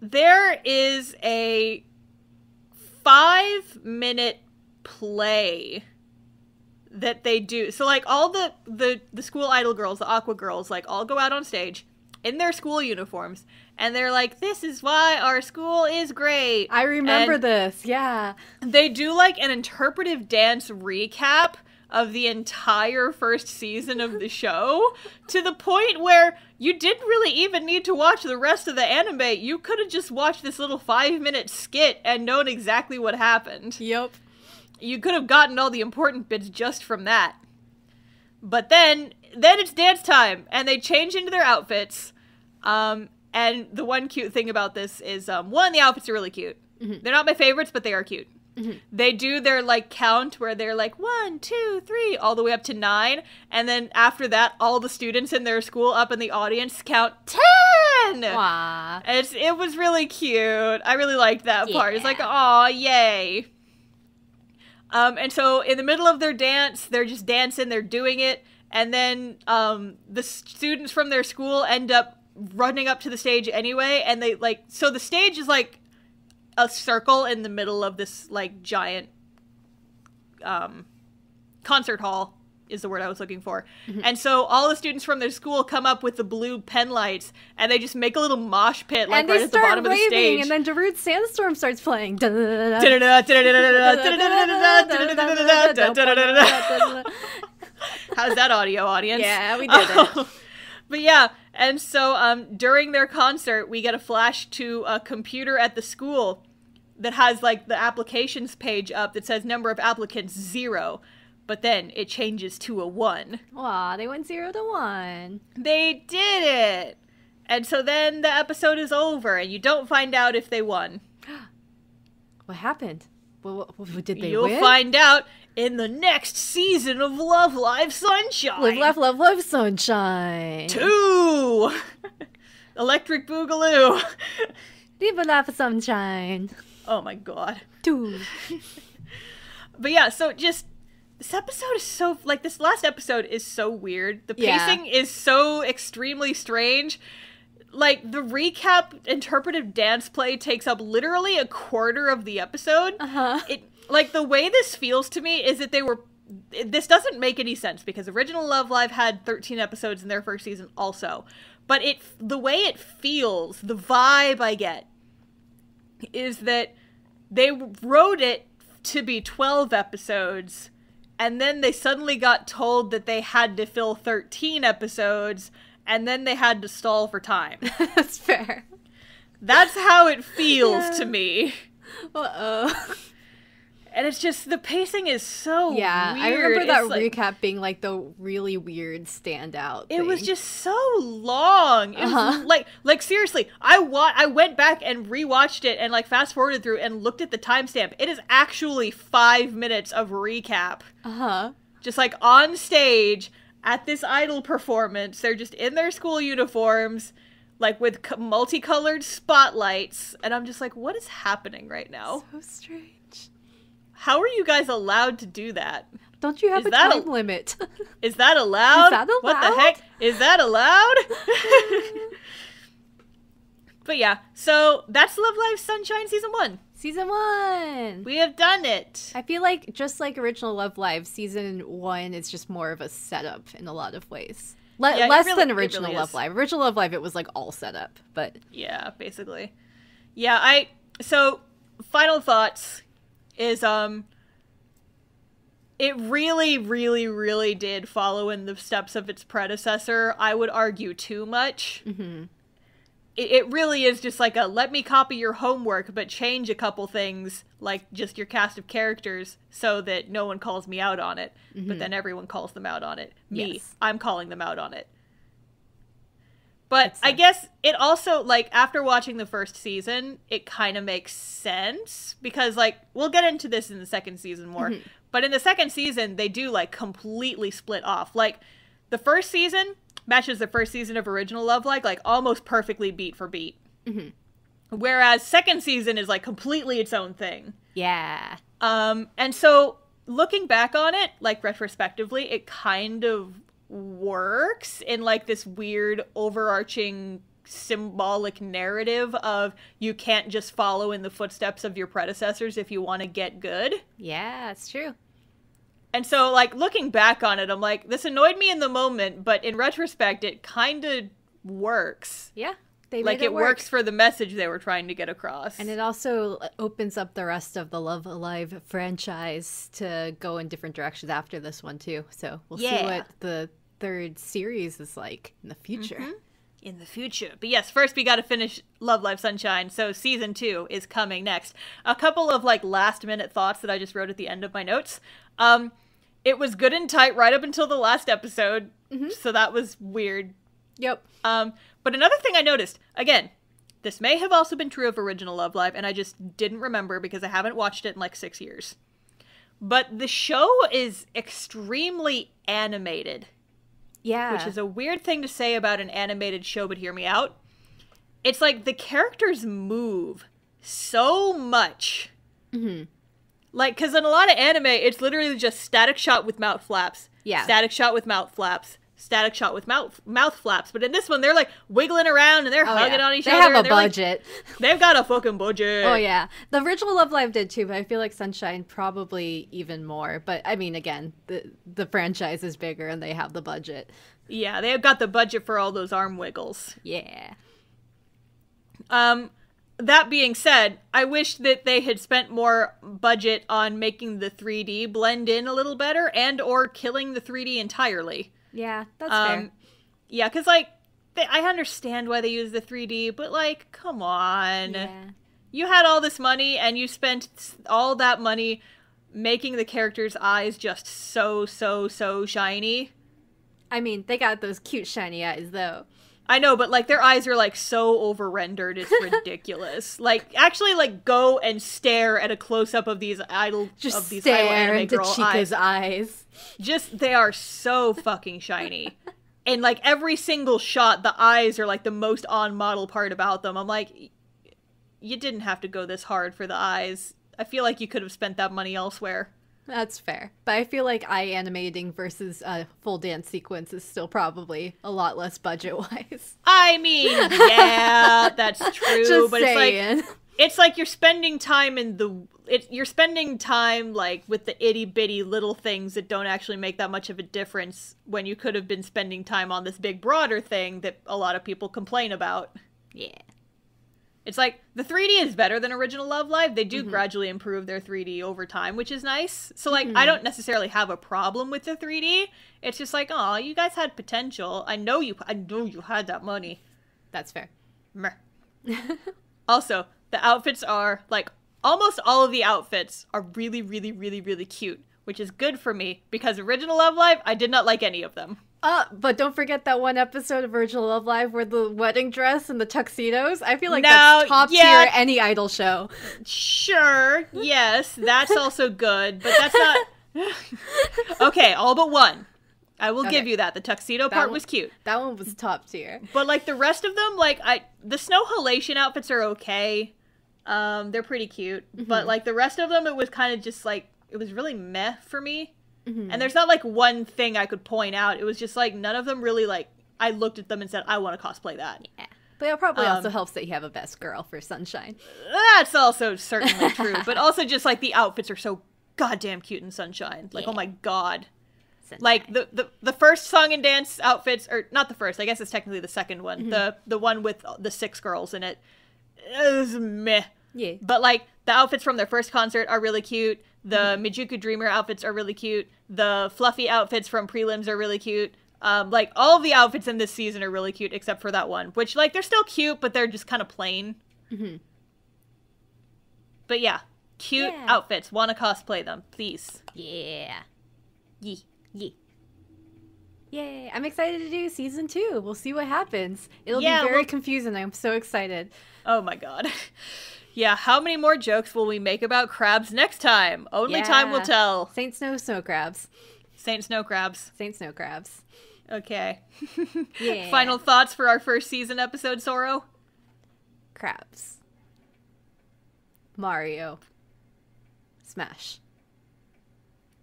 There is a 5-minute play that they do. So, like, all the school idol girls, the Aqua girls, like, all go out on stage in their school uniforms. And they're like, this is why our school is great. I remember this, yeah. They do, like, an interpretive dance recap of the entire first season of the show, to the point where you didn't really even need to watch the rest of the anime. You could have just watched this little 5-minute skit and known exactly what happened. Yep. You could have gotten all the important bits just from that. But then it's dance time, and they change into their outfits, and And the one cute thing about this is, one, the outfits are really cute. They're not my favorites, but they are cute. They do their, like, count where they're like, 1, 2, 3, all the way up to 9. And then after that, all the students in their school up in the audience count 10! Aww. It was really cute. I really liked that part. It's like, aw, yay. And so in the middle of their dance, they're just dancing, they're doing it. And then the students from their school end up running up to the stage anyway. And they, like, so the stage is, like, a circle in the middle of this, like, giant concert hall is the word I was looking for. And so all the students from their school come up with the blue pen lights, and they just make a little mosh pit, like, right at the bottom of the stage. And then Darude's Sandstorm starts playing. How's that, audio audience? Yeah, we did it. But yeah, and so during their concert, we get a flash to a computer at the school that has, like, the applications page up that says number of applicants 0. But then it changes to a 1. Aw, they went 0 to 1. They did it! And so then the episode is over, and you don't find out if they won. What happened? What did they You'll win? find out in the next season of Love Live Sunshine. Live, laugh, love, love, sunshine. 2! Electric Boogaloo. Live, laugh, sunshine. Oh my god. 2. But yeah, so just... This episode is so, like, this last episode is so weird. The pacing is so extremely strange. Like, the recap interpretive dance play takes up literally a quarter of the episode. Like, the way this feels to me is that this doesn't make any sense, because Original Love Live had 13 episodes in their first season also. But the way it feels, the vibe I get, is that they wrote it to be 12 episodes, and then they suddenly got told that they had to fill 13 episodes, and then they had to stall for time. That's fair. That's how it feels to me. Uh-oh. And it's just, the pacing is so weird. I remember that like, recap being, like, the really weird standout thing. It was just so long. It was, like, seriously, I went back and rewatched it and, like, fast-forwarded through and looked at the timestamp. It is actually 5 minutes of recap. Just, like, on stage at this iDOL performance. They're just in their school uniforms, like, with multicolored spotlights. And I'm just like, what is happening right now? So strange. How are you guys allowed to do that? Don't you have a time limit? Is that allowed? Is that allowed? What the heck? Is that allowed? But yeah, so that's Love Live Sunshine Season 1. Season 1! We have done it! I feel like, just like Original Love Live, Season 1 is just more of a setup in a lot of ways. Less than Original Love Live. Original Love Live, it was, like, all setup, but... Yeah, basically. Yeah, so, final thoughts is, it really, really, really did follow in the steps of its predecessor. I would argue too much. It really is just like a, let me copy your homework, but change a couple things, like just your cast of characters, so that no one calls me out on it. But then everyone calls them out on it. Me, yes. I'm calling them out on it. But I guess it also, like, after watching the first season, it kind of makes sense. Because, like, we'll get into this in the second season more. But in the second season, they do, like, completely split off. Like, the first season matches the first season of Original Love Live, like, almost perfectly beat for beat. Whereas second season is, like, completely its own thing. Yeah. And so, looking back on it, like, retrospectively, it kind of works in, like, this weird overarching symbolic narrative of you can't just follow in the footsteps of your predecessors if you want to get good. Yeah, it's true. And so, like, looking back on it, I'm like, this annoyed me in the moment, but in retrospect, it kind of works. Yeah, they made like, it works for the message they were trying to get across. And it also opens up the rest of the Love Alive franchise to go in different directions after this one, too. So we'll see what the third series is like in the future. In the future. But yes, first we got to finish Love Live Sunshine, so season 2 is coming next. A couple of, like, last minute thoughts that I just wrote at the end of my notes. It was good and tight right up until the last episode, so that was weird. Yep. But another thing I noticed, again, this may have also been true of Original Love Live, and I just didn't remember because I haven't watched it in like 6 years. But the show is extremely animated. Yeah. Which is a weird thing to say about an animated show, but hear me out. It's like the characters move so much. Mm-hmm. Like, because in a lot of anime, it's literally just static shot with mouth flaps. Yeah. Static shot with mouth flaps. Static shot with mouth flaps. But in this one, they're like wiggling around and they're hugging on each other. They have a budget. Like, they've got a fucking budget. Oh, yeah. The original Love Live did too, but I feel like Sunshine probably even more. But I mean, again, the franchise is bigger and they have the budget. Yeah, they've got the budget for all those arm wiggles. Yeah. That being said, I wish that they had spent more budget on making the 3D blend in a little better and or killing the 3D entirely. Yeah, that's fair. Yeah, because, like, I understand why they use the 3D, but, like, come on. Yeah. You had all this money, and you spent all that money making the characters' eyes just so shiny. I mean, they got those cute shiny eyes, though. I know, but, like, their eyes are, like, so over-rendered, it's ridiculous. Like, actually, like, go and stare at a close-up of these idol anime girl Chica's eyes. Just, they are so fucking shiny. And, like, every single shot, the eyes are, like, the most on-model part about them. I'm like, you didn't have to go this hard for the eyes. I feel like you could have spent that money elsewhere. That's fair. But I feel like eye animating versus a full dance sequence is still probably a lot less budget-wise. I mean, yeah, that's true. Just but saying. It's like you're spending time you're spending time, like, with the itty-bitty little things that don't actually make that much of a difference when you could have been spending time on this big, broader thing that a lot of people complain about. Yeah. It's like, the 3D is better than Original Love Live. They do gradually improve their 3D over time, which is nice. So, like, I don't necessarily have a problem with the 3D. It's just like, oh, you guys had potential. I know you had that money. That's fair. Meh. Also, the outfits are, like, almost all of the outfits are really, really, really, really cute, which is good for me, because Original Love Live, I did not like any of them. But don't forget that one episode of Original Love Live where the wedding dress and the tuxedos. I feel like that's top tier any idol show. Sure, yes, that's also good, but that's not... Okay, all but one. I will give you that. The tuxedo part was cute. That one was top tier. But, like, the rest of them, like, the Snow Halation outfits are okay. They're pretty cute. But, like, the rest of them, it was kind of just, like, it was really meh for me. And there's not, like, one thing I could point out. It was just, like, none of them really, like, I looked at them and said, I want to cosplay that. Yeah. But it probably also helps that you have a best girl for Sunshine. That's also certainly true. But also just, like, the outfits are so goddamn cute in Sunshine. Like, oh my god. Sunshine. Like, the first song and dance outfits, or not the first, I guess it's technically the second one. The one with the 6 girls in it. It was meh. Yeah. But, like, the outfits from their first concert are really cute. The Mijuku Dreamer outfits are really cute. The fluffy outfits from prelims are really cute. Like, all of the outfits in this season are really cute, except for that one. Which, like, they're still cute, but they're just kind of plain. But yeah, cute outfits. Want to cosplay them, please. Yeah. Yee. Yay. I'm excited to do season 2. We'll see what happens. It'll be very confusing. I'm so excited. Oh my god. Yeah, how many more jokes will we make about crabs next time? Only time will tell. Saint Snow Crabs. Saint Snow Crabs. Saint Snow Crabs. Okay. Yeah. Final thoughts for our first season episode, Soro? Crabs. Mario. Smash.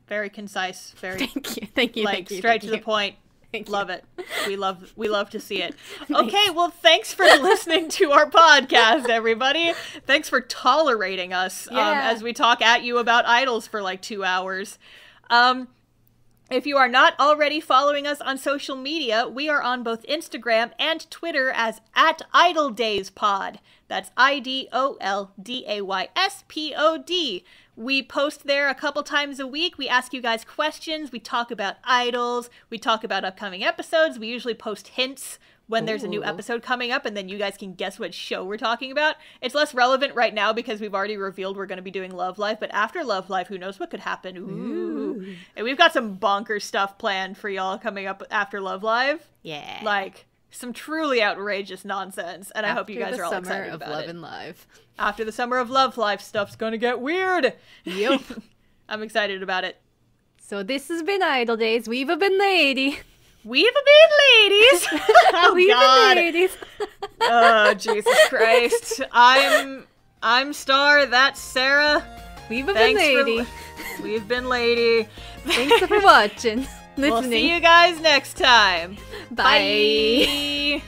Very concise. Very. Thank you. Like, straight to the point. Love it. We love to see it. Okay, well, thanks for listening to our podcast, everybody. Thanks for tolerating us as we talk at you about idols for like 2 hours. If you are not already following us on social media, we are on both Instagram and Twitter as @IdolDaysPod. That's IDOLDAYSPOD. We post there a couple times a week. We ask you guys questions. We talk about idols. We talk about upcoming episodes. We usually post hints when there's a new episode coming up, and then you guys can guess what show we're talking about. It's less relevant right now because we've already revealed we're going to be doing Love Life, but after Love Life, who knows what could happen. And we've got some bonkers stuff planned for y'all coming up after Love Live. Yeah. Like, Some truly outrageous nonsense, and I hope you guys are all excited about it. After the summer of Love and Live. After the summer of Love Life, stuff's gonna get weird. Yep. I'm excited about it. So this has been Idol Days. We've been lady. We've been ladies. Oh, We've God. been ladies. Oh, Jesus Christ. I'm Star. That's Sarah. We've been lady. We've been lady. Thanks for watching. Listening. We'll see you guys next time. Bye. Bye.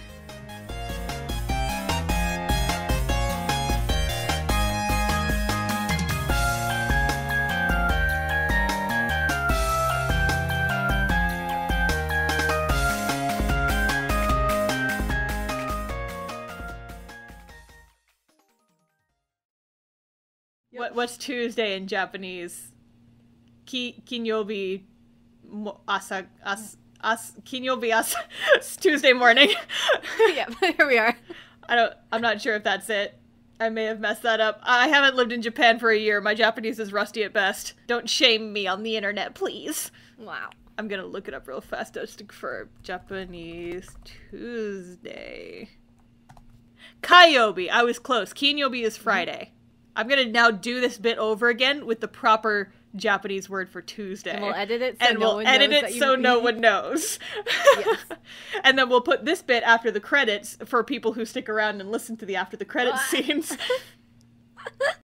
What's Tuesday in Japanese? Kinyobi asa kinyobi asa. It's Tuesday morning. Yeah, here we are. I'm not sure if that's it. I may have messed that up. I haven't lived in Japan for a year. My Japanese is rusty at best. Don't shame me on the internet, please. Wow. I'm gonna look it up real fast just for Japanese Tuesday. Kayobi. I was close. Kinyobi is Friday. I'm gonna now do this bit over again with the proper Japanese word for Tuesday. And we'll edit it so no one knows. Yes. And then we'll put this bit after the credits for people who stick around and listen to the after the credits scenes.